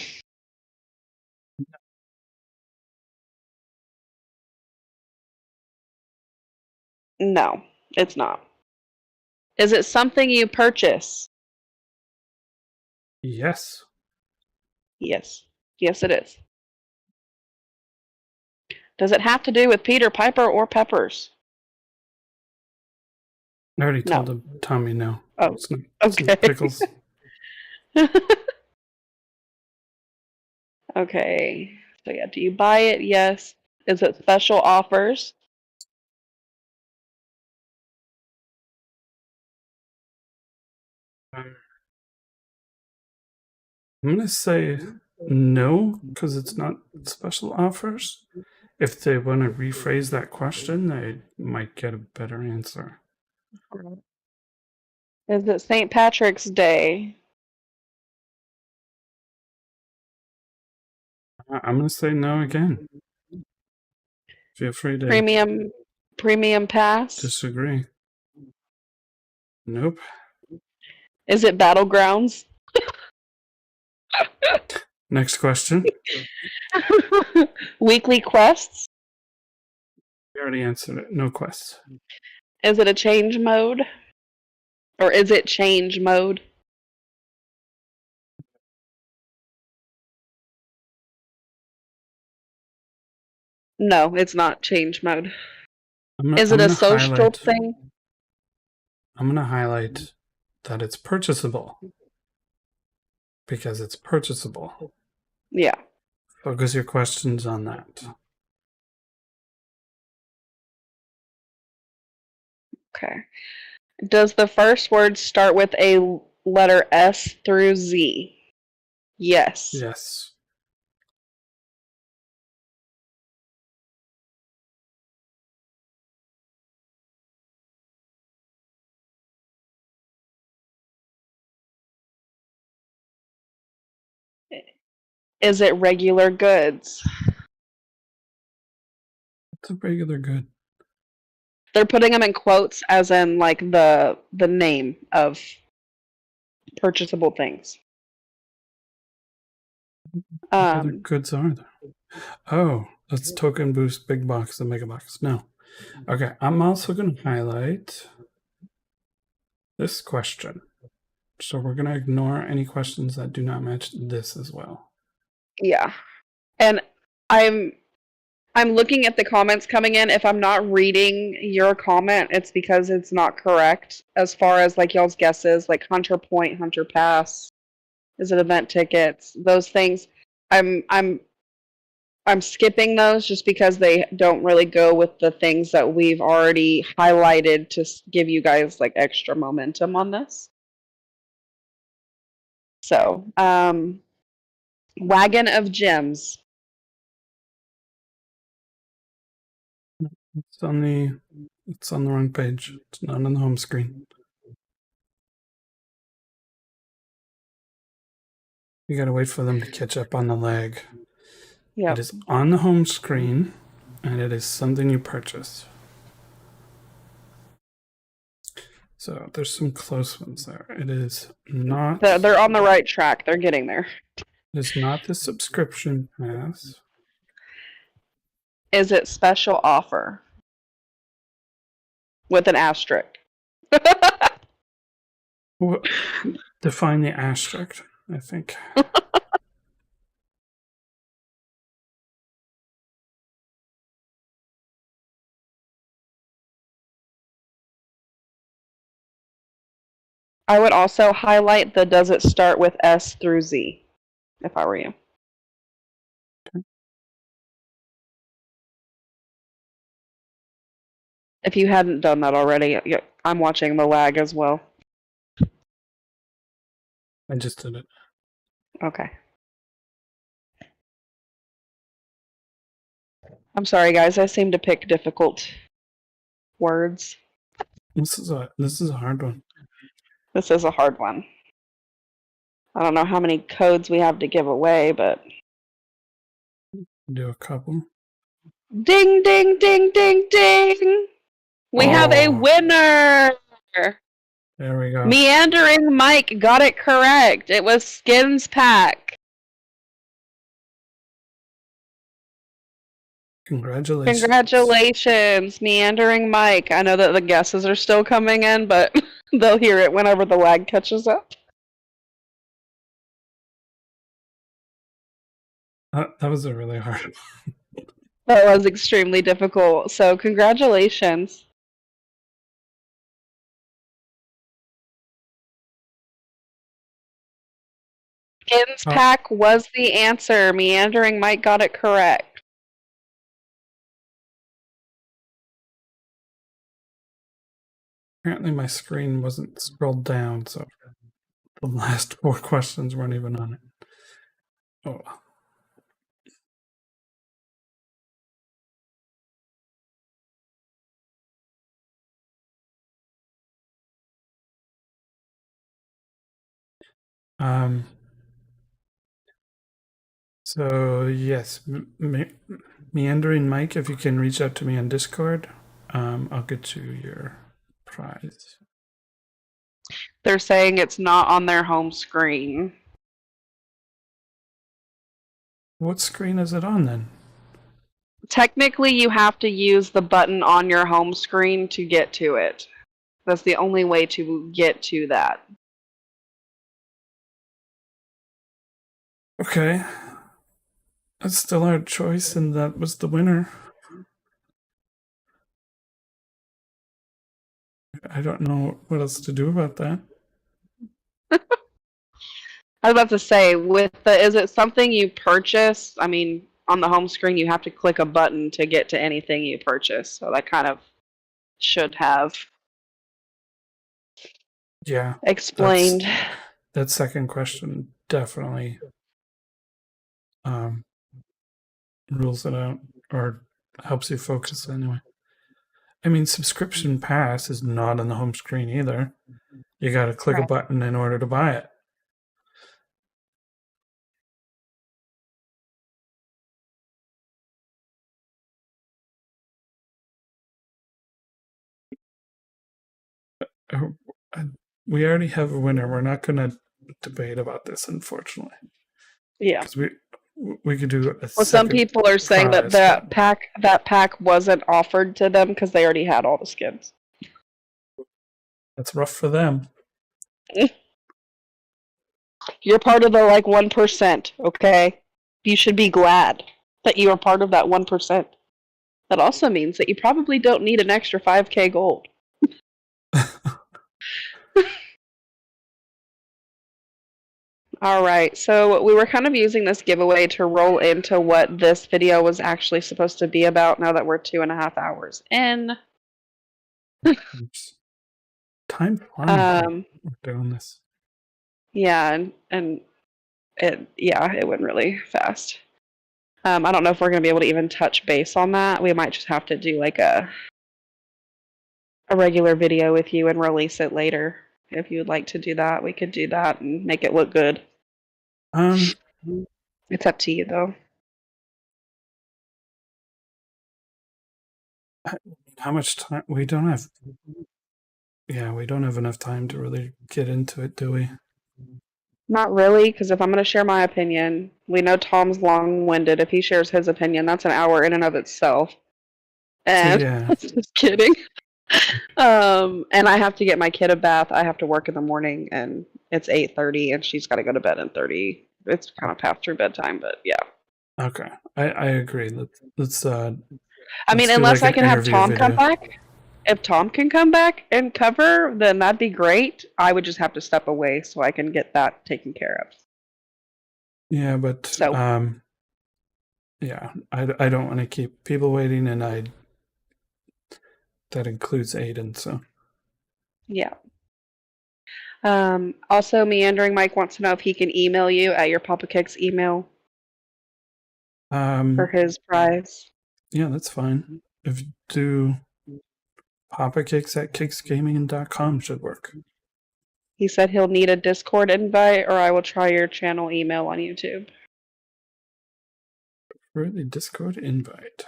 Speaker 1: No, it's not. Is it something you purchase?
Speaker 2: Yes.
Speaker 1: Yes. Yes, it is. Does it have to do with Peter Piper or Peppers?
Speaker 2: I already told him, Tommy, no.
Speaker 1: Oh,
Speaker 2: it's not,
Speaker 1: okay.
Speaker 2: Pickles.
Speaker 1: Okay. So yeah, do you buy it? Yes. Is it special offers?
Speaker 2: I'm going to say no, because it's not special offers. If they want to rephrase that question, they might get a better answer.
Speaker 1: Is it St. Patrick's Day?
Speaker 2: I'm going to say no again. Feel free to
Speaker 1: Premium pass?
Speaker 2: disagree. Nope.
Speaker 1: Is it Battlegrounds?
Speaker 2: Next question.
Speaker 1: Weekly quests?
Speaker 2: We already answered it. No quests.
Speaker 1: Is it a change mode? Or is it change mode? No, it's not change mode. Is it a social thing?
Speaker 2: I'm going to highlight that it's purchasable. Because it's purchasable.
Speaker 1: Yeah.
Speaker 2: Focus your questions on that.
Speaker 1: Okay. Does the first word start with a letter S through Z? Yes.
Speaker 2: Yes.
Speaker 1: Is it regular goods?
Speaker 2: It's a regular good.
Speaker 1: They're putting them in quotes as in like the name of purchasable things.
Speaker 2: What other goods are there? Oh, let's token boost big box and mega box. No. Okay, I'm also going to highlight this question. So we're going to ignore any questions that do not match this as well.
Speaker 1: Yeah. And I'm looking at the comments coming in. If I'm not reading your comment, it's because it's not correct as far as like y'all's guesses, like Hunter Point, Hunter Pass, is it event tickets, those things. I'm skipping those just because they don't really go with the things that we've already highlighted to give you guys like extra momentum on this. So, Wagon of Gems.
Speaker 2: It's on the wrong page. It's not on the home screen. You gotta wait for them to catch up on the lag.
Speaker 1: Yeah.
Speaker 2: It is on the home screen, and it is something you purchase. So there's some close ones there. It is not.
Speaker 1: They're on the right track. They're getting there.
Speaker 2: It's not the subscription pass.
Speaker 1: Is it special offer? With an asterisk.
Speaker 2: Define the asterisk, I think.
Speaker 1: I would also highlight the does it start with S through Z, if I were you.
Speaker 2: Okay.
Speaker 1: If you hadn't done that already, I'm watching the lag as well.
Speaker 2: I just did it.
Speaker 1: Okay. I'm sorry, guys. I seem to pick difficult words.
Speaker 2: This is a hard one.
Speaker 1: This is a hard one. I don't know how many codes we have to give away, but...
Speaker 2: Do a couple.
Speaker 1: Ding, ding, ding, ding, ding! We have a winner!
Speaker 2: There we go.
Speaker 1: Meandering Mike got it correct. It was Skins Pack.
Speaker 2: Congratulations.
Speaker 1: Congratulations, Meandering Mike. I know that the guesses are still coming in, but they'll hear it whenever the lag catches up.
Speaker 2: That was a really hard one.
Speaker 1: That was extremely difficult, so congratulations. Skins Pack was the answer. Meandering Mike got it correct.
Speaker 2: Apparently my screen wasn't scrolled down, so the last 4 questions weren't even on it. Oh. So yes, Meandering Mike, if you can reach out to me on Discord, I'll get you your prize.
Speaker 1: They're saying it's not on their home screen.
Speaker 2: What screen is it on then?
Speaker 1: Technically, you have to use the button on your home screen to get to it. That's the only way to get to that.
Speaker 2: Okay. That's still our choice, and that was the winner. I don't know what else to do about that.
Speaker 1: I was about to say, is it something you purchase? I mean, on the home screen, you have to click a button to get to anything you purchase. So that kind of should have explained.
Speaker 2: That second question definitely rules it out, or helps you focus anyway. I mean, subscription pass is not on the home screen either. You got to click a button in order to buy it. We already have a winner. We're not going to debate about this, unfortunately.
Speaker 1: Yeah.
Speaker 2: Because we could do a
Speaker 1: Well, some
Speaker 2: second
Speaker 1: people are saying that
Speaker 2: prize, but
Speaker 1: that pack wasn't offered to them because they already had all the skins.
Speaker 2: that's rough for them.
Speaker 1: You're part of the like 1%, okay? You should be glad that you are part of that 1%. That also means that you probably don't need an extra 5k gold. All right, so we were kind of using this giveaway to roll into what this video was actually supposed to be about now that we're 2.5 hours in.
Speaker 2: Time flying. We're doing this.
Speaker 1: Yeah, and it went really fast. I don't know if we're going to be able to even touch base on that. We might just have to do like a regular video with you and release it later. If you would like to do that, we could do that and make it look good. It's up to you, though.
Speaker 2: How much time? We don't have. Yeah, we don't have enough time to really get into it, do we?
Speaker 1: Not really, because if I'm going to share my opinion, we know Tom's long-winded. If he shares his opinion, that's an hour in and of itself. And
Speaker 2: yeah.
Speaker 1: just kidding. And I have to get my kid a bath. I have to work in the morning, and it's 8:30, and she's got to go to bed at 30. It's kind of past through bedtime, but yeah.
Speaker 2: Okay, I agree. Let's.
Speaker 1: I mean, unless I can have Tom come back. If Tom can come back and cover, then that'd be great. I would just have to step away so I can get that taken care of.
Speaker 2: Yeah, but yeah, I don't want to keep people waiting, and that includes Aiden, so.
Speaker 1: Yeah. Also, Meandering Mike wants to know if he can email you at your Papa Kicks email for his prize.
Speaker 2: Yeah, that's fine. If you do papakicks@kicksgaming.com should work.
Speaker 1: He said he'll need a Discord invite, or I will try your channel email on YouTube.
Speaker 2: Really, Discord invite.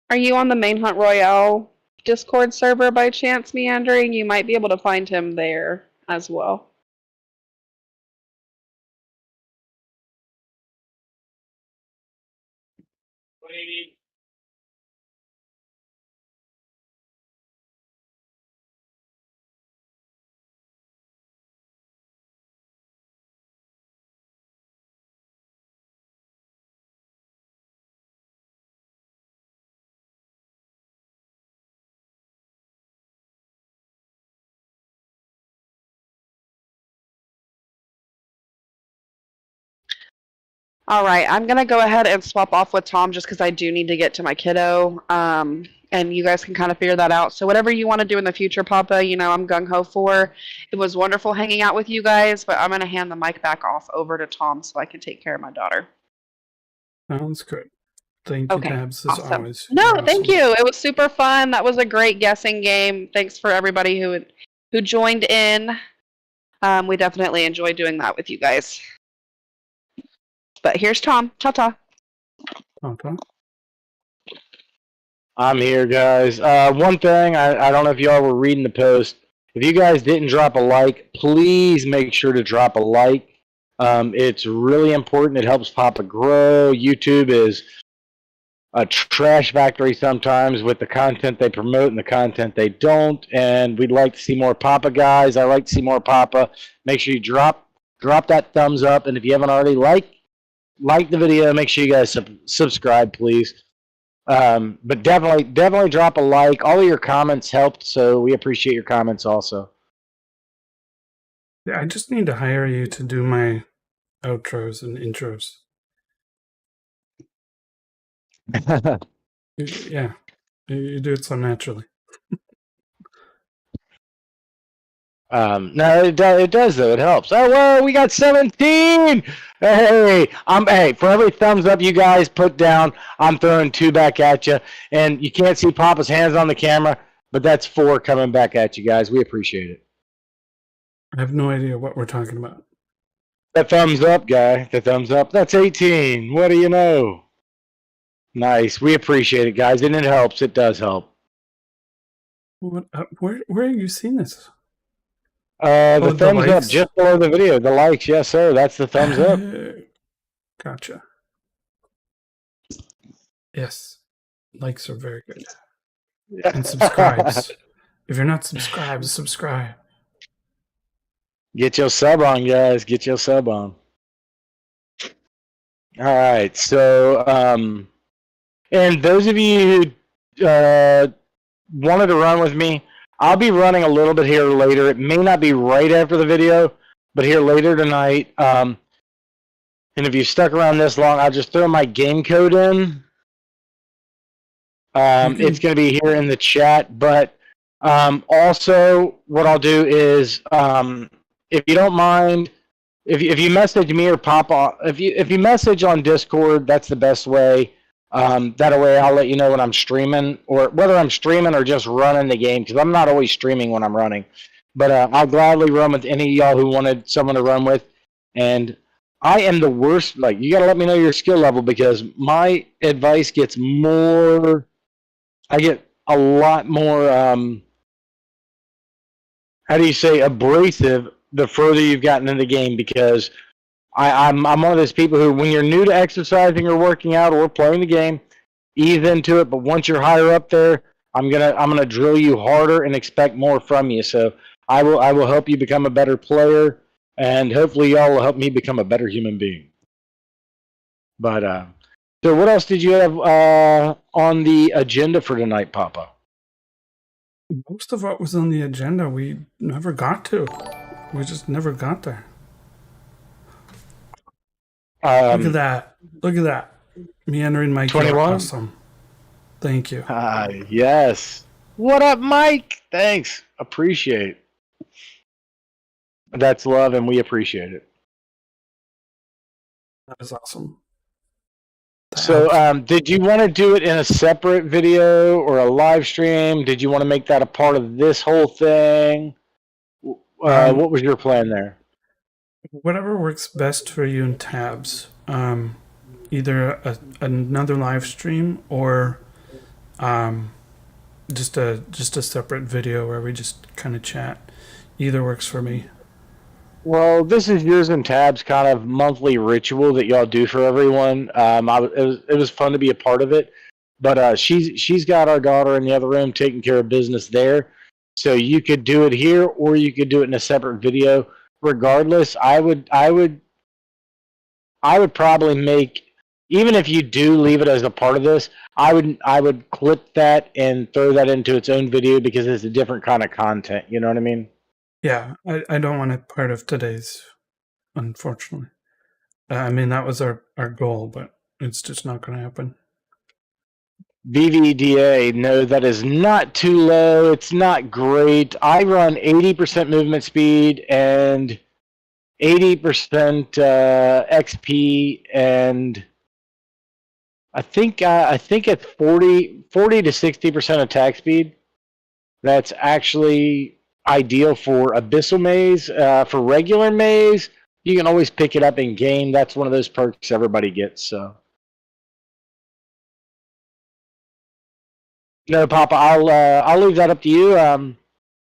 Speaker 1: Are you on the Main Hunt Royale Discord server by chance, Meandering? You might be able to find him there as well.
Speaker 4: What do you need?
Speaker 1: All right, I'm going to go ahead and swap off with Tom just because I do need to get to my kiddo. And you guys can kind of figure that out. So whatever you want to do in the future, Papa, you know, I'm gung-ho for. It was wonderful hanging out with you guys, but I'm going to hand the mic back off over to Tom so I can take care of my daughter.
Speaker 2: Sounds good. Thank you, Tabs, as always.
Speaker 1: No, thank you. It was super fun. That was a great guessing game. Thanks for everybody who joined in. We definitely enjoyed doing that with you guys. But here's Tom. Ta-ta.
Speaker 2: Okay.
Speaker 3: I'm here, guys. One thing, I don't know if y'all were reading the post. If you guys didn't drop a like, please make sure to drop a like. It's really important. It helps Papa grow. YouTube is a trash factory sometimes with the content they promote and the content they don't. And we'd like to see more Papa, guys. I like to see more Papa. Make sure you drop that thumbs up. And if you haven't already like the video, make sure you guys subscribe, please. But definitely drop a like. All of your comments helped, so we appreciate your comments also.
Speaker 2: Yeah, I just need to hire you to do my outros and intros. Yeah, you do it so naturally.
Speaker 3: No, it does though. It helps. Oh, whoa, we got 17. Hey, for every thumbs up you guys put down, I'm throwing 2 back at you. And you can't see Papa's hands on the camera, but that's 4 coming back at you guys. We appreciate it.
Speaker 2: I have no idea what we're talking about.
Speaker 3: That thumbs up, guy. The thumbs up. That's 18. What do you know? Nice. We appreciate it, guys, and it helps. It does help.
Speaker 2: What? Where are you seeing this?
Speaker 3: The
Speaker 2: the
Speaker 3: thumbs up
Speaker 2: likes?
Speaker 3: just below the video. The likes, yes, sir. That's the thumbs up.
Speaker 2: Gotcha. Yes. Likes are very good. And subscribes. If you're not subscribed, subscribe.
Speaker 3: Get your sub on, guys. Get your sub on. All right. So, and those of you who wanted to run with me, I'll be running a little bit here later. It may not be right after the video, but here later tonight. And if you stuck around this long, I'll just throw my game code in. It's going to be here in the chat, but also what I'll do is, if you don't mind, if you message me or pop on, if you message on Discord, that's the best way. That way I'll let you know when I'm streaming, or whether I'm streaming or just running the game, because I'm not always streaming when I'm running. But I'll gladly run with any of y'all who wanted someone to run with. And I am the worst. Like, you got to let me know your skill level, because my advice gets more. I get a lot more, how do you say, abrasive the further you've gotten in the game, because I'm one of those people who, when you're new to exercising or working out or playing the game, ease into it. But once you're higher up there, I'm gonna drill you harder and expect more from you. So I will help you become a better player, and hopefully y'all will help me become a better human being. But so what else did you have on the agenda for tonight, Papa?
Speaker 2: Most of what was on the agenda we never got to. We just never got there. Look at that. Look at that. Me entering Mike.
Speaker 3: 21?
Speaker 2: Awesome. Thank you.
Speaker 3: Yes. What up, Mike? Thanks. Appreciate. That's love, and we appreciate it.
Speaker 2: That is awesome.
Speaker 3: So, did you want to do it in a separate video or a live stream? Did you want to make that a part of this whole thing? What was your plan there?
Speaker 2: Whatever works best for you and Tabs. Either another live stream or just a separate video where we just kind of chat. Either works for me.
Speaker 3: Well, this is yours and Tab's kind of monthly ritual that y'all do for everyone. It was fun to be a part of it, but she's got our daughter in the other room taking care of business there. So you could do it here, or you could do it in a separate video. Regardless, I would probably make, even if you do leave it as a part of this, I would clip that and throw that into its own video, because it's a different kind of content. You know what I mean?
Speaker 2: Yeah, I don't want it part of today's, unfortunately. I mean, that was our goal, but it's just not going to happen.
Speaker 3: VVDA, no, that is not too low. It's not great. I run 80% movement speed and 80% XP, and I think it's 40 to 60% attack speed. That's actually ideal for Abyssal Maze. For regular Maze, you can always pick it up in game. That's one of those perks everybody gets. So, no, Papa, I'll leave that up to you.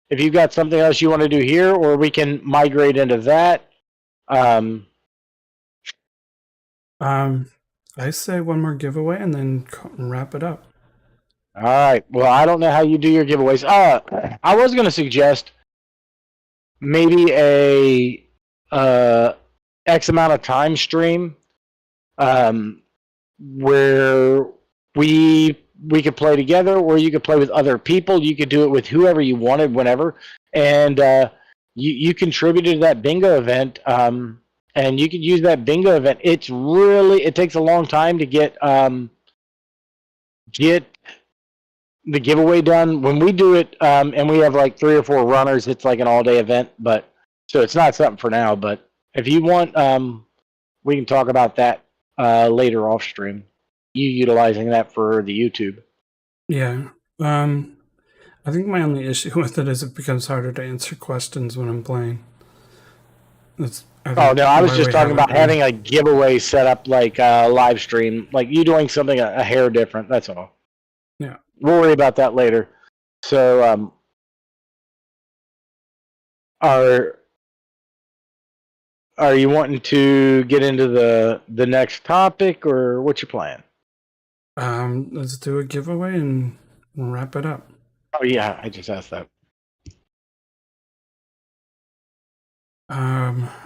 Speaker 3: If you've got something else you want to do here, or we can migrate into that.
Speaker 2: I say one more giveaway and then wrap it up.
Speaker 3: All right. Well, I don't know how you do your giveaways. I was going to suggest maybe a X amount of time stream, where we could play together, or you could play with other people. You could do it with whoever you wanted, whenever, and you contributed to that bingo event, and you could use that bingo event. It takes a long time to get the giveaway done. When we do it, and we have like 3 or 4 runners, it's like an all-day event. But so it's not something for now. But if you want, we can talk about that later off stream. You utilizing that for the YouTube.
Speaker 2: Yeah. I think my only issue with it is it becomes harder to answer questions when I'm playing.
Speaker 3: I was just talking about having a giveaway set up, like a live stream, like you doing something a hair different. That's all.
Speaker 2: Yeah.
Speaker 3: We'll worry about that later. So, Are you wanting to get into the next topic, or what's your plan?
Speaker 2: Let's do a giveaway and we'll wrap it up.
Speaker 3: Oh yeah, I just asked that.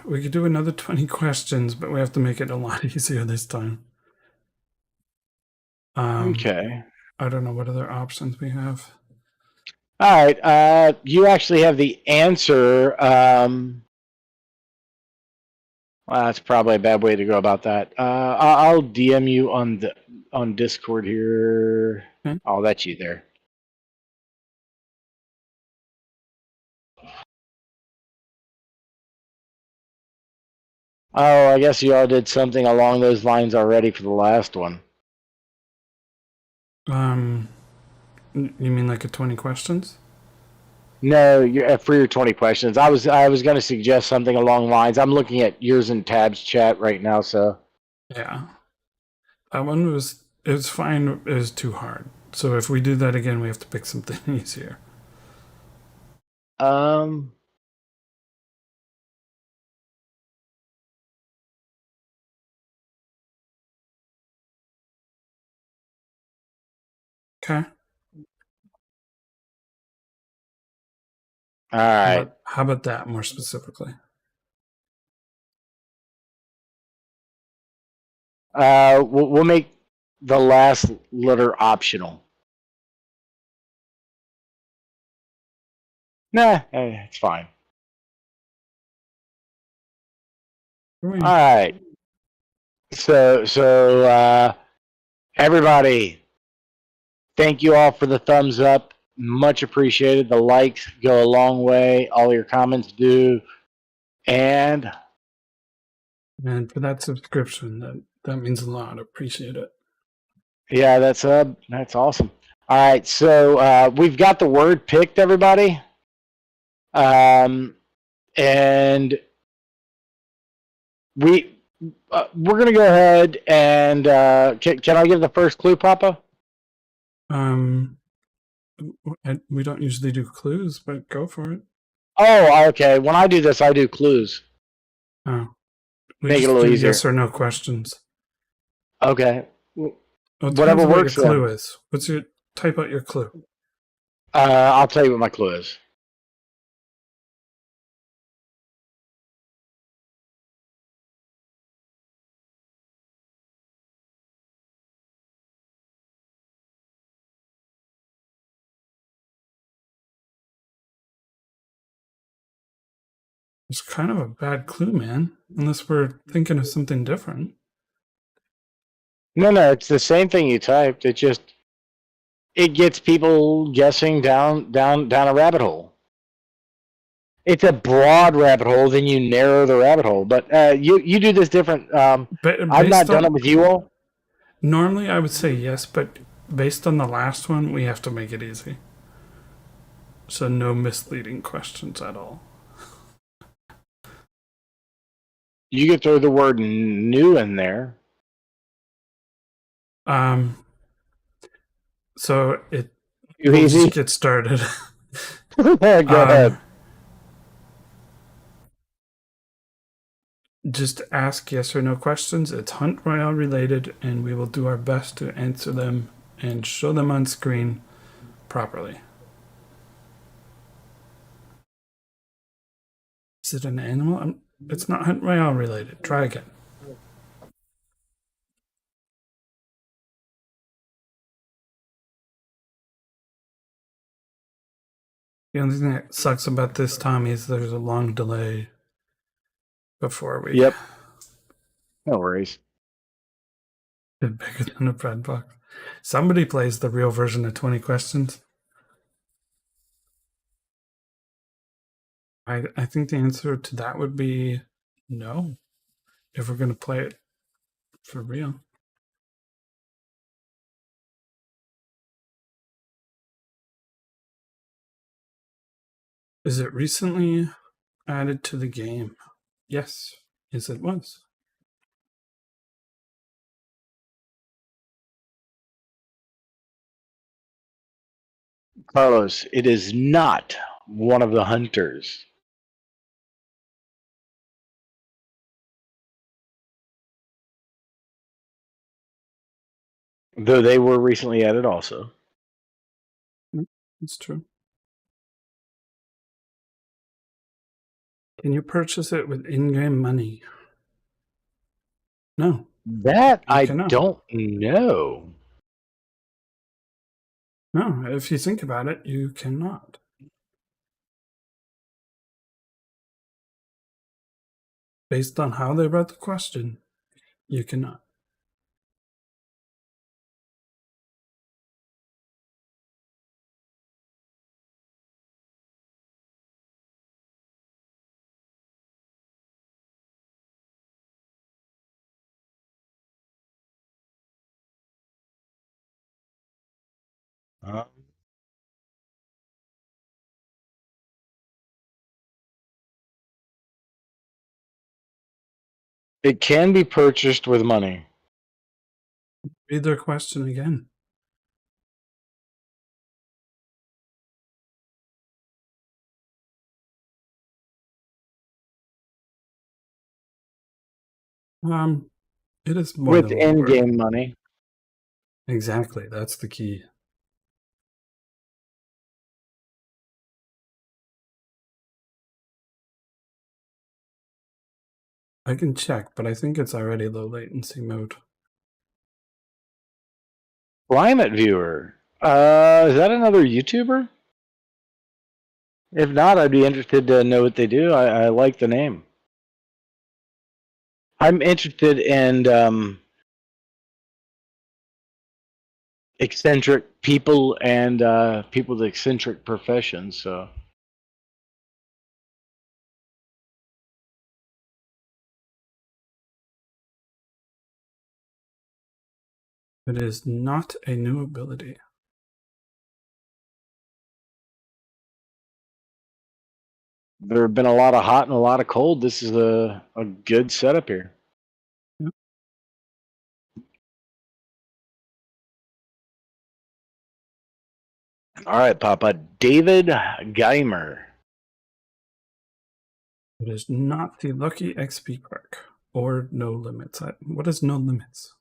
Speaker 2: We could do another 20 questions, but we have to make it a lot easier this time.
Speaker 3: Okay.
Speaker 2: I don't know what other options we have.
Speaker 3: All right. You actually have the answer. Well, that's probably a bad way to go about that. I'll DM you on Discord here.
Speaker 2: Okay.
Speaker 3: Oh, that's you there. Oh, I guess you all did something along those lines already for the last one.
Speaker 2: You mean like a 20 questions?
Speaker 3: No, for your 20 questions. I was going to suggest something along lines. I'm looking at yours and Tab's chat right now, so.
Speaker 2: Yeah. That one was fine. It was too hard. So if we do that again, we have to pick something easier. Okay.
Speaker 3: All right.
Speaker 2: How about that more specifically?
Speaker 3: We'll make the last letter optional. Nah, it's fine. All right. So everybody, thank you all for the thumbs up. Much appreciated. The likes go a long way. All your comments do. And
Speaker 2: for that subscription, that means a lot. Appreciate it.
Speaker 3: yeah, that's awesome. All right, so we've got the word picked, everybody. And we're gonna go ahead and can I give the first clue, Papa?
Speaker 2: We don't usually do clues, but go for it.
Speaker 3: Oh, okay. When I do this, I do clues.
Speaker 2: Oh,
Speaker 3: Make it a little easier.
Speaker 2: Yes or no questions.
Speaker 3: Okay.
Speaker 2: Whatever works. What your clue is. Type out your clue?
Speaker 3: I'll tell you what my clue is.
Speaker 2: It's kind of a bad clue, man. Unless we're thinking of something different.
Speaker 3: No, it's the same thing you typed. It gets people guessing down a rabbit hole. It's a broad rabbit hole, then you narrow the rabbit hole. But you do this different. I've not done it with you all.
Speaker 2: Normally, I would say yes, but based on the last one, we have to make it easy. So no misleading questions at all.
Speaker 3: You could throw the word new in there.
Speaker 2: So we'll just get started.
Speaker 3: Go ahead.
Speaker 2: Just ask yes or no questions. It's Hunt Royale related, and we will do our best to answer them and show them on screen properly. Is it an animal? It's not Hunt Royale related. Try again. The only thing that sucks about this, Tommy, is there's a long delay before we...
Speaker 3: Yep. No worries.
Speaker 2: Bit bigger than a bread box. Somebody plays the real version of 20 questions. I think the answer to that would be no, if we're going to play it for real. Is it recently added to the game? Yes. Yes, it was.
Speaker 3: Carlos, it is not one of the hunters. Though they were recently added also.
Speaker 2: It's true. Can you purchase it with in-game money? No.
Speaker 3: That
Speaker 2: You
Speaker 3: I
Speaker 2: cannot.
Speaker 3: don't know.
Speaker 2: No, if you think about it, you cannot. Based on how they read the question, you cannot.
Speaker 3: It can be purchased with money.
Speaker 2: Read their question again. It is more
Speaker 3: With
Speaker 2: than one word.
Speaker 3: in-game money.
Speaker 2: Exactly, that's the key. I can check, but I think it's already low latency mode.
Speaker 3: Climate Viewer. Is that another YouTuber? If not, I'd be interested to know what they do. I like the name. I'm interested in eccentric people and people with eccentric professions. So
Speaker 2: It is not a new ability.
Speaker 3: there have been a lot of hot and a lot of cold. This is a good setup here.
Speaker 2: Yep.
Speaker 3: All right, Papa. David Geimer.
Speaker 2: It is not the Lucky XP perk or No Limits. What is No Limits?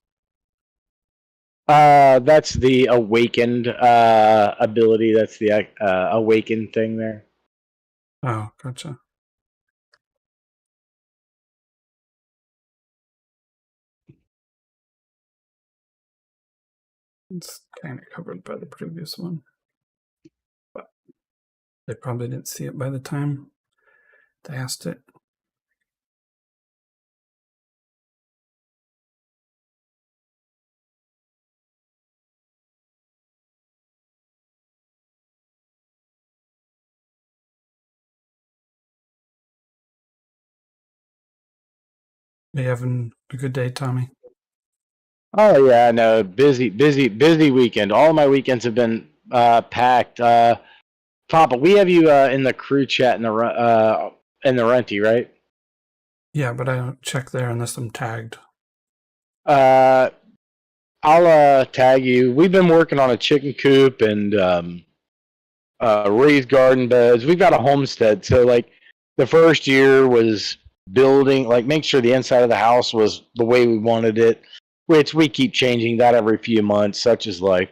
Speaker 3: That's the awakened ability. That's the awakened thing there.
Speaker 2: Oh, gotcha. It's kind of covered by the previous one. But they probably didn't see it by the time they asked it. Are you having a good day, Tommy?
Speaker 3: Oh yeah, no, busy weekend. All of my weekends have been packed. Papa, we have you in the crew chat in the renty, right?
Speaker 2: Yeah, but I don't check there unless I'm tagged.
Speaker 3: I'll tag you. We've been working on a chicken coop and raised garden beds. We've got a homestead, so like the first year was building, like make sure the inside of the house was the way we wanted it, which we keep changing that every few months, such as life.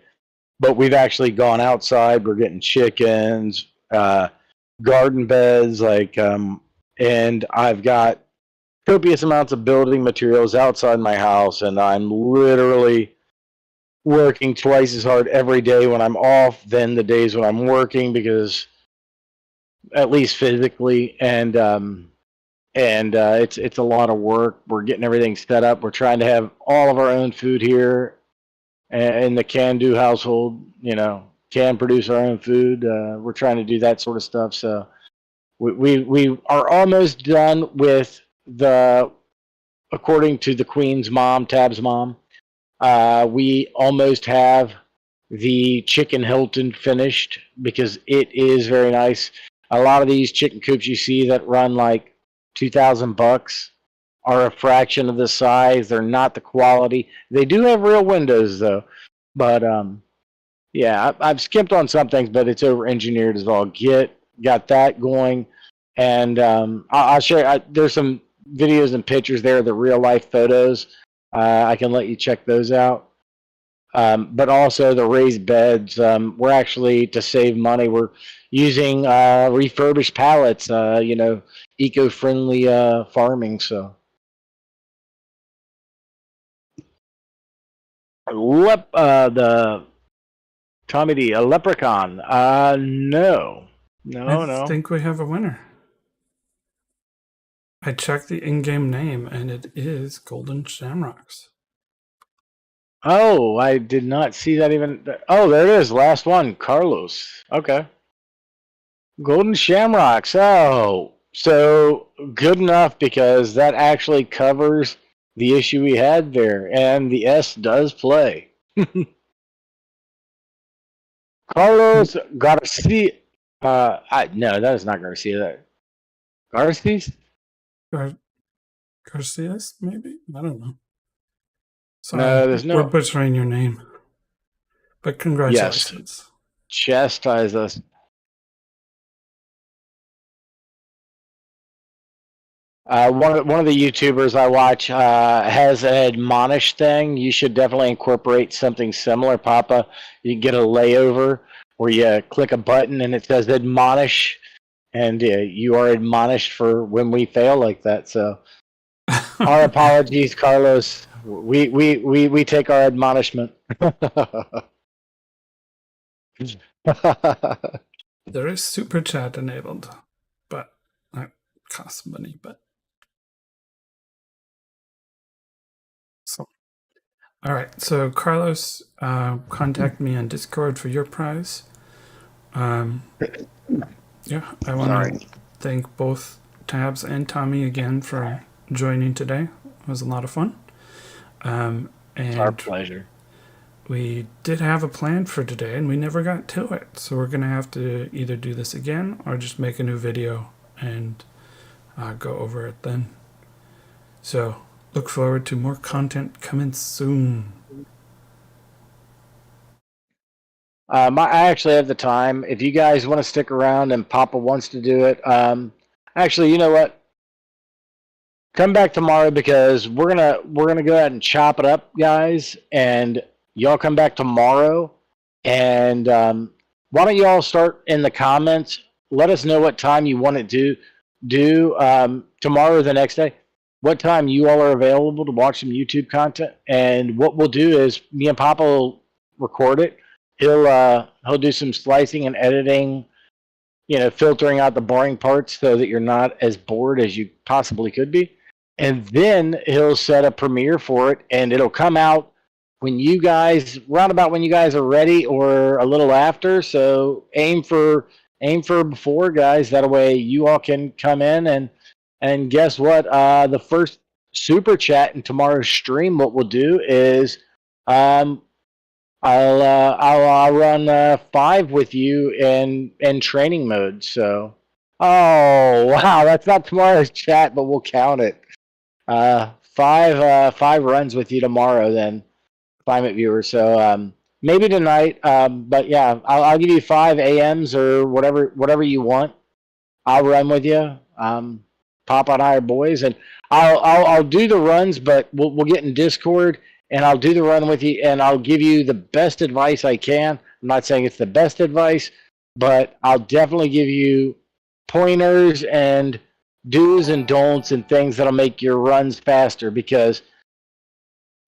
Speaker 3: But we've actually gone outside. We're getting chickens, garden beds, and I've got copious amounts of building materials outside my house, and I'm literally working twice as hard every day when I'm off than the days when I'm working, because at least physically, and it's a lot of work. We're getting everything set up. We're trying to have all of our own food here in the Kandu household. Can produce our own food. We're trying to do that sort of stuff. So we are almost done with according to the Queen's mom, Tab's mom. We almost have the chicken Hilton finished, because it is very nice. A lot of these chicken coops you see that run like $2,000 are a fraction of the size. They're not the quality. They do have real windows though, but yeah, I've skipped on some things, but it's over engineered as well. Got that going, and I'll share. There's some videos and pictures there, the real life photos. I can let you check those out. but also the raised beds. We're actually, to save money, we're using refurbished pallets. Eco-friendly farming. So the Tommy D, a leprechaun. No,
Speaker 2: I think we have a winner. I checked the in-game name, and it is Golden Shamrocks.
Speaker 3: Oh, I did not see that even. Oh, there it is. Last one, Carlos. Okay. Golden Shamrocks. Oh, so good enough because that actually covers the issue we had there, and the S does play. Carlos Garcia. No, that is not Garcia. Garcias?
Speaker 2: Garcias, maybe? I don't know. Sorry,
Speaker 3: No, there's no.
Speaker 2: we're butchering your name. But congratulations.
Speaker 3: Yes. Chastise us. One of the YouTubers I watch has an admonish thing. You should definitely incorporate something similar, Papa. You can get a layover where you click a button and it says admonish, and you are admonished for when we fail like that. So, our apologies, Carlos. We take our admonishment.
Speaker 2: There is super chat enabled, but that costs money. But so, all right. So Carlos, contact me on Discord for your prize. Yeah, I want to thank both Tabs and Tommy again for joining today. It was a lot of fun. And
Speaker 3: it's our pleasure.
Speaker 2: We did have a plan for today, and we never got to it. So we're going to have to either do this again or just make a new video and go over it then. So look forward to more content coming soon.
Speaker 3: I actually have the time. If you guys want to stick around and Papa wants to do it, actually, you know what? Come back tomorrow because we're gonna go ahead and chop it up, guys, and y'all come back tomorrow. And why don't you all start in the comments? Let us know what time you want to do tomorrow or the next day. What time you all are available to watch some YouTube content? And what we'll do is me and Papa will record it. He'll do some splicing and editing, filtering out the boring parts so that you're not as bored as you possibly could be. And then he'll set a premiere for it, and it'll come out round about when you guys are ready or a little after. So aim for before, guys. That way you all can come in and guess what? The first super chat in tomorrow's stream, what we'll do is I'll run 5 with you in training mode. So, oh wow, that's not tomorrow's chat, but we'll count it. 5 runs with you tomorrow, then, Climate viewers. So maybe tonight, but yeah, I'll give you 5 AMs or whatever you want. I'll run with you. Papa and I are boys, and I'll do the runs, but we'll get in Discord. And I'll do the run with you, and I'll give you the best advice I can. I'm not saying it's the best advice, but I'll definitely give you pointers and do's and don'ts and things that'll make your runs faster, because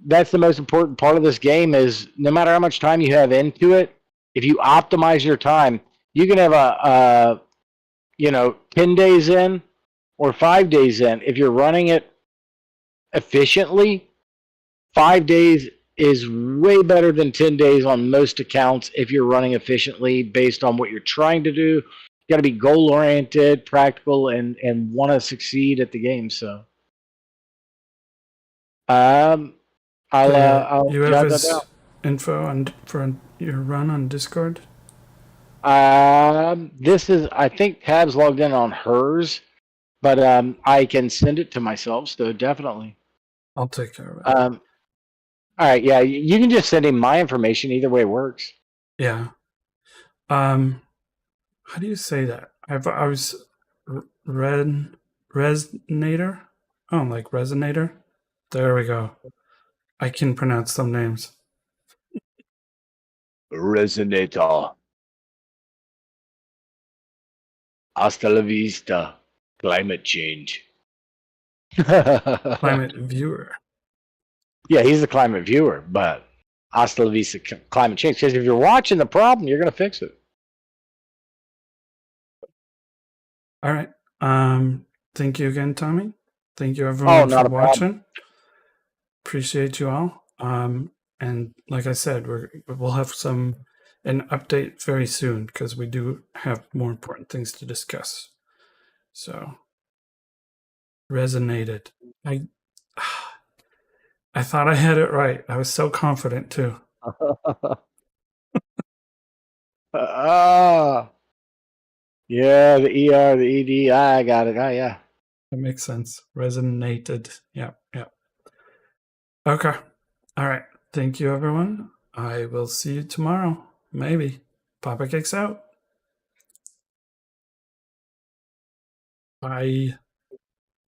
Speaker 3: that's the most important part of this game is no matter how much time you have into it, if you optimize your time, you can have 10 days in or 5 days in. If you're running it efficiently, 5 days is way better than 10 days on most accounts if you're running efficiently based on what you're trying to do. You got to be goal-oriented, practical, and want to succeed at the game. So, I'll
Speaker 2: you have
Speaker 3: jot
Speaker 2: his
Speaker 3: that down.
Speaker 2: info for your run on Discord?
Speaker 3: This is, I think Tab's logged in on hers, but I can send it to myself, so definitely.
Speaker 2: I'll take care of it.
Speaker 3: All right, yeah, you can just send him my information. Either way works.
Speaker 2: Yeah. How do you say that? I was resonator. Oh, like resonator. There we go. I can pronounce some names.
Speaker 3: Resonator. Hasta la vista. Climate change.
Speaker 2: Climate viewer.
Speaker 3: Yeah, he's the climate viewer, but hasta la vista climate change. Because if you're watching the problem, you're going to fix it.
Speaker 2: All right. Thank you again, Tommy. Thank you everyone for watching. Appreciate you all. And like I said, we'll have an update very soon because we do have more important things to discuss. So resonated. I thought I had it right. I was so confident too.
Speaker 3: Yeah, the ER, the ED. I got it. Oh, yeah.
Speaker 2: That makes sense. Resonated. Yeah. Okay. All right. Thank you, everyone. I will see you tomorrow. Maybe. Papa Cakes out. Bye.